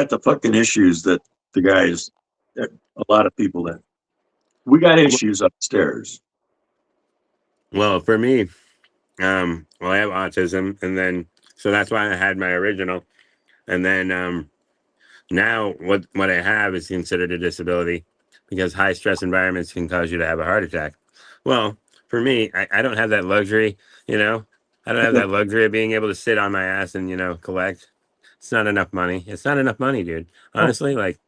the fucking issues that the guys, that a lot of people that we got issues upstairs. Well, for me, well, I have autism, and then so that's why I had my original, and then now what I have is considered a disability because high stress environments can cause you to have a heart attack. Well, for me, I don't have that luxury, you know. I don't have that luxury of being able to sit on my ass and, you know, collect. It's not enough money. It's not enough money, dude. Honestly, like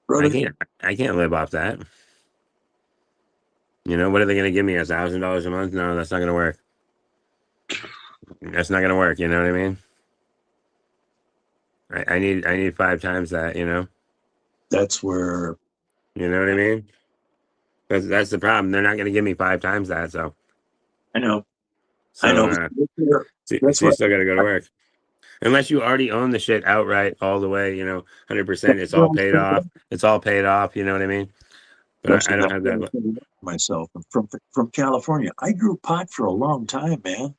Brother, I can't live off that. You know, what are they going to give me? $1,000 a month? No, that's not going to work. That's not going to work. You know what I mean? I need 5 times that, you know? That's where You know what I mean? That's the problem. They're not going to give me 5 times that. So I know. I so know. That's so you what still got to go to work. Unless you already own the shit outright all the way, 100%. It's all paid off. It's all paid off. You know what I mean? But that's I don't that's have what that. I'm saying myself. I'm from California. I grew pot for a long time, man.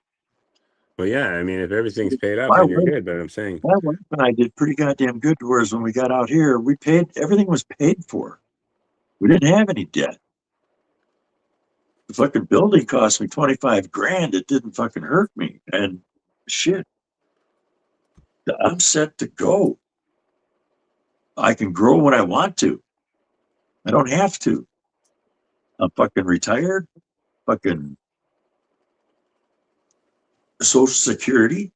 Well, yeah. I mean, if everything's paid up, My then you're wife, good. But I'm saying, my wife and I did pretty goddamn good. Whereas when we got out here, we paid everything was paid for. We didn't have any debt. The fucking building cost me 25 grand. It didn't fucking hurt me. And shit, I'm set to go. I can grow when I want to. I don't have to. I'm fucking retired. Fucking Social Security.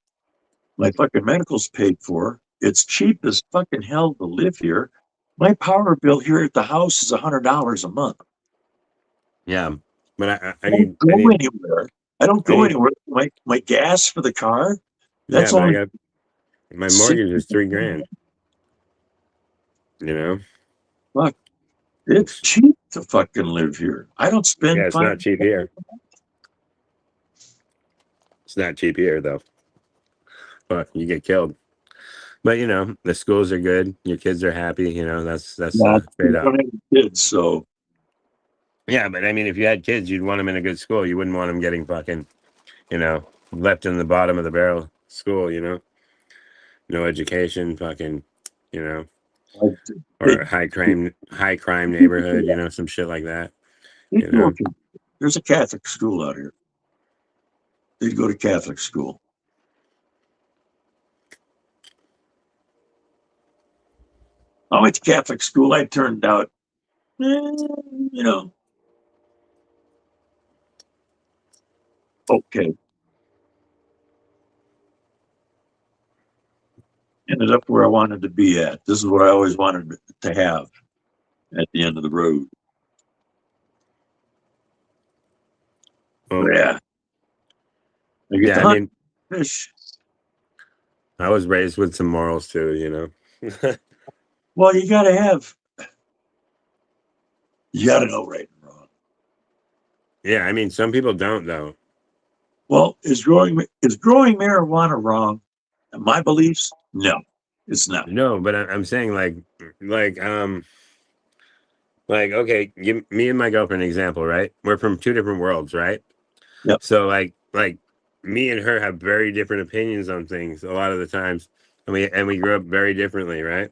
My fucking medical's paid for. It's cheap as fucking hell to live here. My power bill here at the house is $100 a month. yeah. But I I don't I go need, anywhere. I don't I go need, anywhere. My gas for the car, yeah. that's But I only got my six mortgage is 3 grand. You know, bucks. It's cheap to fucking live here. I don't yeah. spend It's five. not cheap here. It's not cheap here though. But you get killed. But the schools are good. Your kids are happy. That's Yeah, straight I up. don't have kids, so Yeah, but I mean, if you had kids, you'd want them in a good school. You wouldn't want them getting fucking, left in the bottom of the barrel school. No education, fucking, you know, I, or they, a high crime neighborhood. Some shit like that. they You go know. to, there's a Catholic school out here. They'd go to Catholic school. I went to Catholic school. I turned out, you know, okay. Ended up where I wanted to be at. This is what I always wanted to have at the end of the road. Well, Yeah, I get yeah. to I hunt, mean, fish. I was raised with some morals too. Well, you got to know right and wrong. Yeah. I mean, some people don't though. Well, is growing marijuana wrong? In my beliefs, no, it's not. No, but I'm saying like okay, give me and my girlfriend an example, right? We're from 2 different worlds, right? Yep. So like me and her have very different opinions on things a lot of the times, and we grew up very differently, right?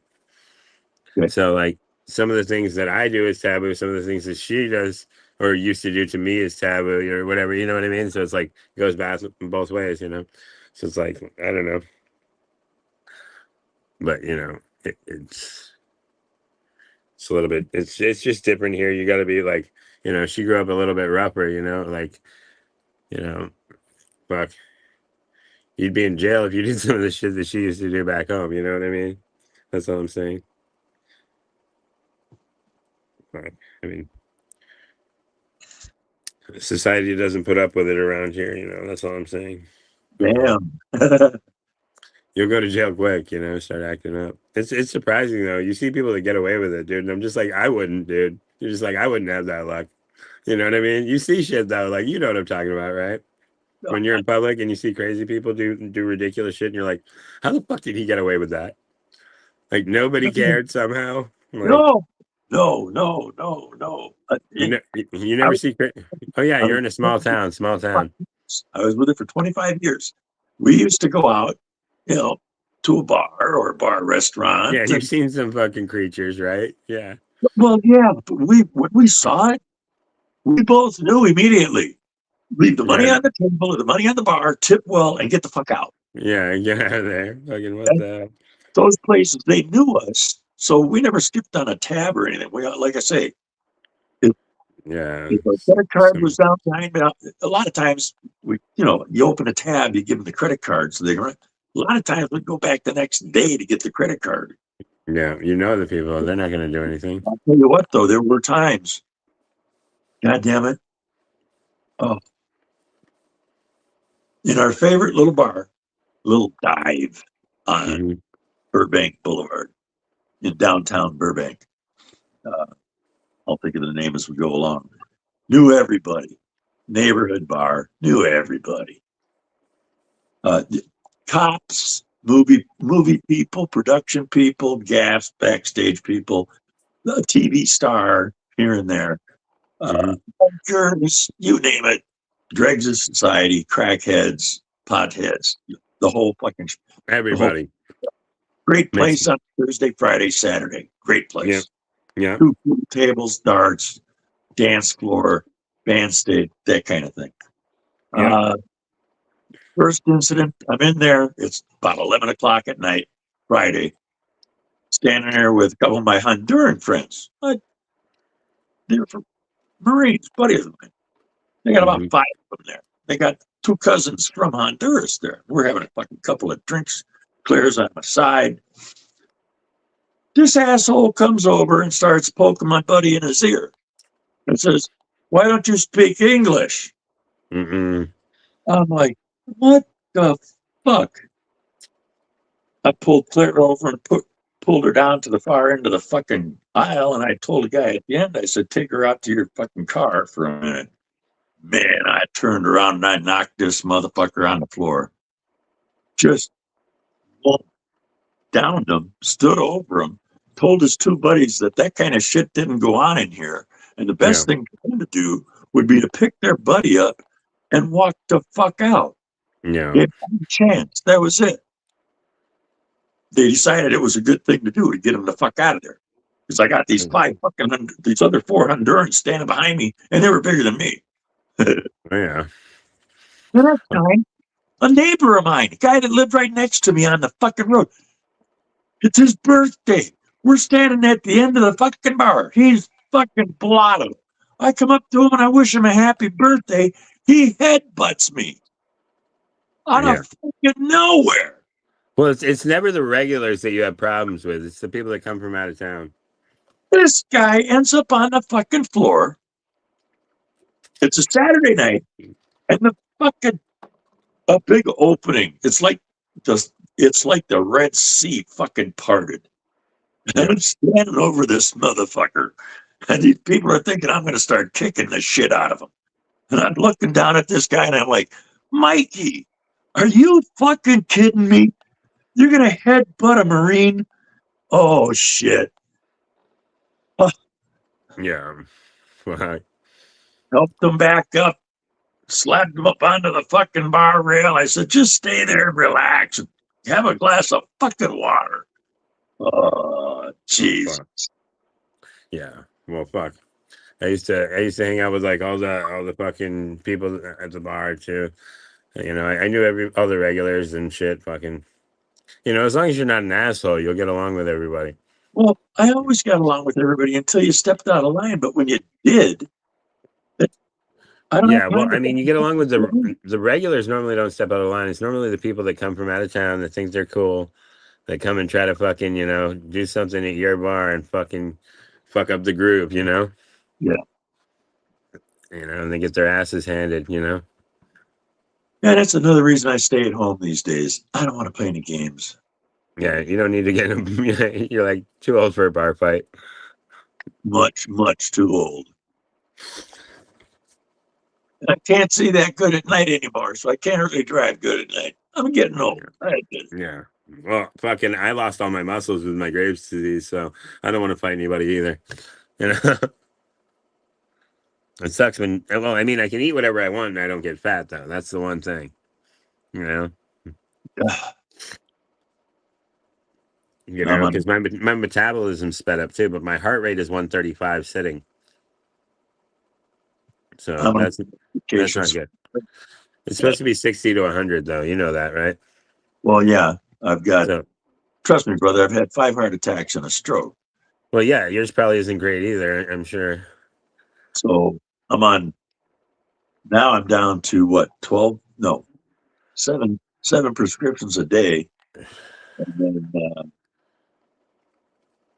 Okay. So like some of the things that I do is taboo, some of the things that she does or used to do to me is taboo or whatever, you know what I mean? So it's like it goes back both ways. So it's like I don't know, but it's a little bit it's just different here. You got to be like she grew up a little bit rougher, like you know fuck. You'd be in jail if you did some of the shit that she used to do back home. You know what I mean? That's all I'm saying. But, I mean, society doesn't put up with it around here. That's all I'm saying. Damn. You'll go to jail quick. Start acting up. It's surprising though. You see people that get away with it, dude. And I'm just like, I wouldn't, dude. You're just like, I wouldn't have that luck. You know what I mean? You see shit though, like you know what I'm talking about, right? When you're in public and you see crazy people do ridiculous shit, and you're like, how the fuck did he get away with that? Like nobody cared somehow. Like No, no, no, no, no. you I never was, see. Oh yeah, I you're was in a small town. Small town. I was with it for 25 years. We used to go out, you know, to a bar or a bar Yeah, restaurant. you've seen some fucking creatures, right? Yeah. Well, yeah, but when we saw it, we both knew immediately. Leave the money Yeah. on the table or the money on the bar, tip well, and get the fuck out. Yeah. Get out of there. Fucking what And the? those places, they knew us, so we never skipped on a tab or anything. We, like I say, if, Yeah. if a credit card was down behind me, a lot of times you open a tab, you give them the credit card, so they run. A lot of times we go back the next day to get the credit card. Yeah. You know the people. They're not gonna do anything. I'll tell you what, though, there were times. God damn it! Oh, in our favorite little bar, little dive on Hmm. Burbank Boulevard in downtown Burbank. I'll think of the name as we go along. Knew everybody. Neighborhood bar. Knew everybody. Cops, movie people, production people, gas, backstage people, the TV star here and there. Bankers, you name it. Dregs' Society, crackheads, potheads, the whole fucking Everybody. great place on Thursday, Friday, Saturday. Great place. Yeah. 2 pool tables, darts, dance floor, band stage, that kind of thing. Yeah. First incident, I'm in there. It's about 11 o'clock at night, Friday. Standing there with a couple of my Honduran friends. They're from Marines, buddies of mine. They got about 5 of them there. They got 2 cousins from Honduras there. We're having a fucking couple of drinks. Claire's on my side. This asshole comes over and starts poking my buddy in his ear and says, "Why don't you speak English?" I'm like, what the fuck? I pulled Claire over and pulled her down to the far end of the fucking aisle, and I told the guy at the end, I said, "Take her out to your fucking car for a minute." Man, I turned around and I knocked this motherfucker on the floor. Just downed him, stood over him, told his 2 buddies that kind of shit didn't go on in here. And the best thing for them to do would be to pick their buddy up and walk the fuck out. Yeah. Gave them a chance. That was it. They decided it was a good thing to do to get him the fuck out of there. Because I got these these other 4 Hondurans standing behind me, and they were bigger than me. Yeah. The next time, a neighbor of mine, a guy that lived right next to me on the fucking road, it's his birthday. We're standing at the end of the fucking bar. He's fucking blotto. I come up to him and I wish him a happy birthday. He headbutts me out of fucking nowhere. Well, it's never the regulars that you have problems with. It's the people that come from out of town. This guy ends up on the fucking floor. It's a Saturday night, and the fucking a big opening. It's like the Red Sea fucking parted. And I'm standing over this motherfucker, and these people are thinking I'm going to start kicking the shit out of him. And I'm looking down at this guy, and I'm like, "Mikey, are you fucking kidding me? You're going to headbutt a Marine? Oh, shit." Yeah. Well, Helped him back up, slapped him up onto the fucking bar rail. I said, "Just stay there and relax and have a glass of fucking water." Oh, jeez. Yeah. Well, fuck. I used to hang out with like all the fucking people at the bar too. You know, I knew all the regulars and shit. Fucking, you know, as long as you're not an asshole, you'll get along with everybody. Well, I always got along with everybody until you stepped out of line. But when you did, I don't. Yeah, well, I mean, you get along with the regulars. Normally don't step out of line. It's normally the people that come from out of town that think they're cool, that come and try to fucking, you know, do something at your bar and fucking fuck up the groove, you know. Yeah. You know, and they get their asses handed, you know. Yeah, that's another reason I stay at home these days. I don't want to play any games. Yeah, you don't need to get them. You're like too old for a bar fight. Much, much too old. I can't see that good at night anymore, so I can't really drive good at night. I'm getting old. Yeah. Well, fucking, I lost all my muscles with my Graves' disease, so I don't want to fight anybody either. You know, it sucks when. Well, I mean, I can eat whatever I want, and I don't get fat though. That's the one thing. You know. You know, because my metabolism's sped up too, but my heart rate is 135 sitting. So that's not good. It's supposed to be 60 to 100, though. You know that, right? Well, yeah, I've got. Trust me, brother. I've had 5 heart attacks and a stroke. Well, yeah, yours probably isn't great either. I'm sure. So I'm on. Now I'm down to what? 12? No, 7 prescriptions a day, and then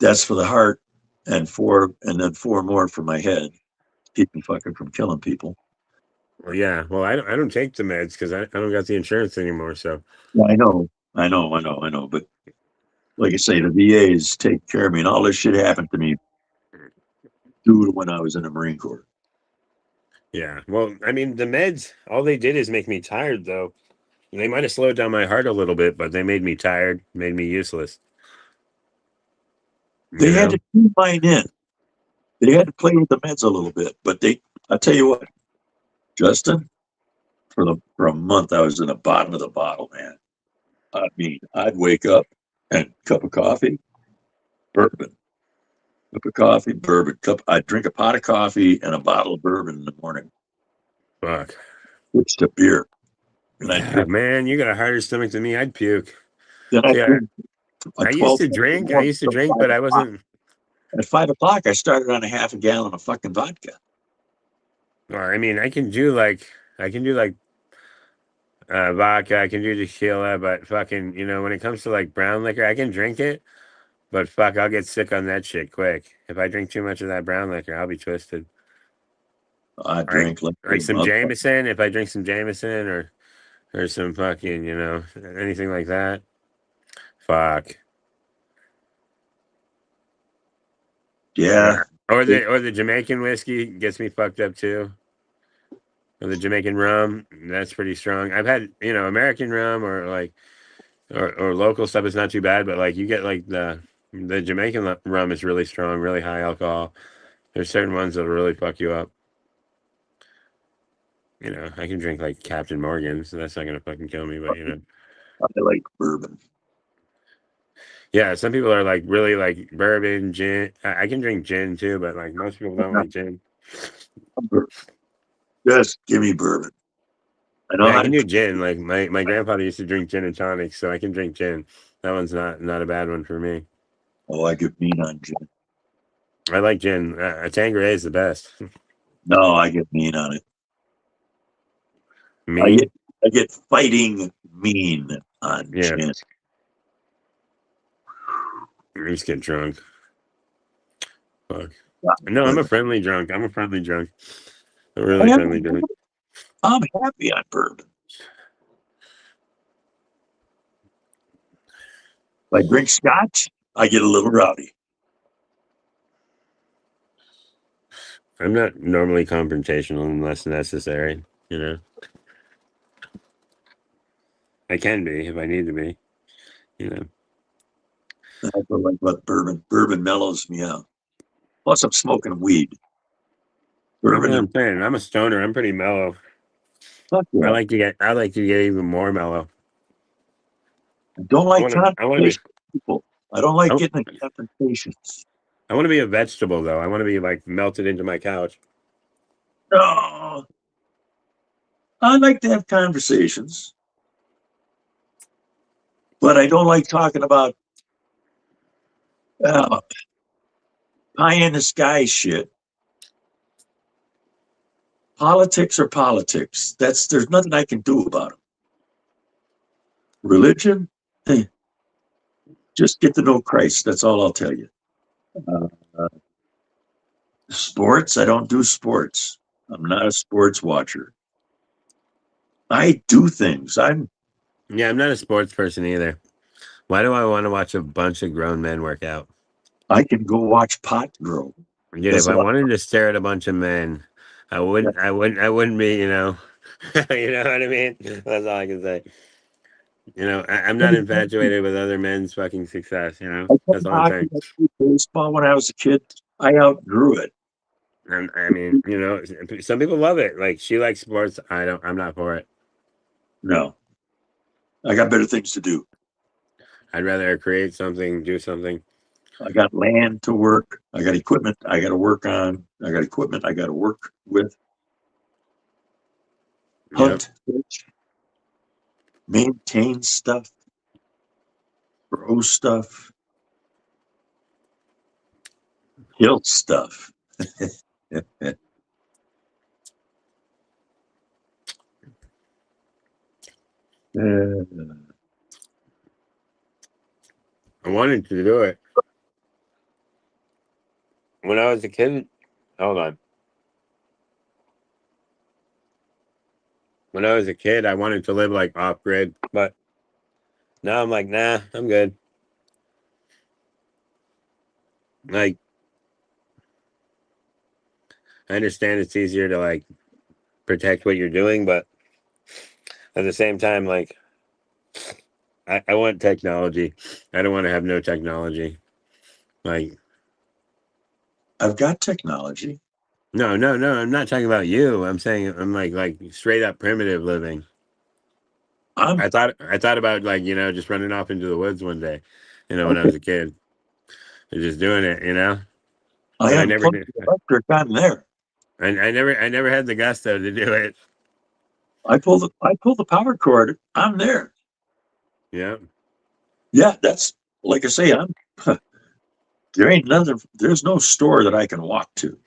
that's for the heart, and 4 more for my head. Keep me fucking from killing people. Well, yeah. Well, I don't take the meds because I don't got the insurance anymore. So. Yeah, I know. But like I say, the VAs take care of me, and all this shit happened to me do when I was in the Marine Corps. Yeah. Well, I mean, the meds, all they did is make me tired, though. They might have slowed down my heart a little bit, but they made me tired, made me useless. They You had know? to keep mine in. They had to play with the meds a little bit, but I tell you what, Justin, for a month, I was in the bottom of the bottle, man. I mean, I'd wake up and cup of coffee, bourbon, cup of coffee, bourbon, I'd drink a pot of coffee and a bottle of bourbon in the morning, Fuck. switch to beer. And Yeah, man, you got a harder stomach than me. I'd puke. then I'd See, drink a I used 12 to drink. I used to drink, but I wasn't. At 5 o'clock, I started on a half a gallon of fucking vodka. Or I mean, I can do like vodka. I can do tequila, but fucking, when it comes to like brown liquor, I can drink it. But fuck, I'll get sick on that shit quick. If I drink too much of that brown liquor, I'll be twisted. I Like, drank like like a some motherfucker. Jameson. If I drink some Jameson or some fucking, anything like that. Fuck. Yeah. Or the Jamaican whiskey gets me fucked up too. Or the Jamaican rum, that's pretty strong. I've had, American rum or like or local stuff is not too bad, but like you get like the Jamaican rum is really strong, really high alcohol. There's certain ones that'll really fuck you up. I can drink like Captain Morgan, so that's not gonna fucking kill me, but I like bourbon. yeah, some people are like really like bourbon, gin. I can drink gin too, but like most people don't like gin. Just give me bourbon. I know Yeah, I how can to. do gin. Like my grandfather used to drink gin and tonic, so I can drink gin. That one's not a bad one for me. Oh, I get mean on gin. I like gin. A Tanqueray is the best. No, I get mean on it. I Me? get I get fighting mean on Yeah. gin. I just get drunk. Fuck. Yeah, No, I'm but a friendly drunk. I'm a friendly drunk. A I really am- friendly drunk. I'm happy on bourbon. If I drink scotch, I get a little rowdy. I'm not normally confrontational unless necessary, you know. I can be if I need to be, you know. That's what I like about bourbon. Bourbon mellows me out. Plus, I'm smoking weed. That's what Bourbon I'm and saying. I'm a stoner. I'm pretty mellow. fuck I yeah. like to get even more mellow. I don't I like want to I want to be confrontation with people. I don't like I, getting in confrontations. I want to be a vegetable though. I want to be like melted into my couch. No, I like to have conversations, but I don't like talking about uh, pie in the sky shit. Politics are politics. There's nothing I can do about it. Religion, hey, just get to know Christ. That's all I'll tell you. Uh, uh, Sports, I don't do sports. I'm not a sports watcher. I do things. Yeah, I'm not a sports person either. Why do I want to watch a bunch of grown men work out? I can go watch pot grow. Dude, if That's I all. wanted to stare at a bunch of men, I wouldn't be, you know what I mean? That's all I can say. I'm not infatuated with other men's fucking success, I That's played all I'm hockey, saying. I played baseball when I was a kid. I outgrew it. And I mean, some people love it. Like she likes sports. I'm not for it. No, I got better things to do. I'd rather create something, do something. I got land to work. I got equipment I got to work on. I got equipment I got to work with. Yep. Hunt, fish, maintain stuff, grow stuff, kill stuff. I wanted to do it. When I was a kid, hold on. When I was a kid, I wanted to live like off grid, but now I'm like, nah, I'm good. Like, I understand it's easier to like protect what you're doing, but at the same time, like I want technology. I don't want to have no technology. Like, I've got technology. no. I'm not talking about you. I'm saying I'm like straight up primitive living. I'm I thought about like, you know, just running off into the woods one day, you know, when I was a kid. And just doing it, you know. I But I am never plugged did. the electric. I'm there. I never had the gusto to do it. I pull the power cord. I'm there. Yeah. Yeah, that's like I say. I'm There's no store that I can walk to.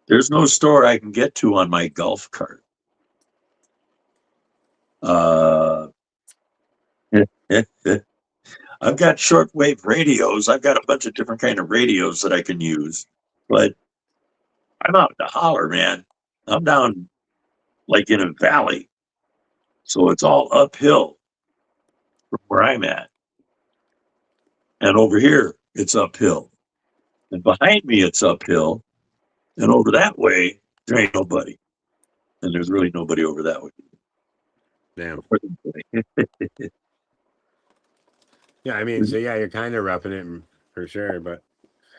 There's no store I can get to on my golf cart. Uh, I've got shortwave radios. I've got a bunch of different kind of radios that I can use, but I'm out in the holler, man. I'm down like in a valley, so it's all uphill from where I'm at, and over here it's uphill, and behind me it's uphill, and over that way there ain't nobody, and there's really nobody over that way. Damn. Yeah, I mean, so yeah, you're kind of roughing it for sure, but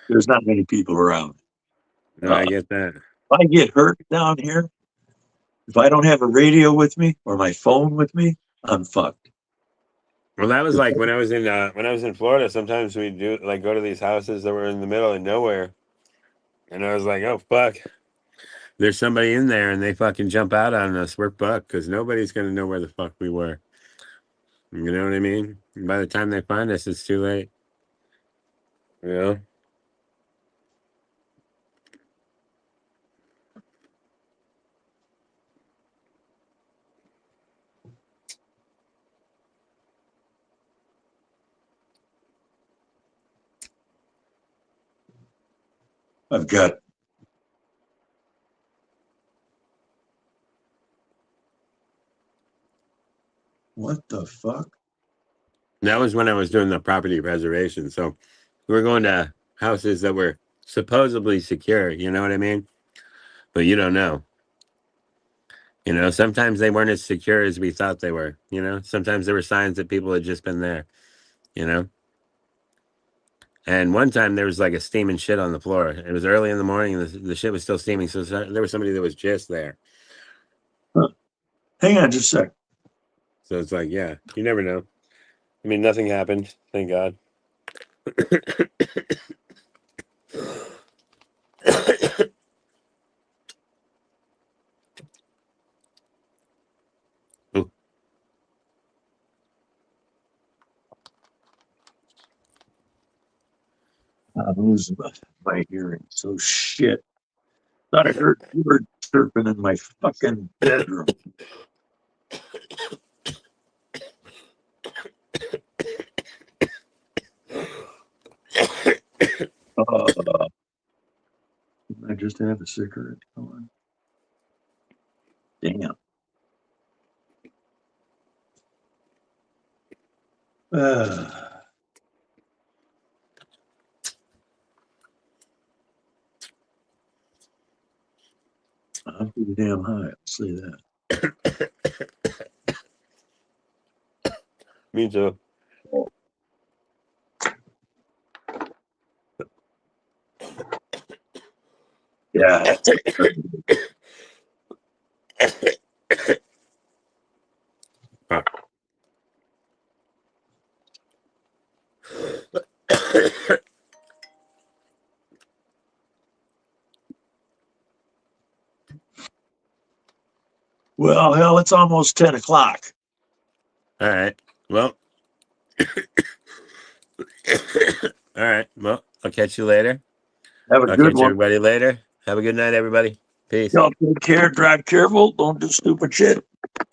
There's not many people around. no, I get that. If I get hurt down here, if I don't have a radio with me or my phone with me, I'm fucked. Well, that was like when I was in Florida. Sometimes we do like go to these houses that were in the middle of nowhere, and I was like, oh fuck, there's somebody in there, and they fucking jump out on us. We're fucked because nobody's gonna know where the fuck we were. You know what I mean? And by the time they find us, it's too late. You know? I've got what the fuck? That was when I was doing the property preservation. So we were going to houses that were supposedly secure. You know what I mean? But you don't know. You know, sometimes they weren't as secure as we thought they were. You know, sometimes there were signs that people had just been there. You know, and one time there was like a steaming shit on the floor. It was early in the morning, and the shit was still steaming. So there was somebody that was just there. Huh. Hang on just a sec. So it's like, yeah, you never know. I mean, nothing happened, thank God. Ooh. I'm losing my hearing. So shit. Thought I heard birds chirping in my fucking bedroom. I just have a cigarette going. Damn. I'm pretty damn high. I'll say that. Me too. Yeah. Well, hell, it's almost 10 o'clock. All right. Well. All right. Well, I'll catch you later. Have a I'll good catch one. everybody later. Have a good night, everybody. Peace. Y'all take care. Drive careful. Don't do stupid shit.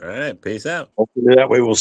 All right. Peace out. Hopefully that way we'll